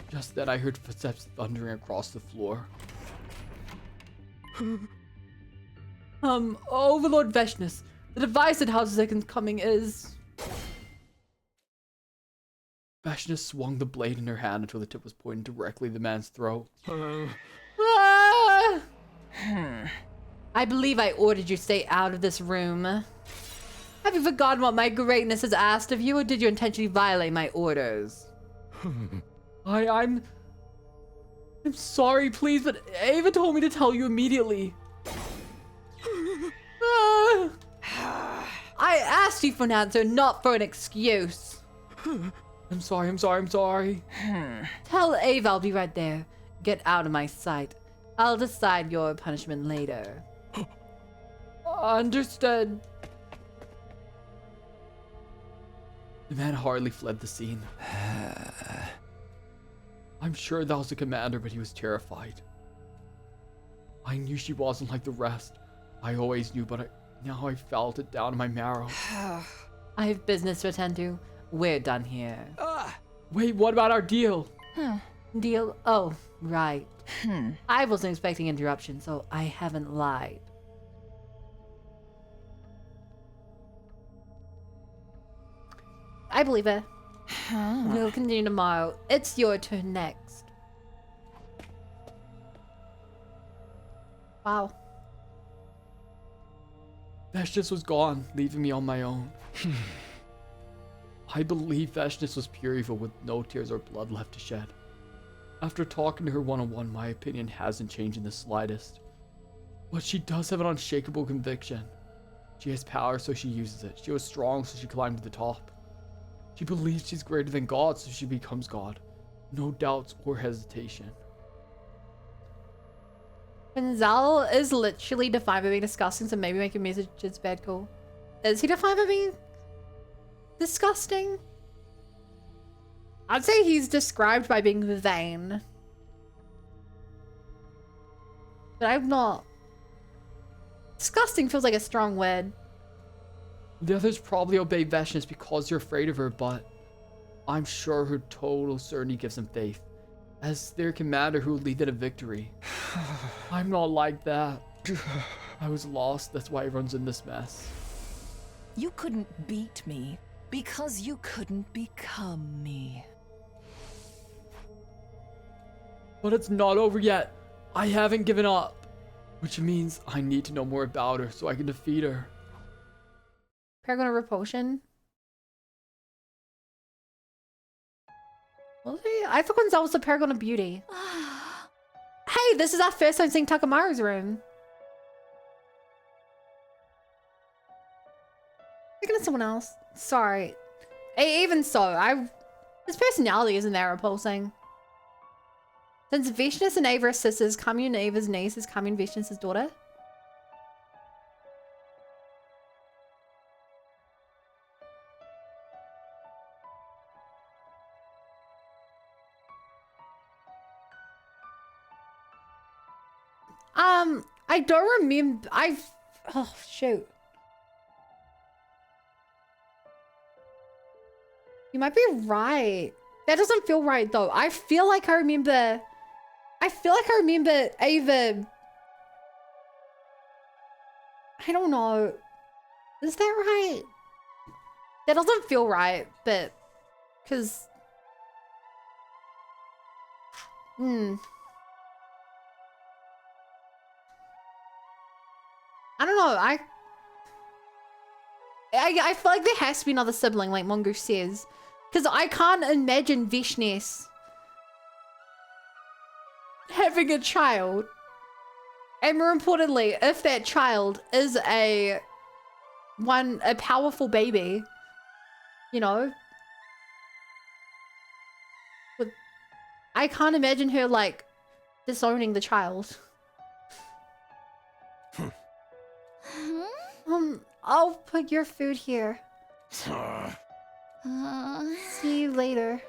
Just then I heard footsteps thundering across the floor. Overlord Veshnus, the device that houses Ekans coming is... Veshnus swung the blade in her hand until the tip was pointed directly at the man's throat. Ah! I believe I ordered you to stay out of this room. Have you forgotten what my greatness has asked of you, or did you intentionally violate my orders? I'm sorry, please, but Ava told me to tell you immediately. Ah! I asked you for an answer, not for an excuse. I'm sorry. Tell Ava I'll be right there. Get out of my sight. I'll decide your punishment later. Understood. The man hardly fled the scene. I'm sure that was the commander, but he was terrified. I knew she wasn't like the rest. I always knew, but now I felt it down in my marrow. I have business to attend to. We're done here. Wait, what about our deal? Deal? Oh, right. I wasn't expecting interruption, so I haven't lied. I believe it. We'll continue tomorrow. It's your turn next. Wow. Vashnis was gone, leaving me on my own. I believe Vashnis was pure evil with no tears or blood left to shed. After talking to her one-on-one, my opinion hasn't changed in the slightest. But she does have an unshakable conviction. She has power, so she uses it. She was strong, so she climbed to the top. She believes she's greater than God, so she becomes God. No doubts or hesitation. Zal is literally defined by being disgusting, so maybe making messages bad cool. Is he defined by being disgusting? I'd say he's described by being vain. But I'm not. Disgusting feels like a strong word. The others probably obey Vashnis because you're afraid of her, but I'm sure her total certainty gives them faith. As their commander who will lead them to victory. I'm not like that. I was lost, that's why everyone's in this mess. You couldn't beat me because you couldn't become me. But it's not over yet. I haven't given up. Which means I need to know more about her so I can defeat her. Paragon of Repulsion? Was he? I thought Gonzalo was the Paragon of Beauty. Hey, this is our first time seeing Takamaru's room. Thinking of someone else. Sorry. Even so, his personality isn't that repulsing. Since Vashnis and Ava are sisters, Kami and Ava's niece is Kami and Vashnis' daughter. I don't remember. Oh, shoot. You might be right. That doesn't feel right, though. I feel like I remember Ava. I don't know. Is that right? That doesn't feel right, but... Because... I don't know, I feel like there has to be another sibling, like Mongoose says. Because I can't imagine Vashnis having a child. And more importantly, if that child is a powerful baby, you know. I can't imagine her, like, disowning the child. I'll put your food here. See you later.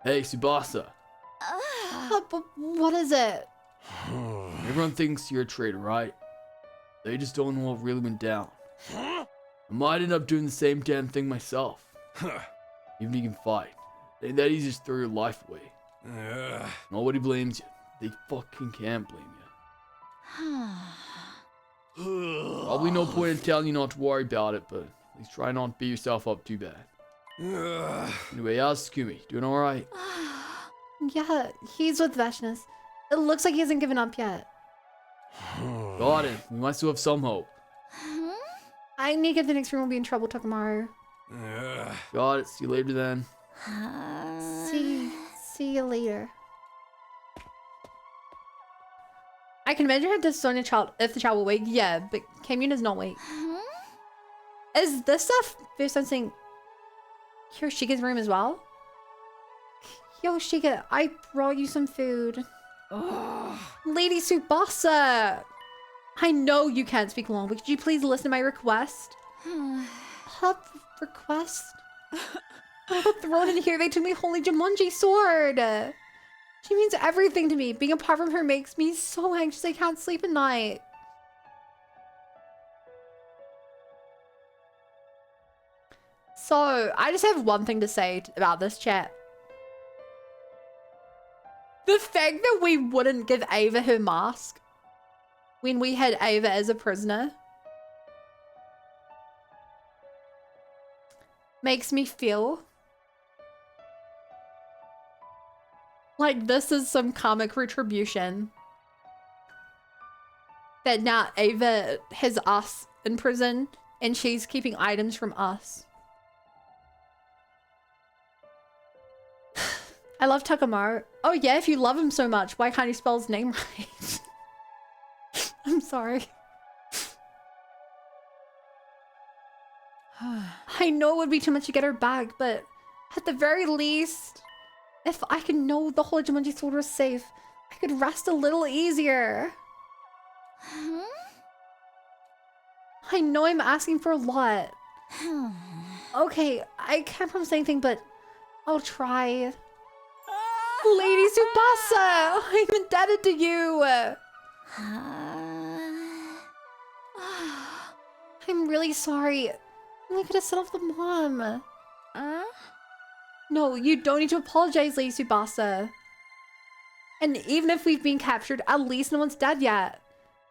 Hey, Tsubasa. What is it? Everyone thinks you're a traitor, right? They just don't know what really went down. I might end up doing the same damn thing myself. Even if you can fight. It ain't that easy to just throw your life away. Nobody blames you. They fucking can't blame you. Probably no point in telling you not to worry about it, but at least try not to beat yourself up too bad. Anyway, how's Skumi? Doing alright? Yeah, he's with Vashnis. It looks like he hasn't given up yet. Got it. We might still have some hope. I need to get the next room. We'll be in trouble tomorrow. Got it. See you later then. See you later. I can imagine her disowning a child if the child were weak. Yeah, but Kamune is not weak. Is this stuff there's something Hiroshika's room as well? Yoshika, I brought you some food. Lady Tsubasa! I know you can't speak long, but could you please listen to my request? Request? I got thrown in here. They took my holy Jumanji sword. She means everything to me. Being apart from her makes me so anxious I can't sleep at night. So, I just have one thing to say about this chat. The fact that we wouldn't give Ava her mask when we had Ava as a prisoner makes me feel like this is some karmic retribution. That now Ava has us in prison and she's keeping items from us. I love Takamaru. Oh yeah, if you love him so much, why can't you spell his name right? I'm sorry. I know it would be too much to get her back, but at the very least, if I could know the Holy Jumanji Sword was safe, I could rest a little easier. Huh? I know I'm asking for a lot. Okay, I can't promise anything, but I'll try. Lady Tsubasa! I'm indebted to you! I'm really sorry. I could have set off the mom. No, you don't need to apologize, Lady Tsubasa. And even if we've been captured, at least no one's dead yet.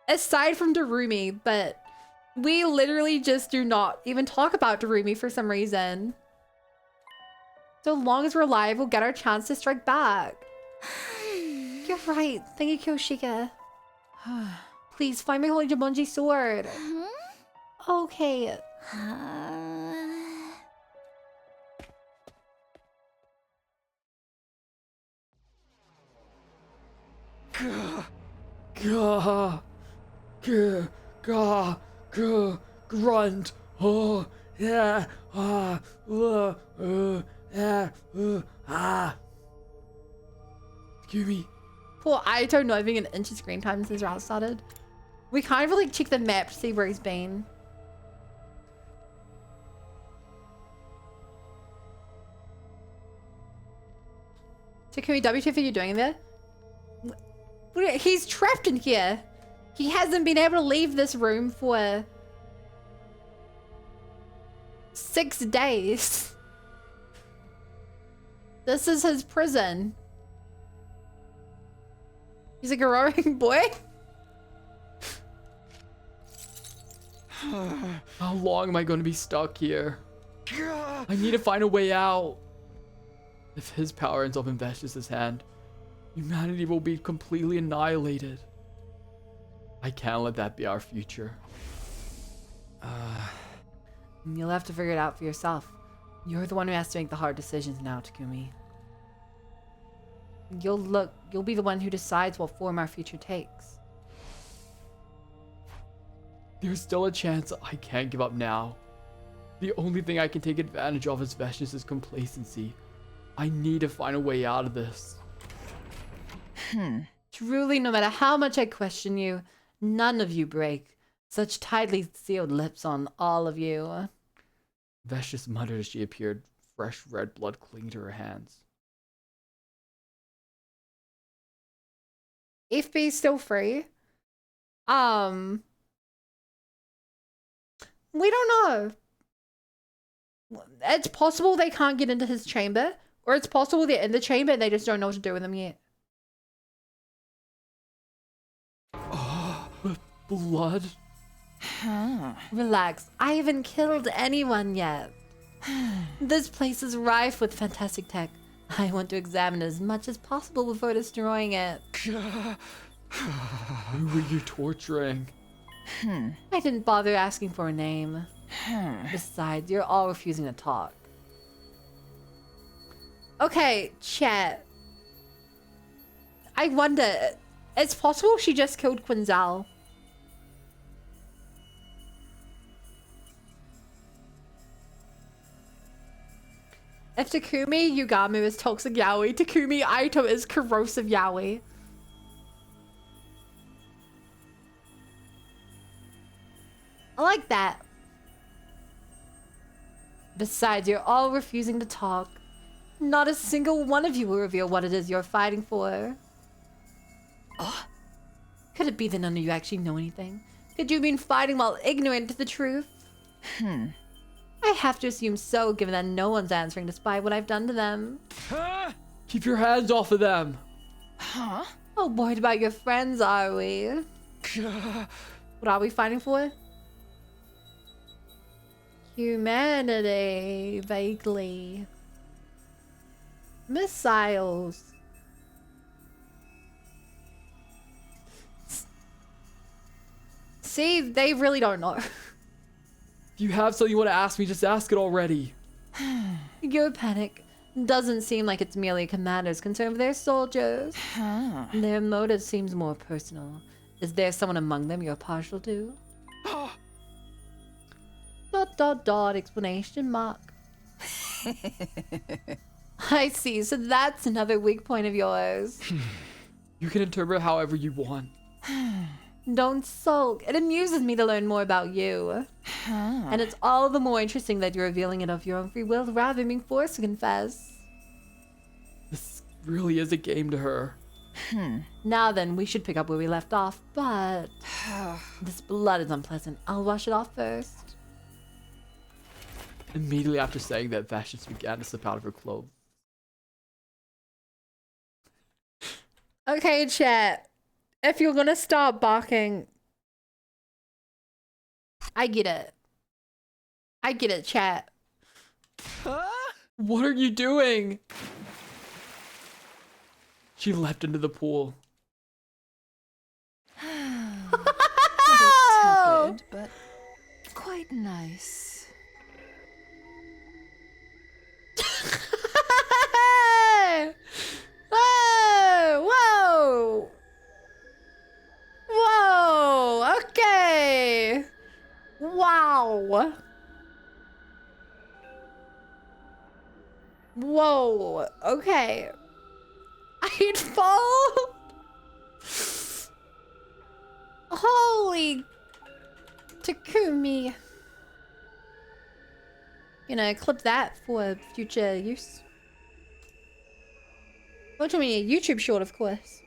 Aside from Darumi, but we literally just do not even talk about Darumi for some reason. So long as we're alive, we'll get our chance to strike back. You're right. Thank you, Kyoshika. Please find my Holy Jumanji sword. Okay. Grunt. Oh, yeah. Excuse me. Poor Aito not having an inch of screen time since route started. We can't even like check the map to see where he's been. Takumi, WTF are you doing in there? He's trapped in here. He hasn't been able to leave this room for 6 days. This is his prison. He's a growing boy. How long am I going to be stuck here? I need to find a way out. If his power ends up in Vestige's hand, humanity will be completely annihilated. I can't let that be our future. You'll have to figure it out for yourself. You're the one who has to make the hard decisions now, Takumi. You'll be the one who decides what form our future takes. There's still a chance I can't give up now. The only thing I can take advantage of is Vestige's complacency. I need to find a way out of this. Truly, no matter how much I question you, none of you break. Such tightly sealed lips on all of you. Vestige muttered as she appeared, fresh red blood clinging to her hands. FB's still free. We don't know. It's possible they can't get into his chamber, or it's possible they're in the chamber and they just don't know what to do with them yet. Blood? Relax, I haven't killed anyone yet. This place is rife with fantastic tech. I want to examine as much as possible before destroying it. Who were you torturing? I didn't bother asking for a name. Besides, you're all refusing to talk. Okay, chat. I wonder, it's possible she just killed Quinzel. If Takumi Yugamu is toxic yaoi, Takumi Aito is corrosive yaoi. I like that. Besides, you're all refusing to talk. Not a single one of you will reveal what it is you're fighting for. Oh, could it be that none of you actually know anything? Could you have been fighting while ignorant to the truth? I have to assume so, given that no one's answering despite what I've done to them. Keep your hands off of them! Huh? Oh, worried about your friends, are we? What are we fighting for? Humanity, vaguely. Missiles. See, they really don't know. If you have something you want to ask me, just ask it already. Your panic doesn't seem like it's merely commanders concerned with their soldiers. Their motive seems more personal. Is there someone among them you're partial to? Explanation mark. I see, so that's another weak point of yours. You can interpret however you want. Don't sulk. It amuses me to learn more about you. And it's all the more interesting that you're revealing it of your own free will rather than being forced to confess. This really is a game to her. Now then, we should pick up where we left off, but this blood is unpleasant. I'll wash it off first. Immediately after saying that, Vash just began to slip out of her clothes. Okay, chat. If you're gonna start barking, I get it. I get it, chat. What are you doing? She leapt into the pool. A bit tepid, but quite nice. Whoa! Whoa! Okay! Wow! Whoa! Okay. I'd fall! Holy Takumi. You know, clip that for future use. What do you mean? A YouTube short, of course.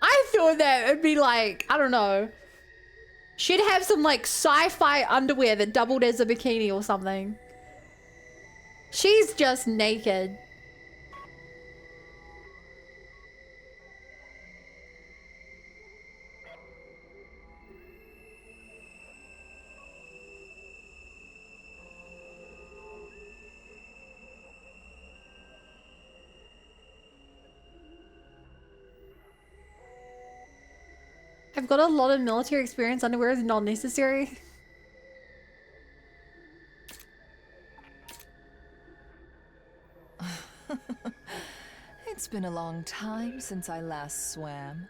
I thought that it'd be like, I don't know. She'd have some like sci-fi underwear that doubled as a bikini or something. She's just naked. I've got a lot of military experience. Underwear is not necessary. It's been a long time since I last swam.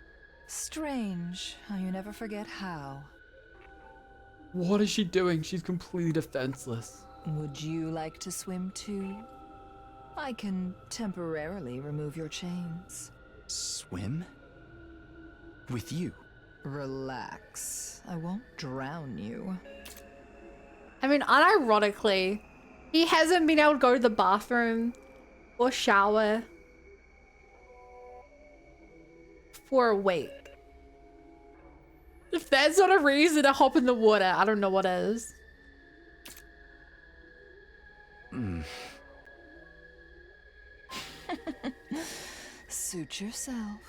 Strange how you never forget how. What is she doing? She's completely defenseless. Would you like to swim too? I can temporarily remove your chains. Swim? With you? Relax. I won't drown you. I mean, unironically, he hasn't been able to go to the bathroom or shower for a week. If that's not a reason to hop in the water, I don't know what is. Suit yourself.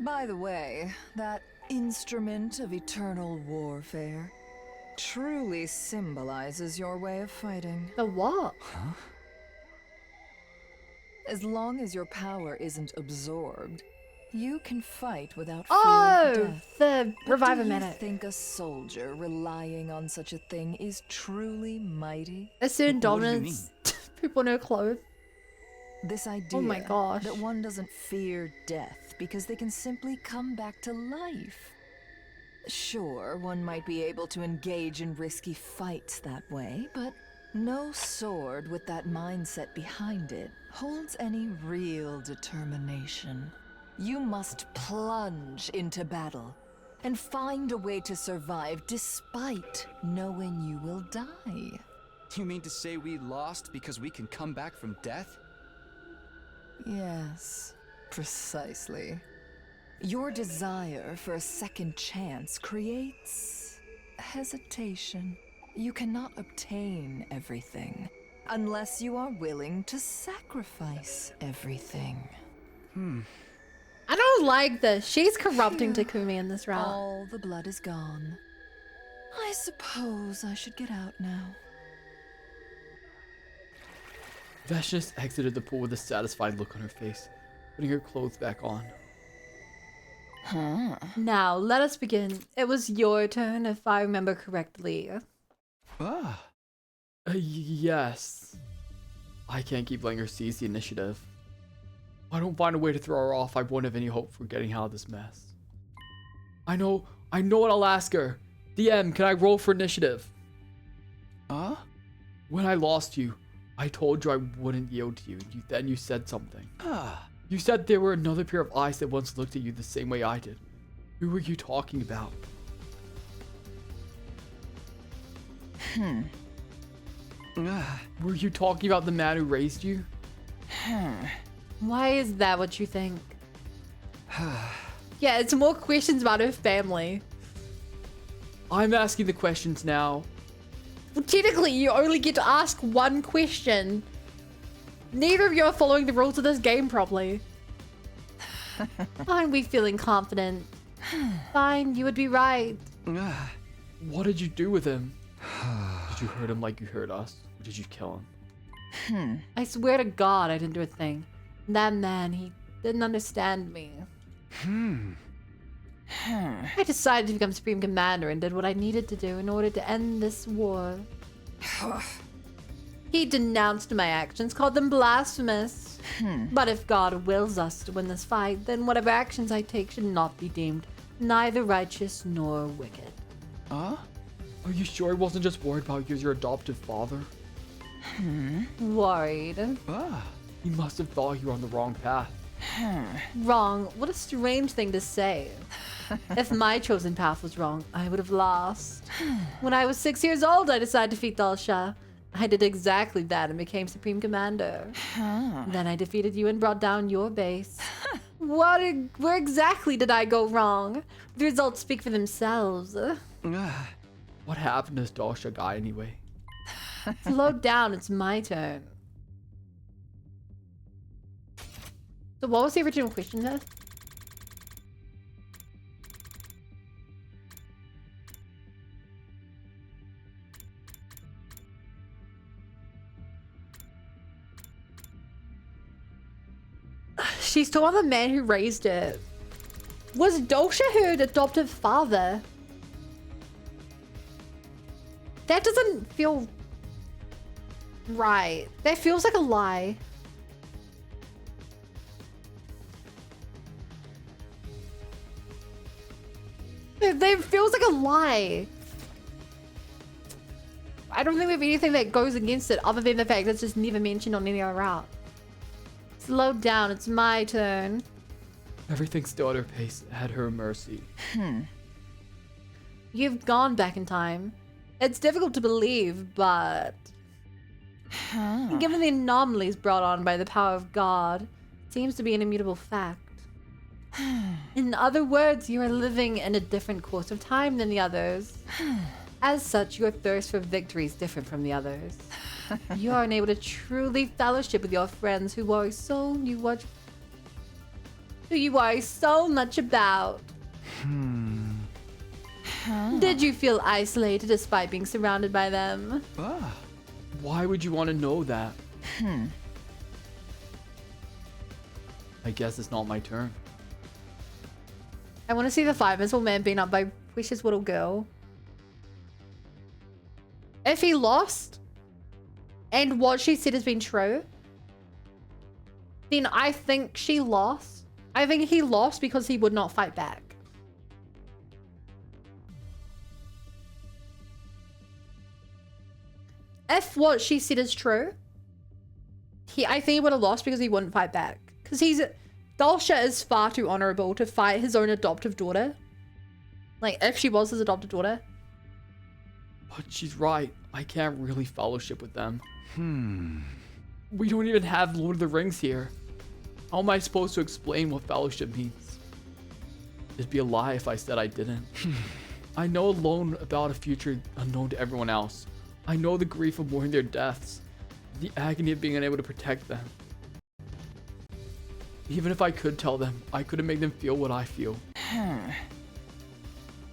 By the way, that instrument of eternal warfare truly symbolizes your way of fighting. The what? Huh? As long as your power isn't absorbed, you can fight without fear Oh, of death. the reviver Do you medic. think a soldier relying on such a thing is truly mighty? Assume What do you dominance. People no clothes. This idea my gosh. that one doesn't fear death because they can simply come back to life. Sure, one might be able to engage in risky fights that way, but no sword with that mindset behind it holds any real determination. You must plunge into battle and find a way to survive despite knowing you will die. You mean to say we lost because we can come back from death? Yes, precisely. Your desire for a second chance creates hesitation. You cannot obtain everything unless you are willing to sacrifice everything. I don't like this. She's corrupting Takumi in this route. All the blood is gone. I suppose I should get out now. Vashnis exited the pool with a satisfied look on her face, putting her clothes back on. Now, let us begin. It was your turn, if I remember correctly. Yes. I can't keep letting her seize the initiative. If I don't find a way to throw her off, I won't have any hope for getting out of this mess. I know what I'll ask her. DM, can I roll for initiative? When I lost you, I told you I wouldn't yield to you. Then you said something. You said there were another pair of eyes that once looked at you the same way I did. Who were you talking about? Were you talking about the man who raised you? Why is that what you think? Yeah, it's more questions about her family. I'm asking the questions now. Well, technically, you only get to ask one question. Neither of you are following the rules of this game properly. Aren't we feeling confident? Fine, you would be right. What did you do with him? Did you hurt him like you hurt us? Or did you kill him? I swear to God I didn't do a thing. That man, he didn't understand me. I decided to become Supreme Commander and did what I needed to do in order to end this war. He denounced my actions, called them blasphemous. But if God wills us to win this fight, then whatever actions I take should not be deemed neither righteous nor wicked. Are you sure he wasn't just worried about you as your adoptive father? Worried. He must have thought you were on the wrong path. Wrong? What a strange thing to say. If my chosen path was wrong, I would have lost. When I was 6 years old, I decided to defeat Dalsha. I did exactly that and became Supreme Commander. Then I defeated you and brought down your base. Where exactly did I go wrong? The results speak for themselves. What happened to this Dalsha guy anyway? Slow down, it's my turn. So what was the original question there? She's talking about the man who raised her. Was Dalsha her adoptive father? That doesn't feel right. That feels like a lie. That feels like a lie. I don't think we have anything that goes against it other than the fact that it's just never mentioned on any other route. Slow down, it's my turn. Everything still at her pace, at her mercy. You've gone back in time. It's difficult to believe, but... given the anomalies brought on by the power of God, it seems to be an immutable fact. In other words, you are living in a different course of time than the others. As such, your thirst for victory is different from the others. You are unable to truly fellowship with your friends who worry so you worry so much about. Did you feel isolated despite being surrounded by them? Why would you want to know that? I guess it's not my turn. I want to see the 5-missile man being up by Wish's little girl. If he lost, and what she said has been true, then I think she lost. I think he lost because he would not fight back. If what she said is true, I think he would have lost because he wouldn't fight back. Because Dalsha is far too honorable to fight his own adoptive daughter. Like, if she was his adopted daughter. But she's right. I can't really fellowship with them. We don't even have Lord of the Rings here. How am I supposed to explain what fellowship means? It'd be a lie if I said I didn't. I know alone about a future unknown to everyone else. I know the grief of mourning their deaths, the agony of being unable to protect them. Even if I could tell them, I couldn't make them feel what I feel.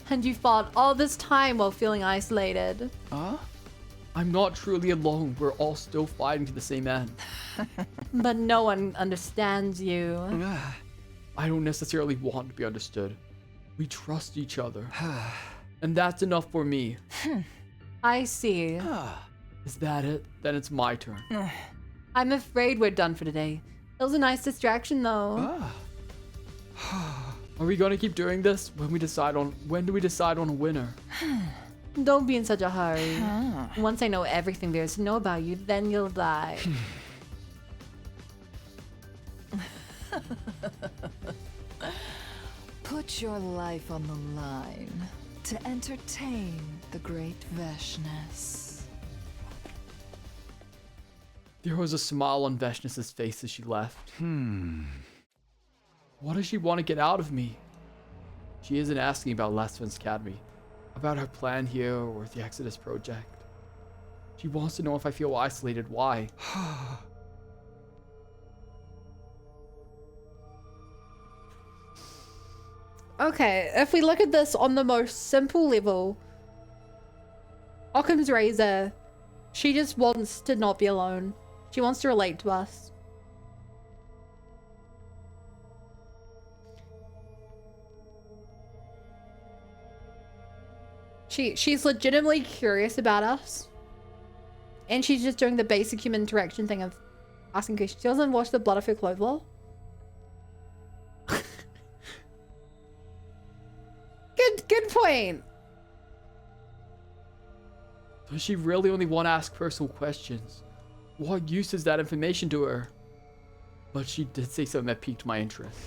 And you fought all this time while feeling isolated. I'm not truly alone. We're all still fighting to the same end. But no one understands you. I don't necessarily want to be understood. We trust each other. And that's enough for me. I see. Is that it? Then it's my turn. I'm afraid we're done for today. It was a nice distraction though. Are we gonna keep doing this? When do we decide on a winner? Don't be in such a hurry. Once I know everything there is to know about you, then you'll die. Put your life on the line to entertain the great Veshness. There was a smile on Veshness's face as she left. What does she want to get out of me? She isn't asking about Lastman's Academy, about her plan here or the Exodus project. She wants to know if I feel isolated. Why? Okay, if we look at this on the most simple level, Occam's razor, she just wants to not be alone. She wants to relate to us. She's legitimately curious about us. And she's just doing the basic human interaction thing of asking questions. She doesn't wash the blood off her clothes well. Good point. Does she really only want to ask personal questions? What use is that information to her? But she did say something that piqued my interest.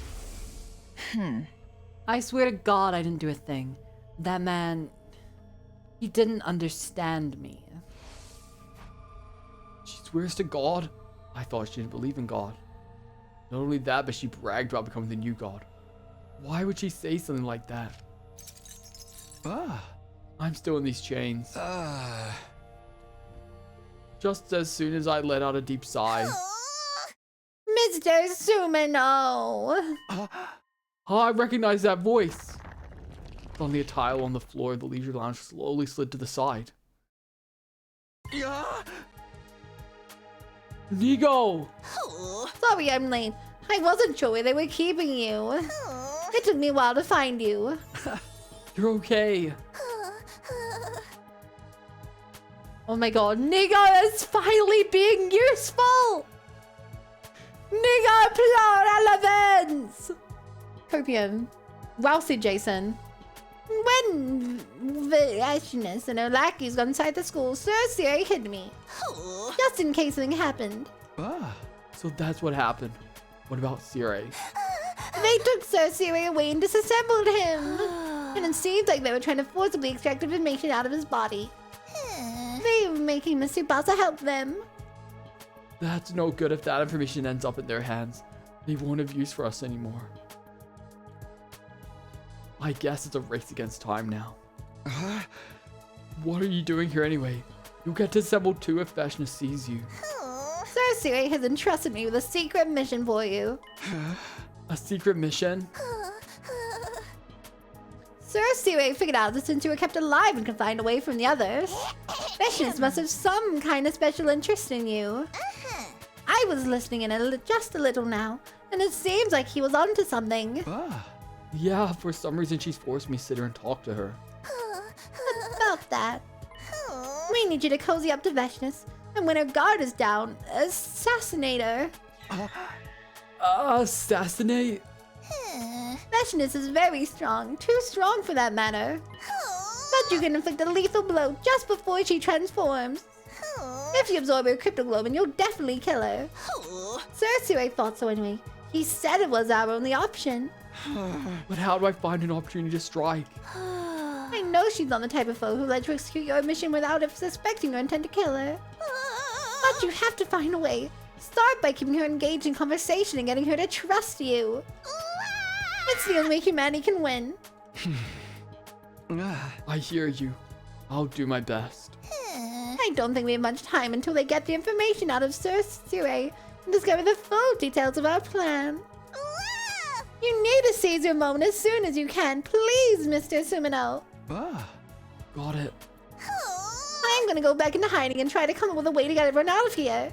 I swear to God I didn't do a thing. That man, he didn't understand me. She swears to God? I thought she didn't believe in God. Not only that, but she bragged about becoming the new God. Why would she say something like that? I'm still in these chains. Just as soon as I let out a deep sigh. Mr. Sumino! I recognize that voice. Suddenly a tile on the floor of the leisure lounge slowly slid to the side. Nigo! Sorry I'm late. I wasn't sure where they were keeping you. It took me a while to find you. You're okay. Oh my God, Nigo is finally being useful! Nigo plot relevance! Copium. Well said, Jason. When Veshness and her lackeys got inside the school, Cersei hid me. Just in case something happened. So that's what happened. What about Sire? They took Cersei away and disassembled him. And it seemed like they were trying to forcibly extract information out of his body. They were making Mr. Basa help them. That's no good if that information ends up in their hands. They won't have use for us anymore. I guess it's a race against time now. What are you doing here anyway? You'll get to assemble too if Veshness sees you. Cersei has entrusted me with a secret mission for you. A secret mission? Cersei figured out that since you were kept alive and confined away from the others, Veshness must have some kind of special interest in you. I was listening in just a little now, and it seems like he was onto something. Yeah, for some reason she's forced me to sit here and talk to her. About that. We need you to cozy up to Veshness, and when her guard is down, assassinate her. Assassinate? Veshness is very strong, too strong for that matter. But you can inflict a lethal blow just before she transforms. If you absorb her cryptoglobin, you'll definitely kill her. Cersei thought so anyway. He said it was our only option. But how do I find an opportunity to strike? I know she's not the type of foe who lets you execute your mission without suspecting your intent to kill her. But you have to find a way. Start by keeping her engaged in conversation and getting her to trust you. It It's the only way humanity can win. I hear you. I'll do my best. I don't think we have much time until they get the information out of Sir Sue and discover the full details of our plan. You need to seize your moment as soon as you can, please, Mr. Sumino. Got it. I'm gonna go back into hiding and try to come up with a way to get everyone out of here.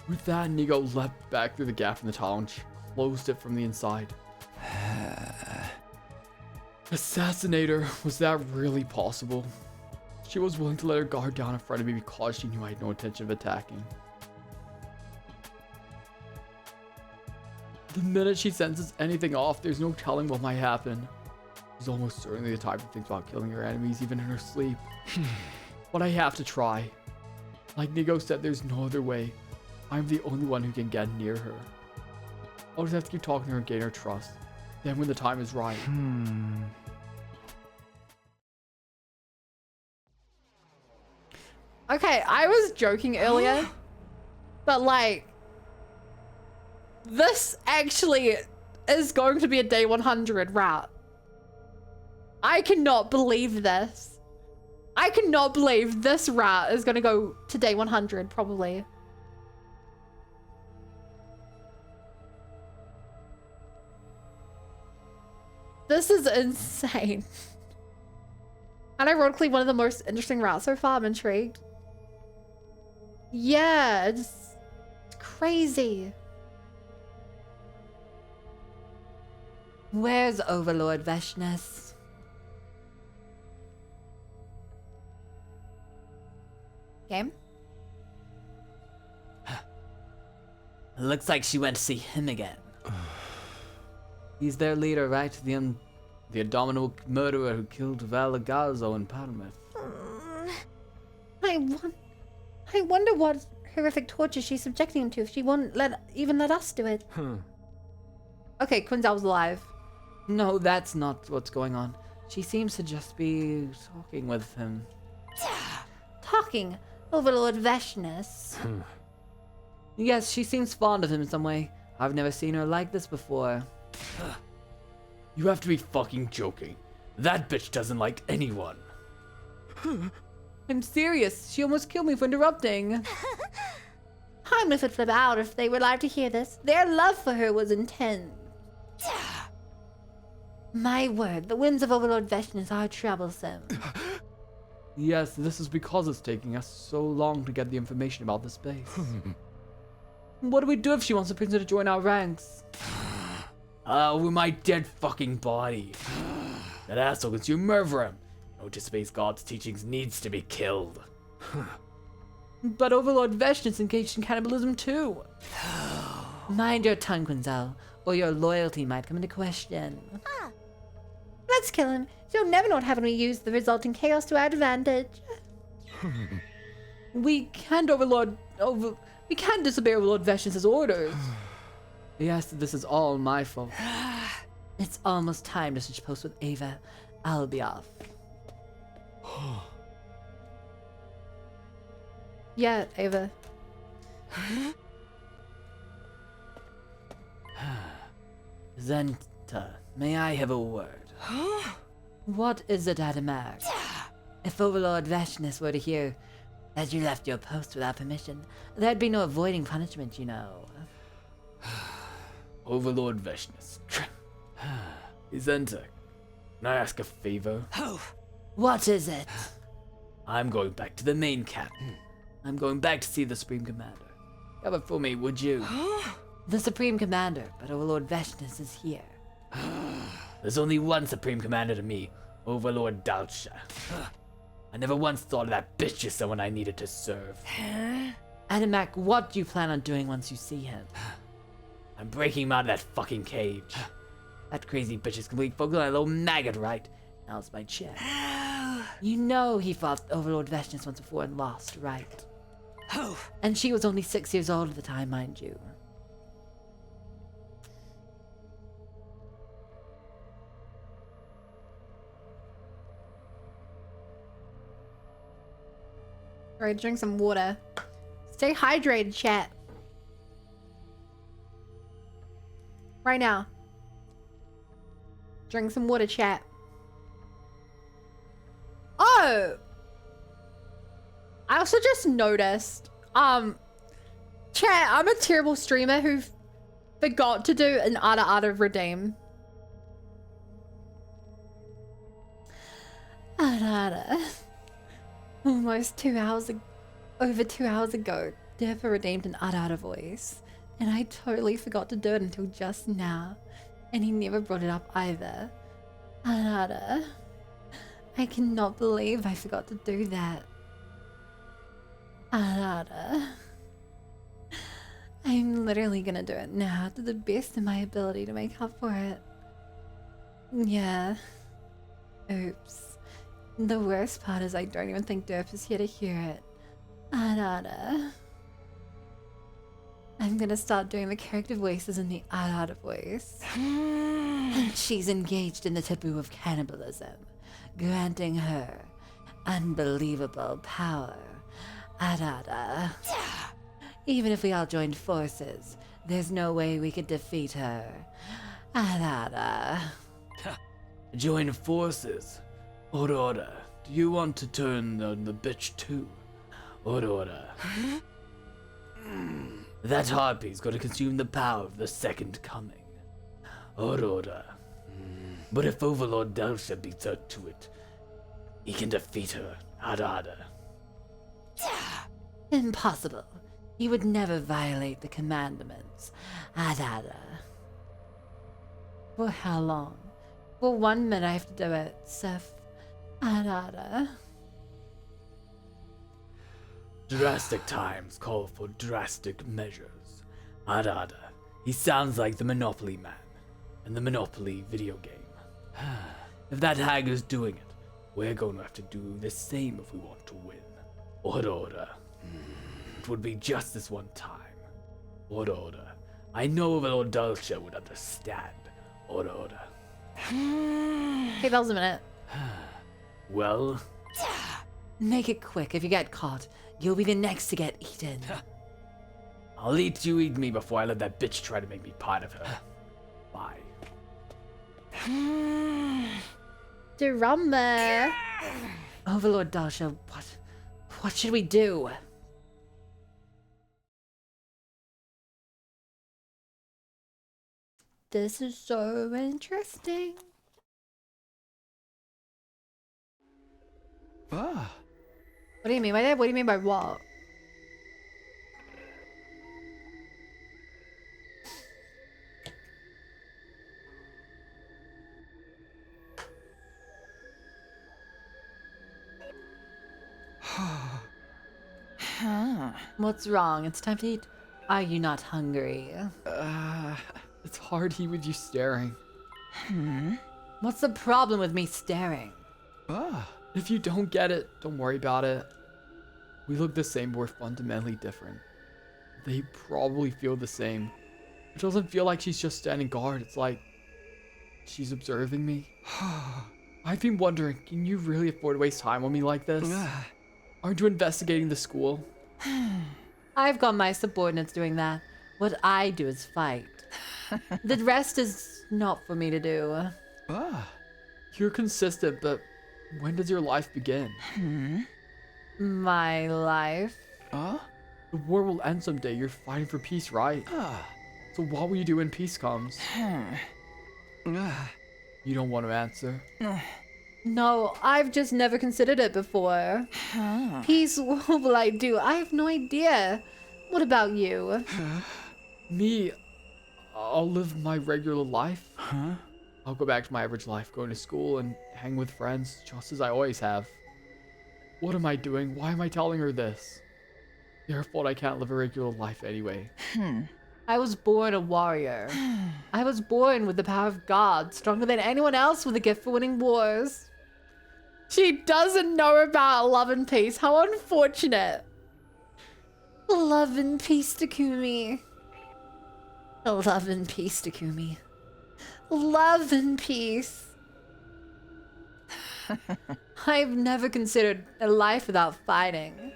With that, Nigo leapt back through the gap in the tile and closed it from the inside. Assassinator, was that really possible? She was willing to let her guard down in front of me because she knew I had no intention of attacking. The minute she senses anything off, there's no telling what might happen. She's almost certainly the type that thinks about killing her enemies even in her sleep. But I have to try. Like Nigo said, there's no other way. I'm the only one who can get near her. I'll just have to keep talking to her and gain her trust. Then when the time is right. Okay, I was joking earlier, but like, this actually is going to be a day 100 route. I cannot believe this. I cannot believe this route is going to go to day 100, probably. This is insane. And ironically, one of the most interesting routes so far. I'm intrigued. Yeah, it's crazy. Where's Overlord Veshness? Game? Looks like she went to see him again. He's their leader, right? The abominable murderer who killed Valagazo in Parmouth. I wonder what horrific torture she's subjecting him to if she won't even let us do it. Okay, Quinzel's alive. No, that's not what's going on. She seems to just be talking with him. Talking? Overlord Veshness. Yes, she seems fond of him in some way. I've never seen her like this before. You have to be fucking joking. That bitch doesn't like anyone. I'm serious. She almost killed me for interrupting. Harmless would flip out if they were alive to hear this. Their love for her was intense. My word, the winds of Overlord Veshness are troublesome. Yes, this is because it's taking us so long to get the information about this base. What do we do if she wants the prisoner to join our ranks? With my dead fucking body. That asshole gets you murder him. No Space God's teachings needs to be killed. But Overlord Veshness engaged in cannibalism too. Mind your tongue, Quinzel, or your loyalty might come into question. Let's kill him. You'll never know what happened when we use the resulting chaos to our advantage. We can't we can't disobey Overlord Veshness' orders. Yes, this is all my fault. It's almost time to switch posts with Ava. I'll be off. Yeah, Ava. Zenta, may I have a word? What is it, Adamak? If Overlord Veshness were to hear that you left your post without permission, there'd be no avoiding punishment, you know. Overlord Veshness. Zenta, can I ask a favor? What is it? I'm going back to the main camp. I'm going back to see the Supreme Commander. Cover for me, would you? The Supreme Commander, but Overlord Veshness is here. There's only one Supreme Commander to me, Overlord Dalsha. I never once thought of that bitch as someone I needed to serve. Adamak, what do you plan on doing once you see him? I'm breaking him out of that fucking cage. That crazy bitch is complete focus on that little maggot, right? Now it's my chance. You know he fought Overlord Veshness once before and lost, right? And she was only 6 years old at the time, mind you. Alright, drink some water. Stay hydrated, chat. Right now. Drink some water, chat. Oh! I also just noticed, chat, I'm a terrible streamer who forgot to do an Ada redeem. Ada. Almost 2 hours ago, over 2 hours ago, Derpa redeemed an Ada voice. And I totally forgot to do it until just now. And he never brought it up either. Ada. I cannot believe I forgot to do that. Ada. I'm literally gonna do it now to the best of my ability to make up for it. Yeah. Oops. The worst part is I don't even think Derp is here to hear it. Ada. I'm gonna start doing the character voices in the Ada voice. And she's engaged in the taboo of cannibalism, granting her unbelievable power. Ada. Even if we all joined forces, there's no way we could defeat her. Ada. Join forces? Aurora, do you want to turn on the bitch too? Aurora. That harpy's gonna consume the power of the Second Coming. Aurora. But if Overlord Delsha beats her to it, he can defeat her, Ada. Impossible. He would never violate the commandments. Ada. For how long? For 1 minute I have to do it, Seth. Ada. Drastic times call for drastic measures. Ada. He sounds like the Monopoly man in the Monopoly video game. If that hag is doing it, we're going to have to do the same if we want to win. Aurora. It would be just this one time. Aurora. I know Overlord Dulce would understand. Aurora. Hey, that was a minute. Well? Make it quick. If you get caught, you'll be the next to get eaten. I'll eat you, eat me before I let that bitch try to make me part of her. Bye. Drama. Overlord Dalsha, what should we do? This is so interesting. Ah. What do you mean by that? What do you mean by what? What's wrong? It's time to eat. Are you not hungry? It's hard here with you staring. What's the problem with me staring? If you don't get it, don't worry about it. We look the same, but we're fundamentally different. They probably feel the same. It doesn't feel like she's just standing guard. It's like she's observing me. I've been wondering, can you really afford to waste time on me like this? Aren't you investigating the school? I've got my subordinates doing that. What I do is fight. The rest is not for me to do. You're consistent, but when does your life begin? My life? The war will end someday. You're fighting for peace, right? So what will you do when peace comes? You don't want to answer? No, I've just never considered it before. Peace, what will I do? I have no idea. What about you? Me, I'll live my regular life. I'll go back to my average life, going to school and hang with friends, just as I always have. What am I doing? Why am I telling her this? Your fault I can't live a regular life anyway. I was born a warrior. I was born with the power of God, stronger than anyone else with a gift for winning wars. She doesn't know about love and peace. How unfortunate. Love and peace, Takumi. Love and peace, Takumi. Love and peace. I've never considered a life without fighting.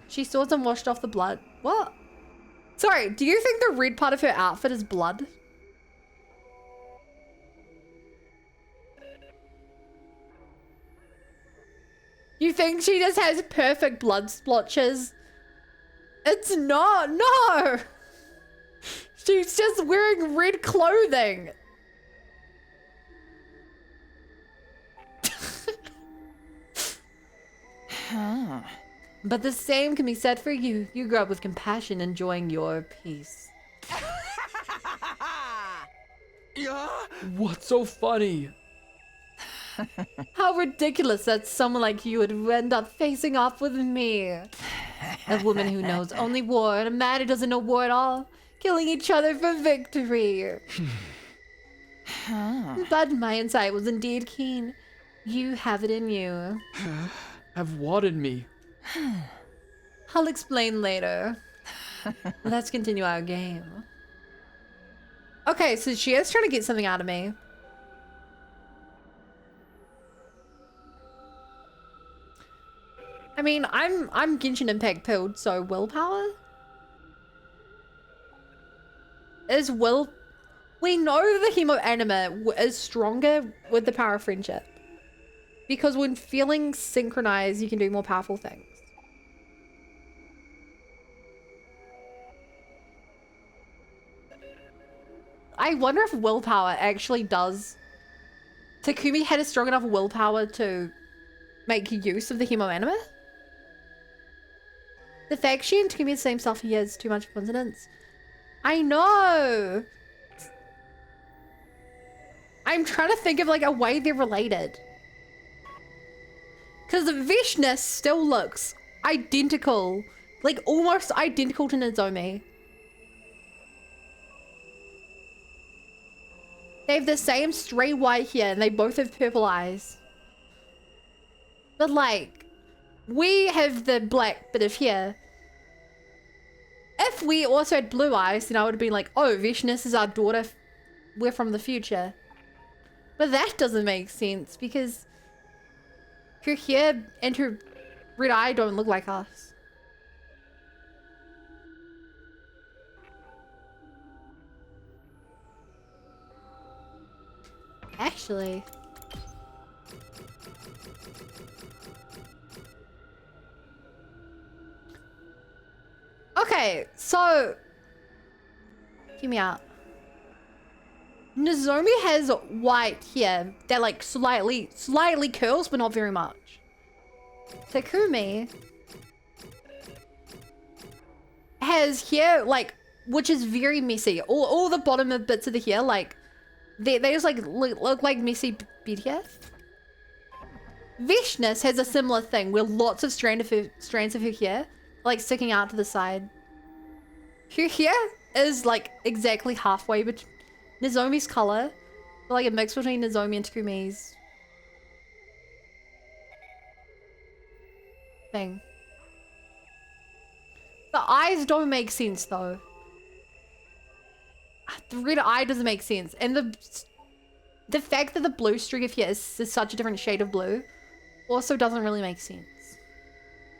She swords and washed off the blood. What? Sorry, do you think the red part of her outfit is blood? You think she just has perfect blood splotches? It's not, no! She's just wearing red clothing. Huh. But the same can be said for you. You grew up with compassion, enjoying your peace. What's so funny? How ridiculous that someone like you would end up facing off with me. A woman who knows only war and a man who doesn't know war at all, killing each other for victory. But my insight was indeed keen. You have it in you. Have what in me? I'll explain later. Let's continue our game. Okay, so she is trying to get something out of me. I mean, I'm Genshin Impact pilled, so willpower? Is will... We know the Hemo Anima is stronger with the power of friendship. Because when feelings synchronize, you can do more powerful things. I wonder if willpower actually does... Takumi had a strong enough willpower to make use of the Hemo Anima? The fact she and Takumi are the same self here is too much coincidence. I know! I'm trying to think of like a way they're related. Because Vishnu still looks identical. Like almost identical to Nozomi. They have the same straight white hair and they both have purple eyes. But like, we have the black bit of hair. If we also had blue eyes, then I would have been like, oh, Vishnu is our daughter. We're from the future. But that doesn't make sense because her hair and her red eye don't look like us. Actually. Okay, so hear me out. Nozomi has white hair that like slightly curls, but not very much. Takumi has hair like, which is very messy. All the bottom of bits of the hair, like they just like look like messy bead hair. Vishnu has a similar thing where lots of strands of her hair like sticking out to the side. Her hair is like exactly halfway between Nozomi's color, like a mix between Nozomi and Takumi's thing. The eyes don't make sense though. The red eye doesn't make sense, and the fact that the blue streak of hair is such a different shade of blue also doesn't really make sense.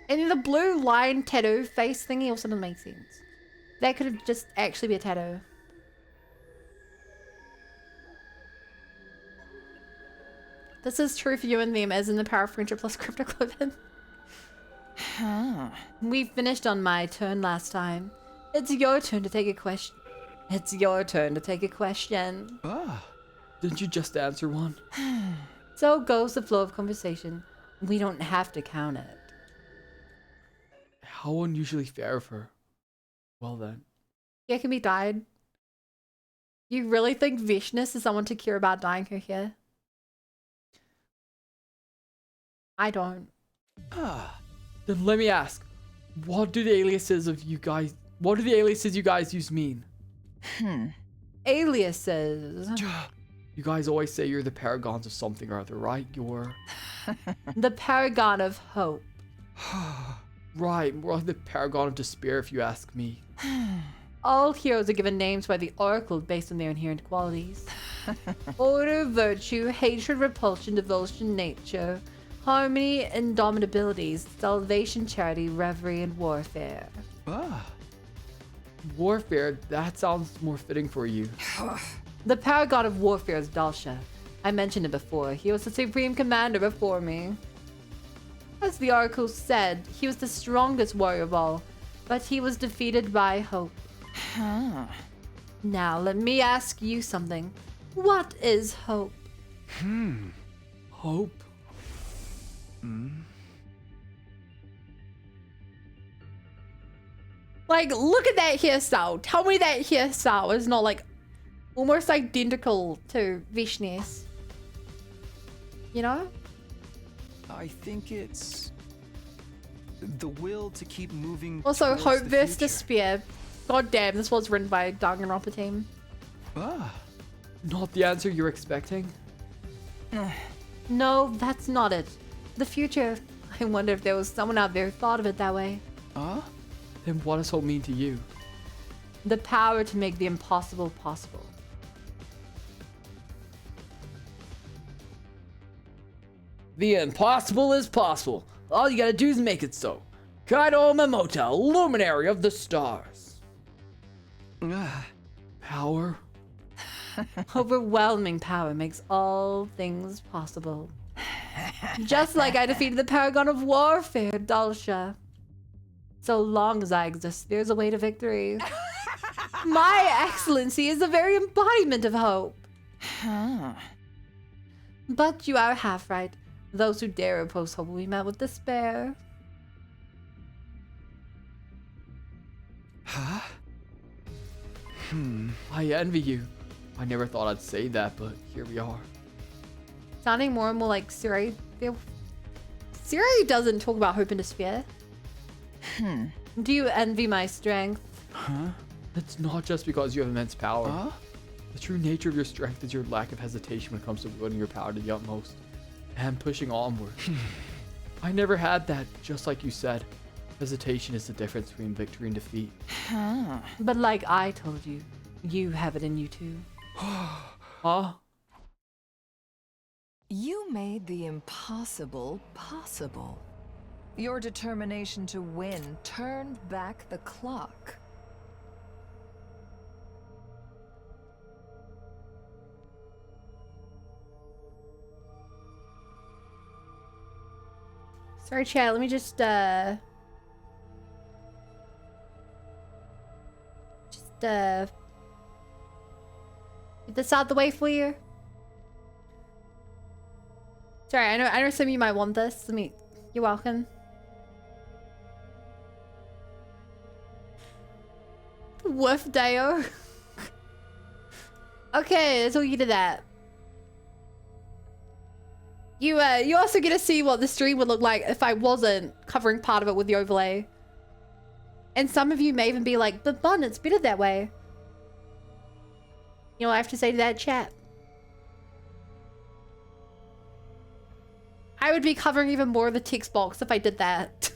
And then the blue line tattoo face thingy also doesn't make sense. That could have just actually be a tattoo. This is true for you and them, as in the power of friendship plus cryptoclothing. We finished on my turn last time. It's your turn to take a question. It's your turn to take a question. Ah, didn't you just answer one? So goes the flow of conversation. We don't have to count it. How unusually fair of her. Well then. Yakumi died. You really think Vishnu is someone to care about dyeing her hair? I don't. Then let me ask, what do the aliases you guys use mean? Aliases. You guys always say you're the paragons of something or other, right? You're the paragon of hope. Right, more like the paragon of despair if you ask me. All heroes are given names by the Oracle based on their inherent qualities. Order, virtue, hatred, repulsion, devotion, nature, harmony, indomitabilities, salvation, charity, reverie, and warfare. Warfare, that sounds more fitting for you. The power god of warfare is Dalsha. I mentioned it before. He was the supreme commander before me. As the article said, he was the strongest warrior of all, but he was defeated by Hope. Now, let me ask you something. What is Hope? Hope? Like, look at that hairstyle. Tell me that hairstyle is not like almost identical to Vishnu's. You know? I think it's the will to keep moving. Also, towards Hope the versus future. Despair. God damn, this was written by Danganronpa team. Not the answer you're expecting? No, that's not it. The future. I wonder if there was someone out there who thought of it that way. Then what does hope mean to you? The power to make the impossible possible. The impossible is possible. All you gotta do is make it so. Kaido Momota, luminary of the stars. Power? Overwhelming power makes all things possible. Just like I defeated the paragon of warfare, Dalsha. So long as I exist, there's a way to victory. My excellency is the very embodiment of hope. But you are half right. Those who dare oppose hope will be met with despair. I envy you. I never thought I'd say that, but here we are. Sounding more and more like Siri. Siri doesn't talk about hope and despair. Do you envy my strength? It's not just because you have immense power. The true nature of your strength is your lack of hesitation when it comes to wielding your power to the utmost and pushing onward. I never had that, just like you said. Hesitation is the difference between victory and defeat. But like I told you, you have it in you too. Huh? You made the impossible possible. Your determination to win turned back the clock. Sorry, chat. Let me just get this out the way for you. Sorry, I know some of you might want this. You're welcome. Woof Deo. Okay, that's all you did that. You also get to see what the stream would look like if I wasn't covering part of it with the overlay. And some of you may even be like, but Bun, it's better that way. You know what I have to say to that, chat? I would be covering even more of the text box if I did that.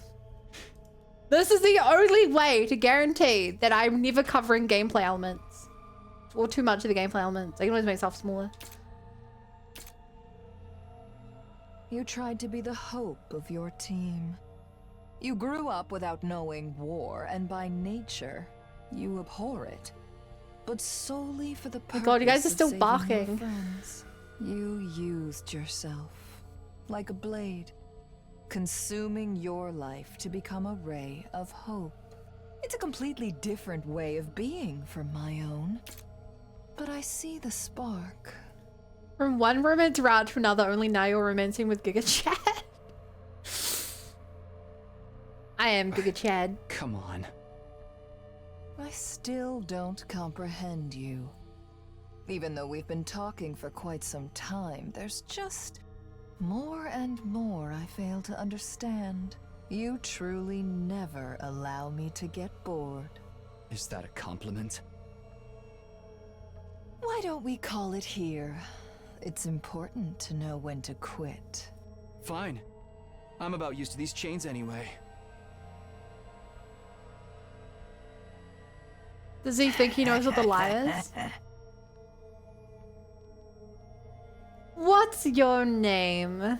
This is the only way to guarantee that I'm never covering gameplay elements. Or too much of the gameplay elements. I can always make myself smaller. You tried to be the hope of your team. You grew up without knowing war, and by nature, you abhor it. But solely for the purpose Oh god, you guys are of still saving your barking. friends, you used yourself like a blade, consuming your life to become a ray of hope. It's a completely different way of being from my own. But I see the spark. From one romance route to another, only now you're romancing with Giga Chad. I am Giga Chad. Come on. I still don't comprehend you. Even though we've been talking for quite some time, there's just more and more I fail to understand. You truly never allow me to get bored. Is that a compliment? Why don't we call it here? It's important to know when to quit. Fine. I'm about used to these chains anyway. Does he think he knows what the lie is? What's your name?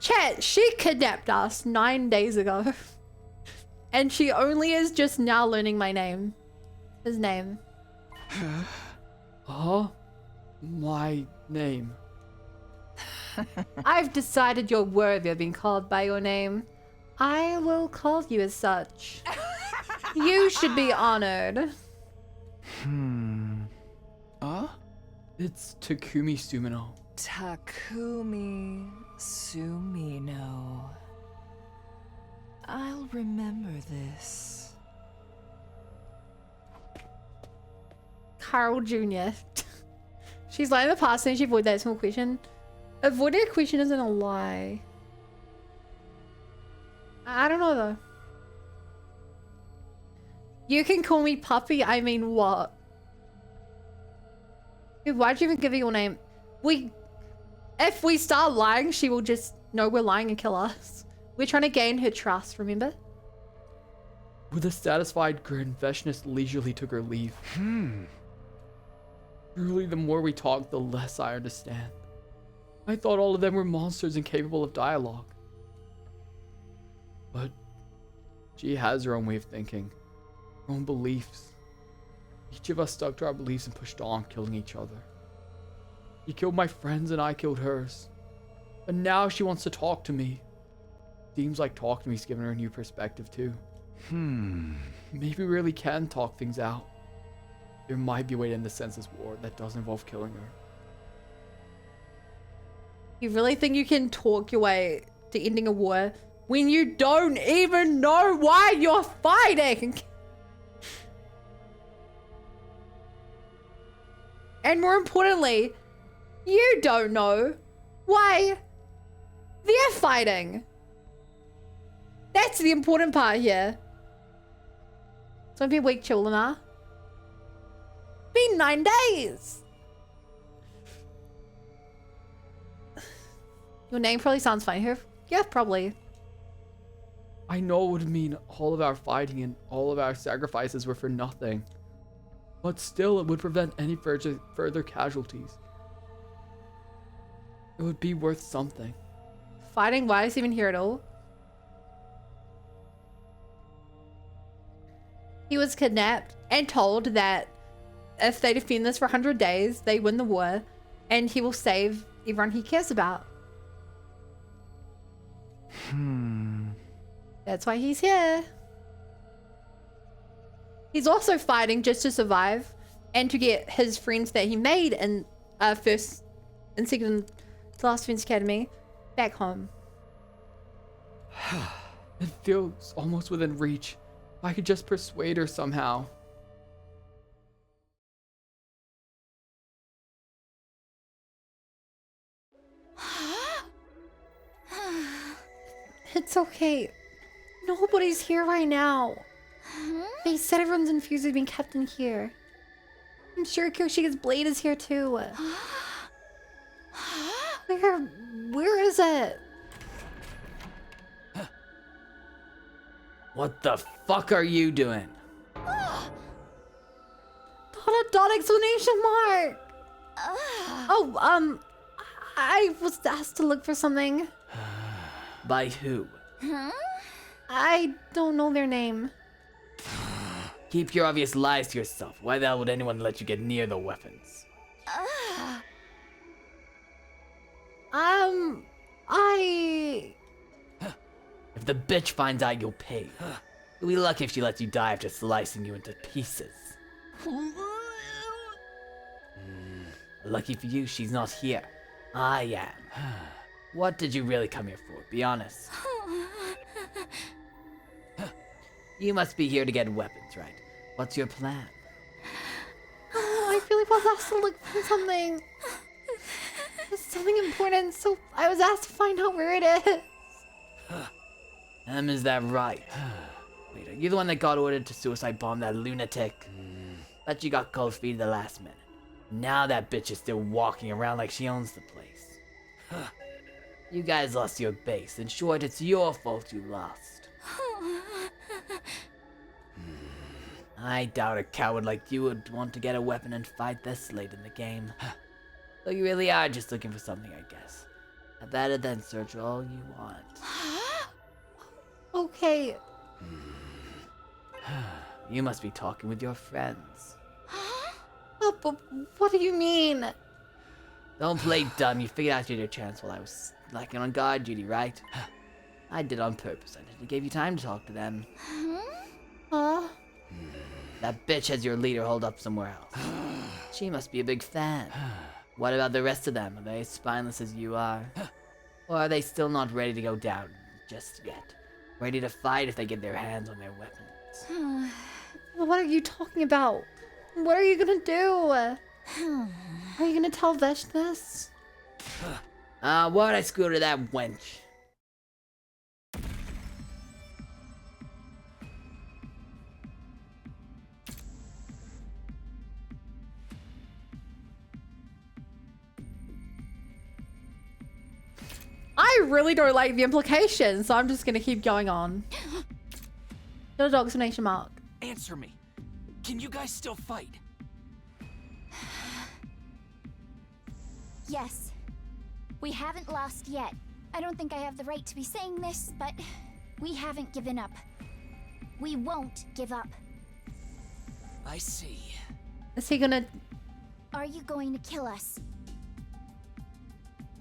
Chat, she kidnapped us 9 days ago. And she only is just now learning my name. His name. Huh? My name. I've decided you're worthy of being called by your name. I will call you as such. You should be honored. It's Takumi Sumino. Takumi Sumino. I'll remember this. Carl Jr. She's lying in the past and she avoided that small question. Avoiding a question isn't a lie. I don't know though. You can call me puppy, I mean what? Dude, why'd you even give her your name? If we start lying, she will just know we're lying and kill us. We're trying to gain her trust, remember? With a satisfied grin, Veshness leisurely took her leave. Truly, the more we talk, the less I understand. I thought all of them were monsters incapable of dialogue. But she has her own way of thinking, her own beliefs. Each of us stuck to our beliefs and pushed on, killing each other. She killed my friends and I killed hers. And now she wants to talk to me. Seems like talking to me's giving her a new perspective too. Maybe we really can talk things out. There might be a way to end the Senseless War that doesn't involve killing her. You really think you can talk your way to ending a war when you don't even know why you're fighting? And more importantly, you don't know why they're fighting. That's the important part here. Don't be weak, Chulana. Been 9 days. Your name probably sounds funny here. Yeah, probably. I know it would mean all of our fighting and all of our sacrifices were for nothing. But still, it would prevent any further casualties. It would be worth something. Fighting? Why is he even here at all? He was kidnapped and told that if they defend this for 100 days, they win the war, and he will save everyone he cares about. That's why he's here. He's also fighting just to survive and to get his friends that he made in first and second to Last Defense Academy back home. It feels almost within reach. If I could just persuade her somehow. It's okay. Nobody's here right now. They said everyone's infused is being kept in here. I'm sure Kyoshi's blade is here too. Where is it? What the fuck are you doing? Dot exclamation mark! I was asked to look for something. By who? I don't know their name. Keep your obvious lies to yourself. Why the hell would anyone let you get near the weapons? If the bitch finds out, you'll pay. You'll be lucky if she lets you die after slicing you into pieces. Lucky for you, she's not here. I am. What did you really come here for? Be honest. You must be here to get weapons, right? What's your plan? I really was asked to look for something. It's something important, so I was asked to find out where it is. Is that right? Wait, are you the one that got ordered to suicide bomb that lunatic? Bet you got cold feet at the last minute. Now that bitch is still walking around like she owns the place. You guys lost your base. In short, it's your fault you lost. I doubt a coward like you would want to get a weapon and fight this late in the game. So you really are just looking for something, I guess. Have at it then, search all you want. Okay. You must be talking with your friends. Oh, but what do you mean? Don't play dumb. You figured out your chance while I was slacking on guard duty, right? I did on purpose. I didn't give you time to talk to them. Huh? That bitch has your leader holed up somewhere else. She must be a big fan. What about the rest of them? Are they as spineless as you are? Or are they still not ready to go down just yet? Ready to fight if they get their hands on their weapons? What are you talking about? What are you gonna do? Are you gonna tell Vesh this? Why'd I screw to that wench? I really don't like the implications, so I'm just gonna keep going on. No exclamation mark. Answer me. Can you guys still fight? Yes. We haven't lost yet. I don't think I have the right to be saying this, but we haven't given up. We won't give up. I see. Is he gonna... Are you going to kill us?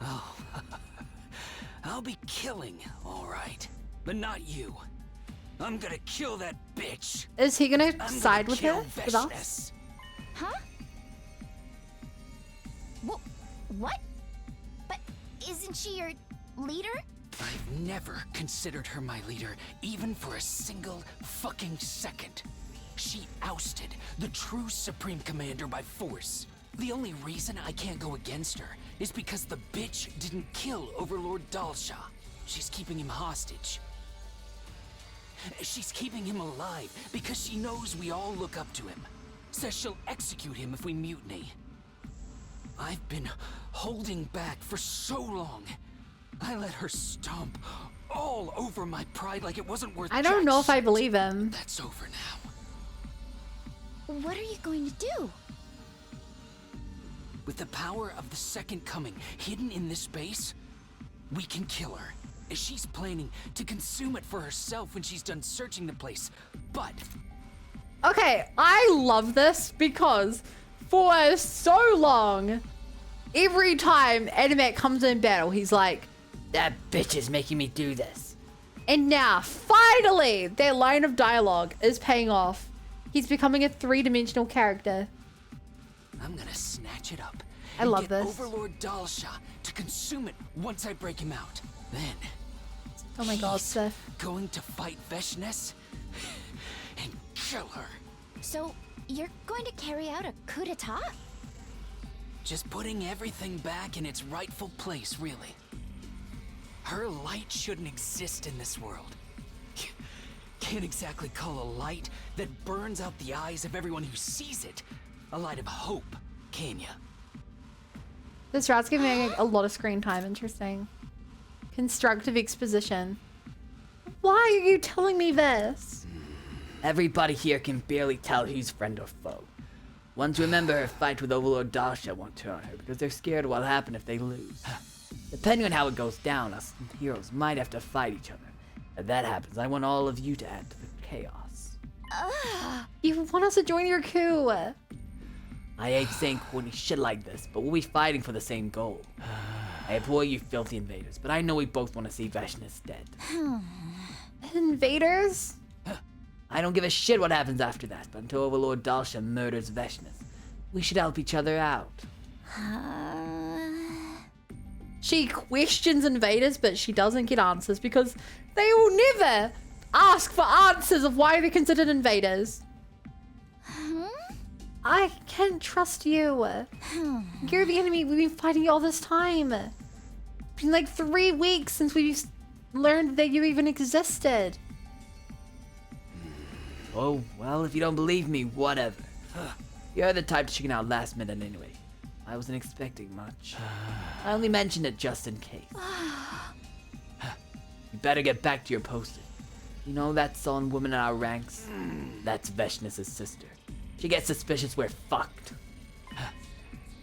Oh. I'll be killing, all right. But not you. I'm gonna kill that bitch. Is he gonna I'm side gonna with kill her? With us? Veshness. Huh? What? But isn't she your leader? I've never considered her my leader, even for a single fucking second. She ousted the true Supreme Commander by force. The only reason I can't go against her is because the bitch didn't kill Overlord Dalsha. She's keeping him hostage. She's keeping him alive because she knows we all look up to him. Says she'll execute him if we mutiny. I've been holding back for so long. I let her stomp all over my pride like it wasn't worth I don't know if I shit. believe him. That's over now. What are you going to do? With the power of the Second Coming hidden in this base, we can kill her. She's planning to consume it for herself when she's done searching the place, but... Okay, I love this because for so long, every time Animate comes in battle, he's like, that bitch is making me do this. And now, finally, their line of dialogue is paying off. He's becoming a three-dimensional character. I'm gonna snatch it up. I love get this. Overlord Dalsha to consume it once I break him out. Then... Oh my god, Seth. Going to fight Veshness and kill her. So, you're going to carry out a coup d'etat? Just putting everything back in its rightful place, really. Her light shouldn't exist in this world. Can't exactly call a light that burns out the eyes of everyone who sees it a light of hope, can ya? This rat's giving a lot of screen time. Interesting. Constructive exposition. Why are you telling me this? Everybody here can barely tell who's friend or foe. Ones remember her fight with Overlord Dalsha won't turn her because they're scared of what'll happen if they lose. Depending on how it goes down, us heroes might have to fight each other. If that happens, I want all of you to add to the chaos. You want us to join your coup? I hate saying corny shit like this, but we'll be fighting for the same goal. I abhor you filthy invaders, but I know we both want to see Veshness dead. Invaders? I don't give a shit what happens after that, but until Overlord Dalsha murders Veshness, we should help each other out. She questions invaders, but she doesn't get answers because they will never ask for answers of why they're considered invaders. I can't trust you. You're the enemy. We've been fighting you all this time. It's been like 3 weeks since we've learned that you even existed. Oh, well, if you don't believe me, whatever. You're the type to chicken out last minute anyway. I wasn't expecting much. I only mentioned it just in case. You better get back to your posting. You know that sullen woman in our ranks? That's Veshness' sister. She gets suspicious we're fucked.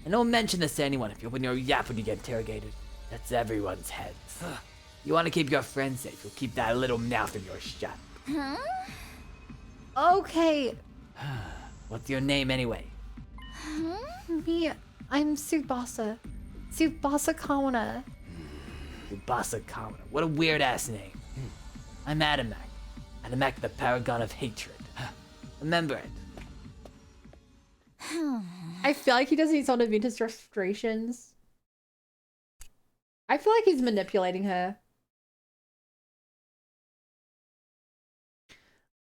And don't mention this to anyone if you open your yap when you get interrogated. That's everyone's heads. You want to keep your friends safe, you'll keep that little mouth of yours shut. Huh? Okay. What's your name anyway? I'm Tsubasa. Tsubasa Kawana. Tsubasa Kawana. What a weird ass name. I'm Adamak. Adamak, the paragon of hatred. Remember it. I feel like he doesn't need someone to vent his frustrations. I feel like he's manipulating her.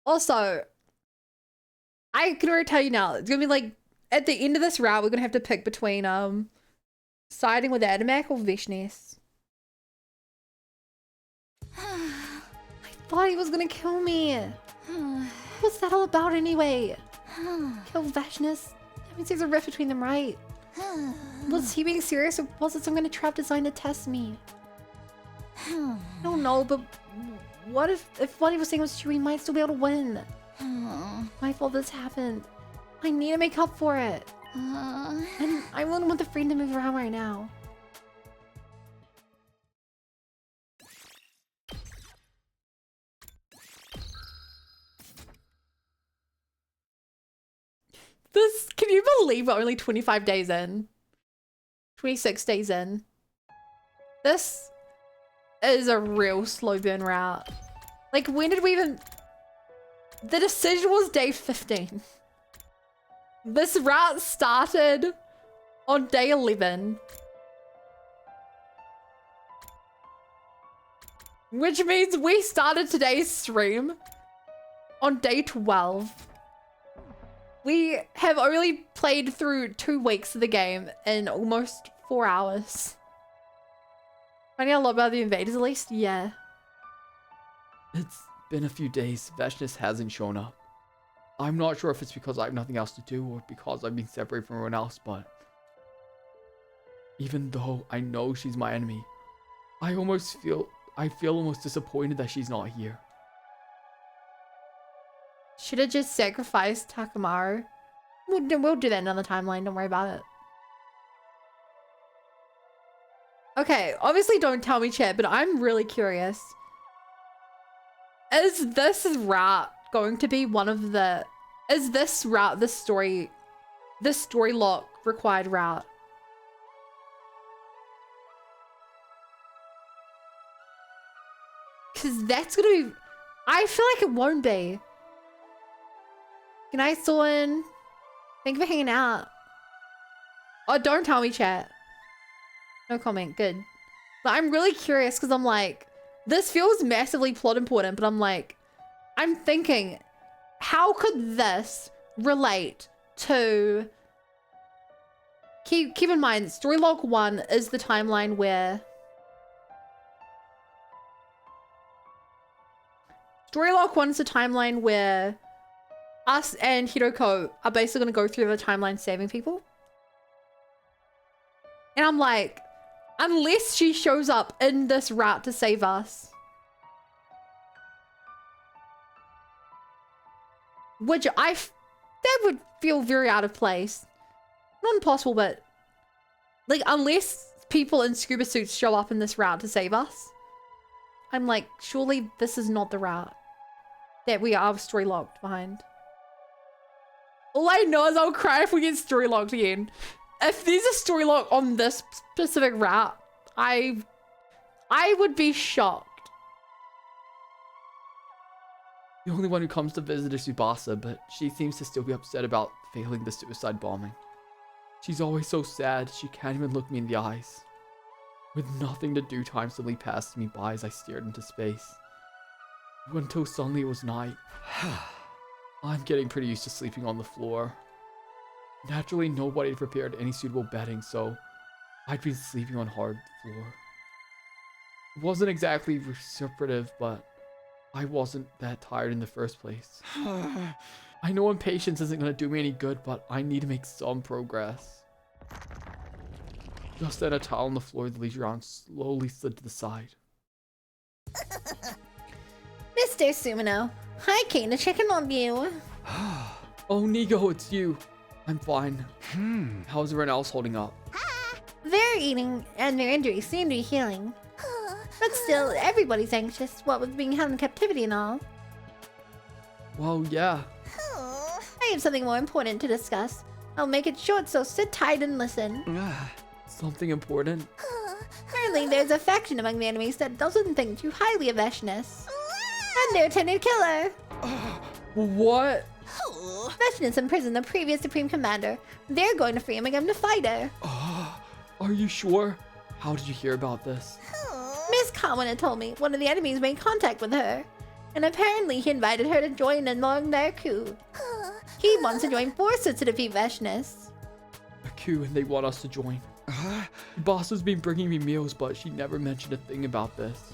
Also, I can already tell you now, it's gonna be like, at the end of this route, we're gonna have to pick between, siding with Adamak or Vishnes. I thought he was gonna kill me. What's that all about anyway? Kill Vishnes? That means there's a rift between them, right? Was he being serious, or was it some kind of trap designed to test me? I don't know, but what if what he was saying was true, he might still be able to win. My fault this happened. I need to make up for it. And I wouldn't want the freedom to move around right now. Can you believe we're only 25 days in? 26 days in. This is a real slow burn route. Like, when did we even... The decision was day 15. This route started on day 11. Which means we started today's stream on day 12. We have only played through 2 weeks of the game in almost 4 hours. Finding out a lot about the invaders at least? Yeah. It's been a few days. Vishnes hasn't shown up. I'm not sure if it's because I have nothing else to do or because I've been separated from everyone else, but even though I know she's my enemy, I feel almost disappointed that she's not here. Should have just sacrificed Takamaru. We'll do that in another timeline, don't worry about it. Okay, obviously don't tell me, chat, but I'm really curious. Is this route going to be one of the... Is this route the story lock required route? Because that's gonna be... I feel like it won't be. Good night, Soren. Thank you for hanging out. Oh, don't tell me, chat. No comment. Good. But I'm really curious because I'm like, this feels massively plot important, but I'm like, I'm thinking, how could this relate to... Keep in mind, Storylog 1 is the timeline where... Storylog 1 is the timeline where us and Hiroko are basically going to go through the timeline saving people. And I'm like, unless she shows up in this route to save us, which that would feel very out of place. Not impossible, but like, unless people in scuba suits show up in this route to save us, I'm like, surely this is not the route that we are story locked behind. All I know is I'll cry if we get story locked again. If there's a story lock on this specific route, I would be shocked. The only one who comes to visit is Tsubasa, but she seems to still be upset about failing the suicide bombing. She's always so sad, she can't even look me in the eyes. With nothing to do, time suddenly passed me by as I stared into space. Until suddenly it was night. I'm getting pretty used to sleeping on the floor. Naturally, nobody had prepared any suitable bedding, so I'd been sleeping on hard floor. It wasn't exactly reciprocative, but I wasn't that tired in the first place. I know impatience isn't going to do me any good, but I need to make some progress. Just then, a towel on the floor of the leisure round slowly slid to the side. Mr. Sumino, I came to check in on you. Oh, Nigo, it's you. I'm fine. How's everyone else holding up? Their eating and their injuries seem to be healing. But still, everybody's anxious, what with being held in captivity and all. Well, yeah. I have something more important to discuss. I'll make it short, so sit tight and listen. Something important? Currently, there's a faction among the enemies that doesn't think too highly of Veshness. And they're intending to kill her. What? Veshness imprisoned the previous Supreme Commander. They're going to free him and get him to fight her. Are you sure? How did you hear about this? Miss Kawana told me one of the enemies made contact with her. And apparently he invited her to join in among their coup. He wants to join forces to defeat Veshness. A coup and they want us to join. The boss has been bringing me meals, but she never mentioned a thing about this.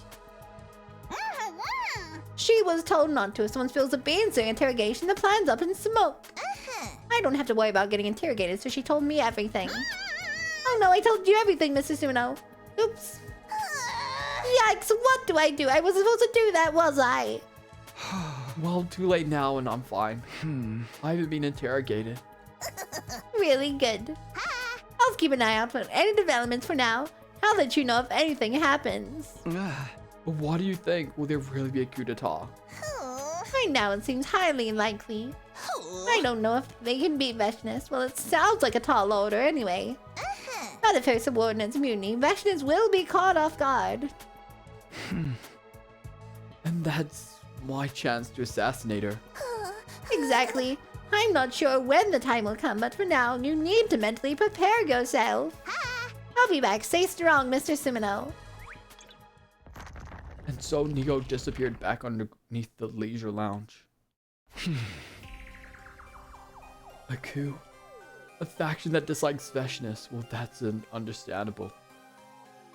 She was told not to if someone spills the beans during interrogation. The plan's up in smoke. I don't have to worry about getting interrogated, so she told me everything. Oh no, I told you everything, Mr. Sumino. Oops. Yikes, what do I do? I wasn't supposed to do that, was I? Well, too late now and I'm fine. I haven't been interrogated. Really good. I'll keep an eye out for any developments for now. I'll let you know if anything happens. But what do you think? Will there really be a coup d'etat? Right now it seems highly unlikely. I don't know if they can beat Veshness. Well, it sounds like a tall order anyway. But if her subordinates mutiny, Veshness will be caught off guard. And that's my chance to assassinate her. Exactly. I'm not sure when the time will come, but for now, you need to mentally prepare yourself. I'll be back. Stay strong, Mr. Sumino. And so Nico disappeared back underneath the leisure lounge. A coup. A faction that dislikes Veshness. Well, that's understandable.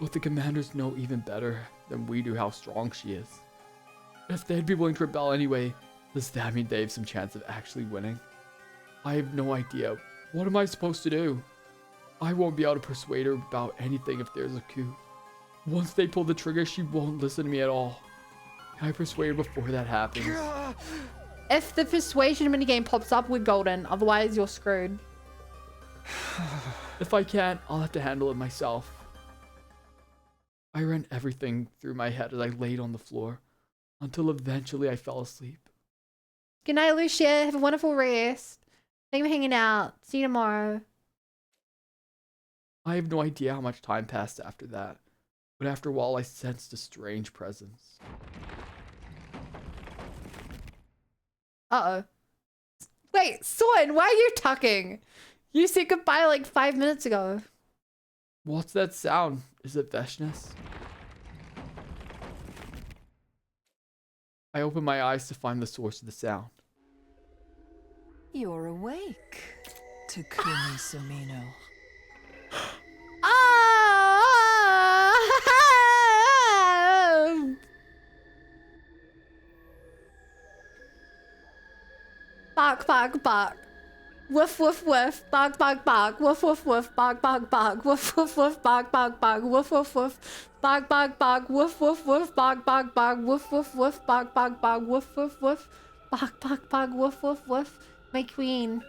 But the commanders know even better than we do how strong she is. If they'd be willing to rebel anyway, does that mean they have some chance of actually winning? I have no idea. What am I supposed to do? I won't be able to persuade her about anything if there's a coup. Once they pull the trigger, she won't listen to me at all. Can I persuade her before that happens? If the persuasion minigame pops up, we're golden. Otherwise, you're screwed. If I can't, I'll have to handle it myself. I ran everything through my head as I laid on the floor, until eventually I fell asleep. Good night, Lucia. Have a wonderful rest. Thank you for hanging out. See you tomorrow. I have no idea how much time passed after that, but after a while I sensed a strange presence. Uh-oh. Wait, Soren, why are you tucking? You said goodbye like 5 minutes ago. What's that sound? Is it Veshness? I opened my eyes to find the source of the sound. You're awake, Takumi Sumino. Bark, bark, bark. Woof, woof, woof. Bark, bark, bark. Woof, woof, woof. Bark, bark, bark. Woof, woof, woof. Bark, bark, bark. Woof, woof, woof. Bark, bark, bark. Woof, woof, woof. Bark, bark, bark. Woof, woof, woof. Bark, bark, bark. Woof, woof, woof. Bark, bark, bark. Woof, woof, woof. My queen.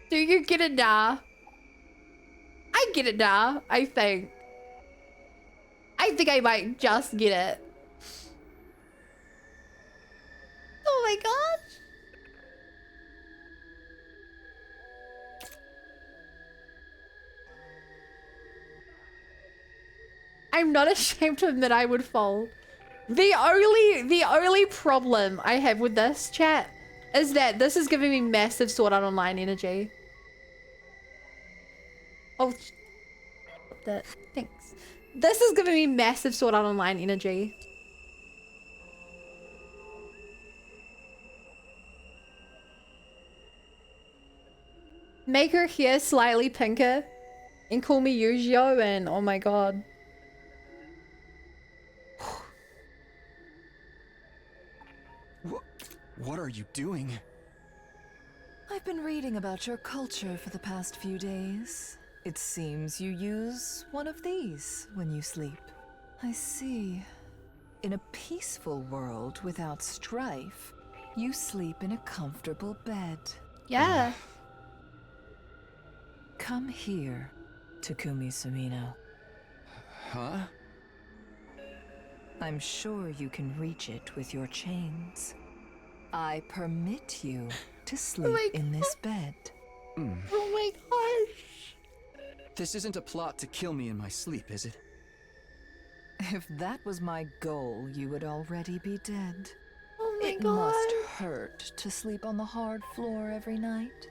Do you get it now? I get it now, I think. I think I might just get it. Oh my gosh. I'm not ashamed to admit I would fall. The only problem I have with this chat is that this is giving me massive Sword Art Online energy. Oh, that. Thanks. This is giving me massive Sword Art Online energy. Make her hair slightly pinker and call me Yujio and oh my god. What are you doing? I've been reading about your culture for the past few days. It seems you use one of these when you sleep. I see. in a peaceful world without strife, you sleep in a comfortable bed. Yeah. Come here, Takumi Sumino. Huh? I'm sure you can reach it with your chains. I permit you to sleep in this bed. Oh my gosh. This isn't a plot to kill me in my sleep, is it? If that was my goal, you would already be dead. Oh my It god. must hurt to sleep on the hard floor every night.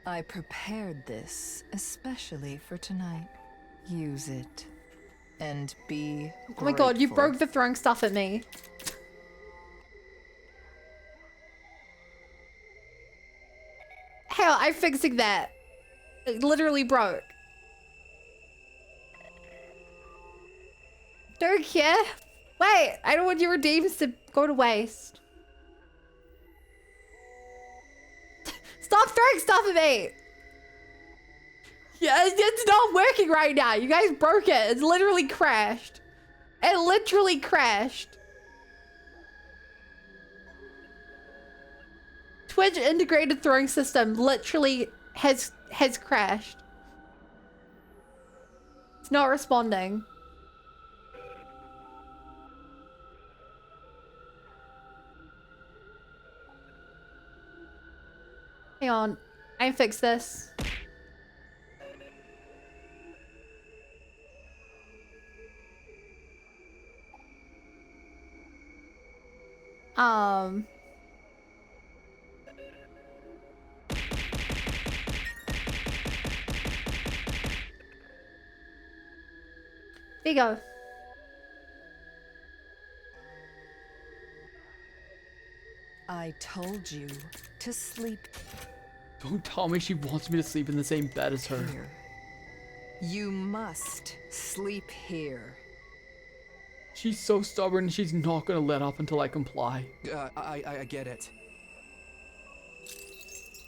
I prepared this especially for tonight. Use it. And be Oh my god, you grateful. broke the throwing stuff at me. Hell, I'm fixing that. It literally broke. Don't care. Wait, I don't want your redeems to go to waste. Stop throwing stuff at me. Yeah, it's not working right now. You guys broke it. It's literally crashed. It literally crashed. Twitch integrated throwing system literally has crashed. It's not responding. Hang on, I can fix this. There you go. I told you to sleep Don't tell me she wants me to sleep in the same bed as her. here. You must sleep here. She's so stubborn, she's not gonna let up until I comply. I get it.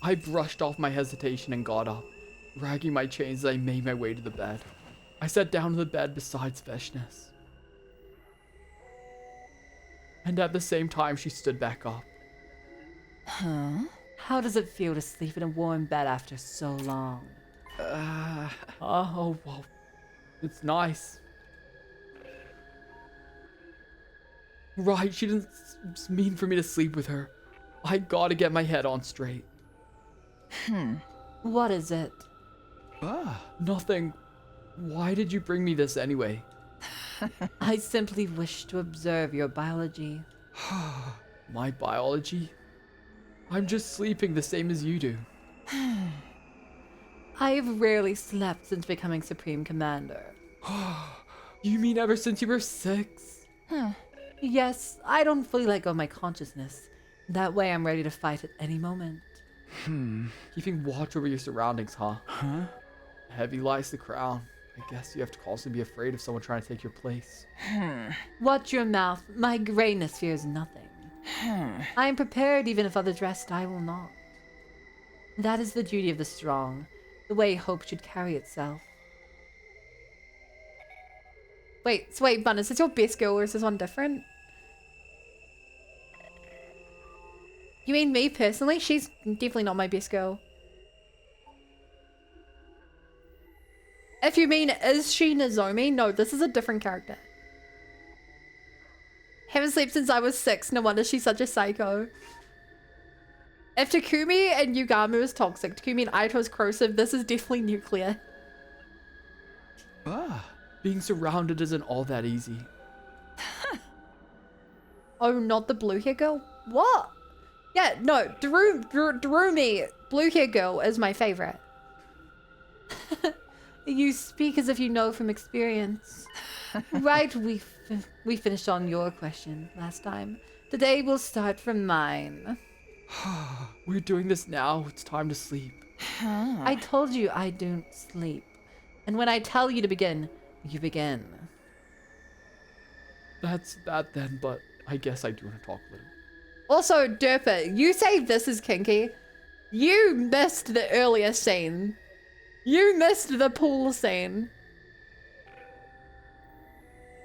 I brushed off my hesitation and got up, dragging my chains as I made my way to the bed. I sat down on the bed beside Sveshnes. And at the same time, she stood back up. Huh? How does it feel to sleep in a warm bed after so long? Oh, well, it's nice. Right, she didn't mean for me to sleep with her. I gotta get my head on straight. What is it? Nothing. Why did you bring me this anyway? I simply wish to observe your biology. My biology? I'm just sleeping the same as you do. I've rarely slept since becoming Supreme Commander. You mean ever since you were 6? Yes, I don't fully let go of my consciousness. That way I'm ready to fight at any moment. Keeping watch over your surroundings, huh? Heavy lies the crown. I guess you have to constantly be afraid of someone trying to take your place. Watch your mouth. My greatness fears nothing. I am prepared even if others rest, I will not. That is the duty of the strong, the way hope should carry itself. Wait, Bun, is this your best girl or is this one different? You mean me personally? She's definitely not my best girl. If you mean, is she Nozomi? No, this is a different character. Haven't slept since I was 6. No wonder she's such a psycho. If Takumi and Yugamu is toxic, Takumi and Aito is corrosive, this is definitely nuclear. Being surrounded isn't all that easy. Oh, not the blue hair girl? What? Yeah, no, Darumi, blue hair girl, is my favorite. You speak as if you know from experience. Right, we finished on your question last time. Today we'll start from mine. We're doing this now. It's time to sleep. I told you I don't sleep. And when I tell you to begin, you begin. That's that then, but I guess I do want to talk a little. Also, Derpa, you say this is kinky. You missed the earlier scene. You missed the pool scene.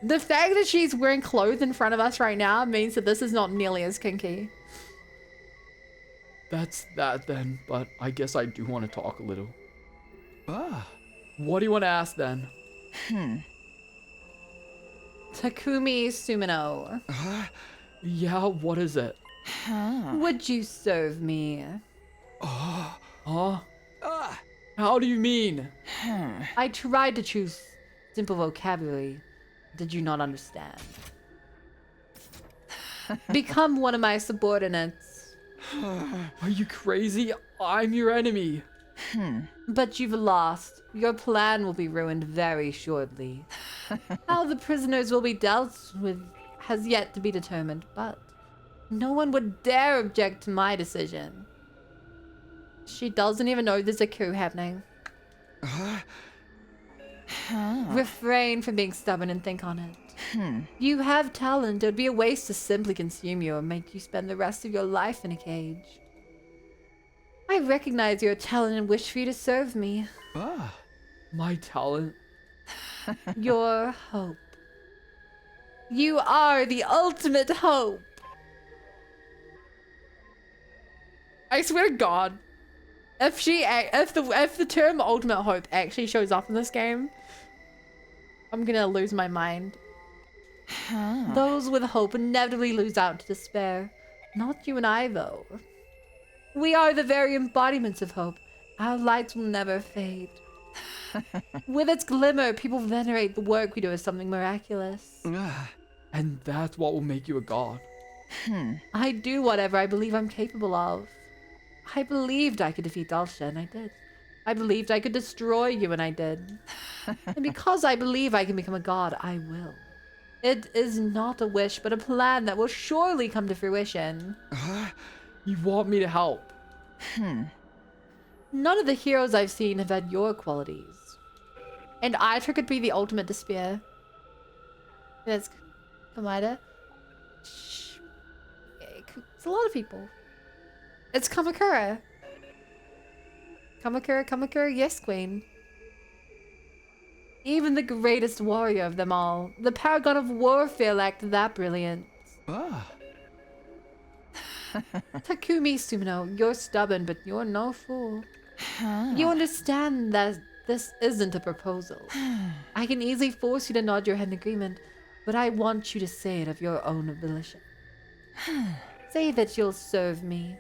The fact that she's wearing clothes in front of us right now means that this is not nearly as kinky. That's that then, but I guess I do want to talk a little. Ah. What do you want to ask then? Takumi Sumino. Yeah, what is it? Would you serve me? Huh? How do you mean? I tried to choose simple vocabulary. Did you not understand? Become one of my subordinates. Are you crazy? I'm your enemy. But you've lost. Your plan will be ruined very shortly. How the prisoners will be dealt with has yet to be determined, but no one would dare object to my decision. She doesn't even know there's a coup happening. Refrain from being stubborn and think on it. You have talent. It would be a waste to simply consume you or make you spend the rest of your life in a cage. I recognize your talent and wish for you to serve me. My talent? Your hope. You are the ultimate hope. I swear to God, if the term ultimate hope actually shows up in this game, I'm gonna lose my mind. Those with hope inevitably lose out to despair. Not you and I, though. We are the very embodiments of hope. Our lights will never fade. With its glimmer, people venerate the work we do as something miraculous. And that's what will make you a god. I do whatever I believe I'm capable of. I believed I could defeat Dalsha, and I did. I believed I could destroy you, and I did. And because I believe I can become a god, I will. It is not a wish, but a plan that will surely come to fruition. You want me to help? None of the heroes I've seen have had your qualities. And Aitra could be the ultimate despair. There's Kamada. It's a lot of people. It's Kamakura. Kamakura, yes, queen. Even the greatest warrior of them all, the paragon of warfare, lacked that brilliance. Takumi Sumino, you're stubborn, but you're no fool. You understand that this isn't a proposal. I can easily force you to nod your head in agreement, but I want you to say it of your own volition. Say that you'll serve me.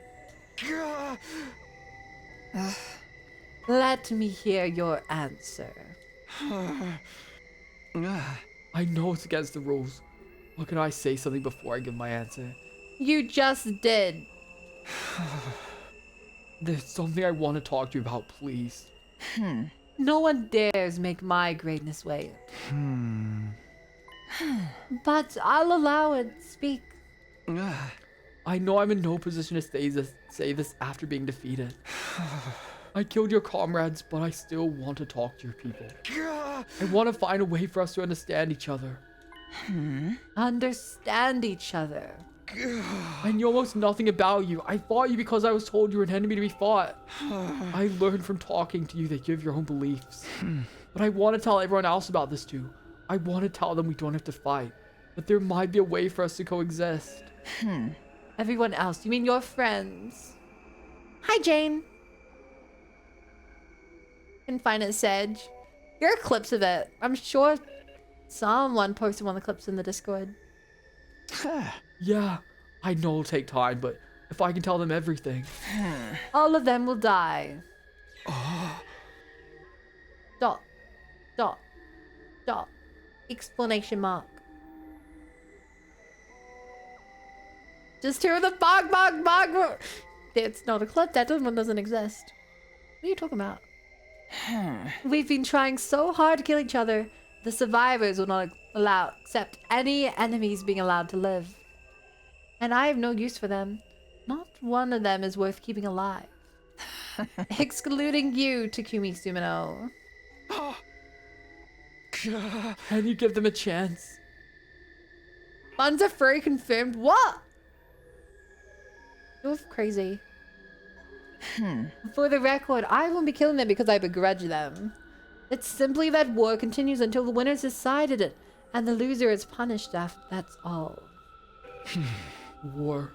Let me hear your answer. I know it's against the rules. But can I say something before I give my answer? You just did. There's something I want to talk to you about, please. No one dares make my greatness waver. But I'll allow it. Speak. I know I'm in no position to say this after being defeated. I killed your comrades, but I still want to talk to your people. I want to find a way for us to understand each other. Understand each other? I knew almost nothing about you. I fought you because I was told you were an enemy to be fought. I learned from talking to you that you have your own beliefs. But I want to tell everyone else about this too. I want to tell them we don't have to fight. That there might be a way for us to coexist. Everyone else? You mean your friends? Hi, Jane. Can find it, Sedge. There are clips of it. I'm sure someone posted one of the clips in the Discord. Yeah, I know it'll take time, but if I can tell them everything. All of them will die. Dot. Dot. Dot. Explanation mark. Just hear the bog. It's not a clip. That one doesn't exist. What are you talking about? We've been trying so hard to kill each other. The survivors will not accept any enemies being allowed to live. And I have no use for them. Not one of them is worth keeping alive. Excluding you, Takumi Sumino. Can you give them a chance? Funds are free confirmed. What? You're crazy. For the record, I won't be killing them because I begrudge them. It's simply that war continues until the winners decided it, And the loser is punished after that's all. War.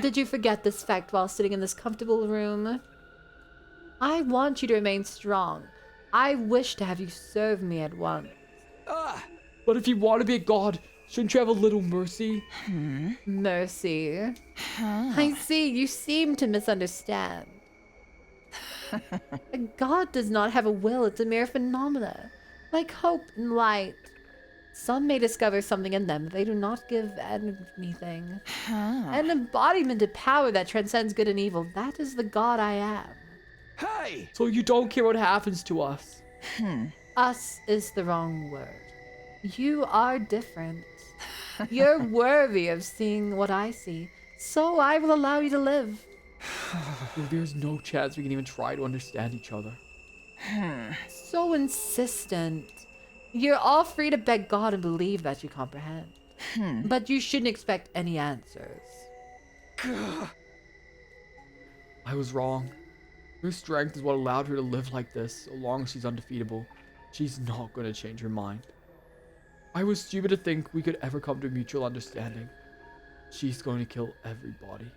Did you forget this fact while sitting in this comfortable room? I want you to remain strong. I wish to have you serve me at once. But if you want to be a god, shouldn't you have a little mercy? Mercy. I see, you seem to misunderstand. A god does not have a will, it's a mere phenomena. Like hope and light. Some may discover something in them, but they do not give anything. An embodiment of power that transcends good and evil. That is the god I am. Hey! So you don't care what happens to us? Us is the wrong word. You are different. You're worthy of seeing what I see, so I will allow you to live. Well, there's no chance we can even try to understand each other. So insistent. You're all free to beg God and believe that you comprehend. But you shouldn't expect any answers. I was wrong. Her strength is what allowed her to live like this. So long as she's undefeatable, she's not going to change her mind. I was stupid to think we could ever come to a mutual understanding. She's going to kill everybody.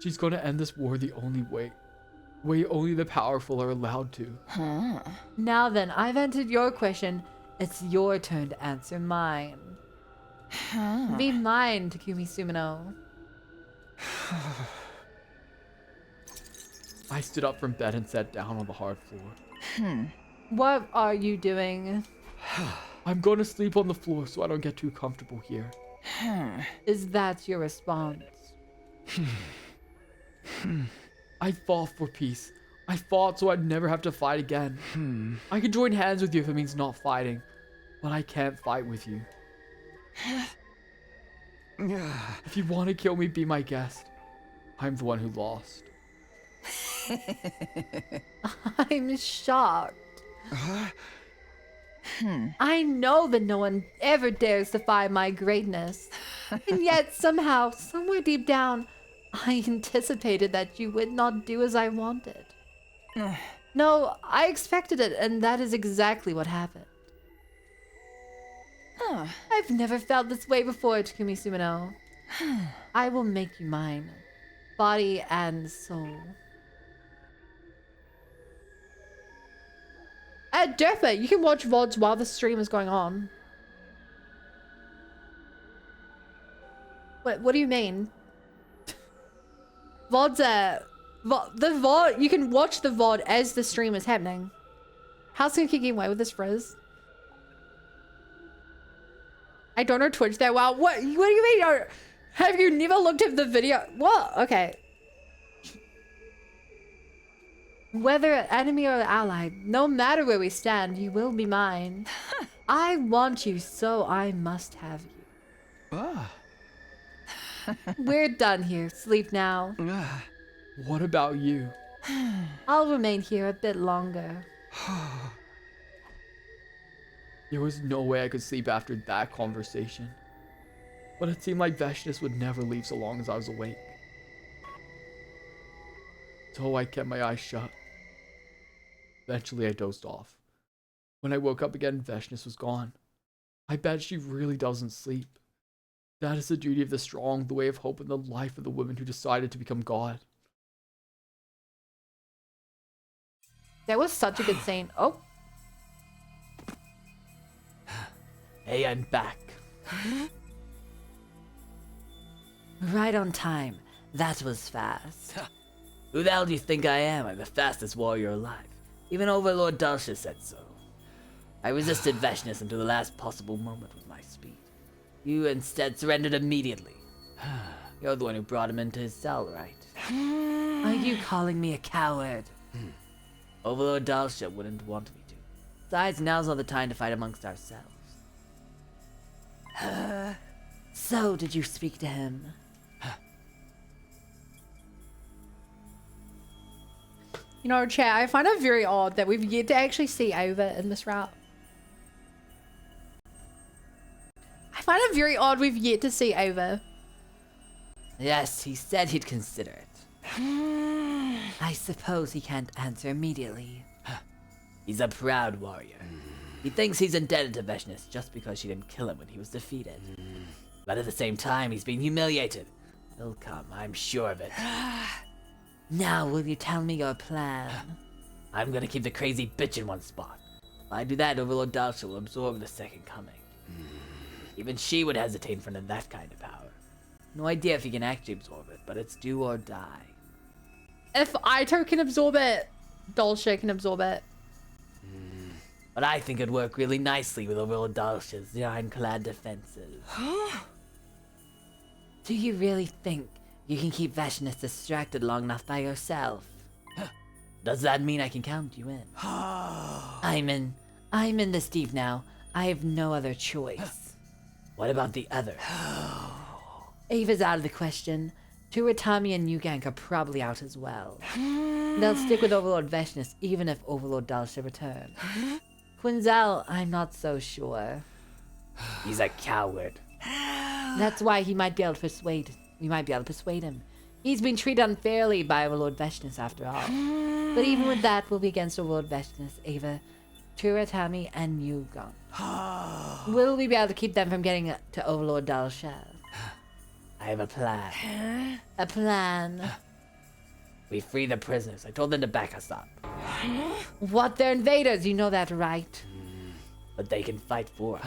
She's going to end this war the only way only the powerful are allowed to. Now then, I've answered your question. It's your turn to answer mine. Be mine, Takumi Sumino. I stood up from bed and sat down on the hard floor. What are you doing? I'm going to sleep on the floor so I don't get too comfortable here. Is that your response? I fought for peace. I fought so I'd never have to fight again. I can join hands with you if it means not fighting, but I can't fight with you. If you want to kill me, be my guest. I'm the one who lost. I'm shocked. I know that no one ever dares defy my greatness. And yet somehow, somewhere deep down, I anticipated that you would not do as I wanted. No, I expected it, and that is exactly what happened. I've never felt this way before, Takumi Sumino. I will make you mine, body and soul. Definitely, you can watch VODs while the stream is going on. What do you mean? VODs, the VOD, you can watch the VOD as the stream is happening. How's Kinky getting away with this, Frizz? I don't know Twitch that well. What do you mean? Have you never looked at the video? What? Okay. Whether enemy or ally, no matter where we stand, you will be mine. I want you, so I must have you. We're done here. Sleep now. What about you? I'll remain here a bit longer. There was no way I could sleep after that conversation. But it seemed like Veshnis would never leave so long as I was awake. So I kept my eyes shut. Eventually I dozed off. When I woke up again, Veshnis was gone. I bet she really doesn't sleep. That is the duty of the strong, the way of hope, and the life of the woman who decided to become God. That was such a good scene. Oh. Hey, I'm back. Right on time. That was fast. Who the hell do you think I am? I'm the fastest warrior alive. Even Overlord Dulcia said so. I resisted Veshnis until the last possible moment with my speed. You instead surrendered immediately. You're the one who brought him into his cell, right? Are you calling me a coward? Overlord Dulcia wouldn't want me to. Besides, now's not the time to fight amongst ourselves. So, did you speak to him? You know, chat, I find it very odd that we've yet to actually see Ava in this route. I find it very odd we've yet to see Ava. Yes, he said he'd consider it. I suppose he can't answer immediately. He's a proud warrior. He thinks he's indebted to Veshnis just because she didn't kill him when he was defeated. But at the same time, he's being humiliated. He'll come, I'm sure of it. Now, will you tell me your plan? I'm gonna keep the crazy bitch in one spot. If I do that, Overlord Dalsha will absorb the Second Coming. Even she would hesitate in front of that kind of power. No idea if he can actually absorb it, but it's do or die. If Aito can absorb it, Dalsha can absorb it. But I think it'd work really nicely with Overlord Dalsha's ironclad defenses. Do you really think you can keep Veshnis distracted long enough by yourself? Does that mean I can count you in? I'm in this deep now. I have no other choice. What about the other? Ava's out of the question. Turatami and Yugank are probably out as well. They'll stick with Overlord Veshnis even if Overlord Dalsha returns. Quinzel, I'm not so sure. He's a coward. That's why we might be able to persuade him. He's been treated unfairly by Overlord Veshnis after all. But even with that, we'll be against Overlord Veshnis, Ava, Turatami, and Yugon. Will we be able to keep them from getting to Overlord Dalsha? I have a plan. A plan? We free the prisoners. I told them to back us up. What? They're invaders, you know that, right? But they can fight for us.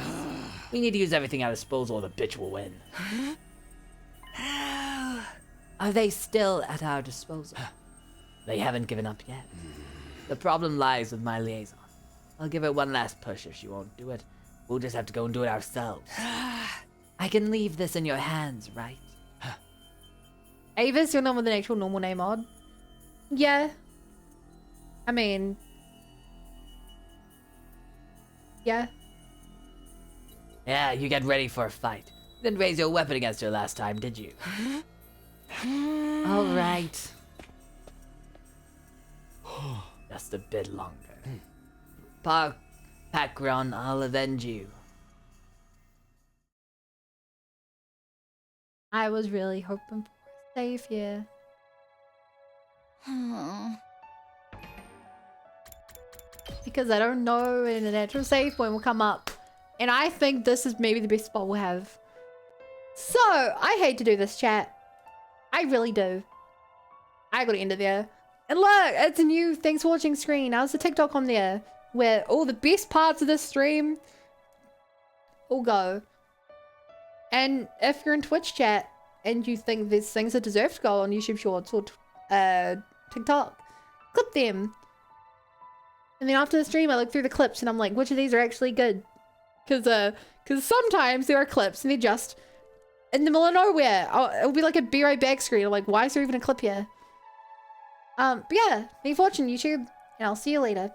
We need to use everything at our disposal or the bitch will win. Are they still at our disposal? They haven't given up yet. The problem lies with my liaison. I'll give it one last push. If she won't do it, we'll just have to go and do it ourselves. I can leave this in your hands, right? Ava's your name with an actual normal name odd. Yeah. I mean... Yeah. Yeah, you get ready for a fight. You didn't raise your weapon against her last time, did you? All right. Just a bit longer. Pakron, I'll avenge you. I was really hoping for a save here. Because I don't know when an actual save point will come up. And I think this is maybe the best spot we'll have. So, I hate to do this, chat. I really do. I gotta end it there. And look, it's a new thanks for watching screen. Now there's a TikTok on there where all the best parts of this stream will go. And if you're in Twitch chat and you think there's things that deserve to go on YouTube Shorts or TikTok, clip them. And then after the stream, I look through the clips and I'm like, which of these are actually good? Because sometimes there are clips and they're just in the middle of nowhere. It'll be like a be right back screen. I'm like, why is there even a clip here? But yeah, thanks for watching YouTube, and I'll see you later.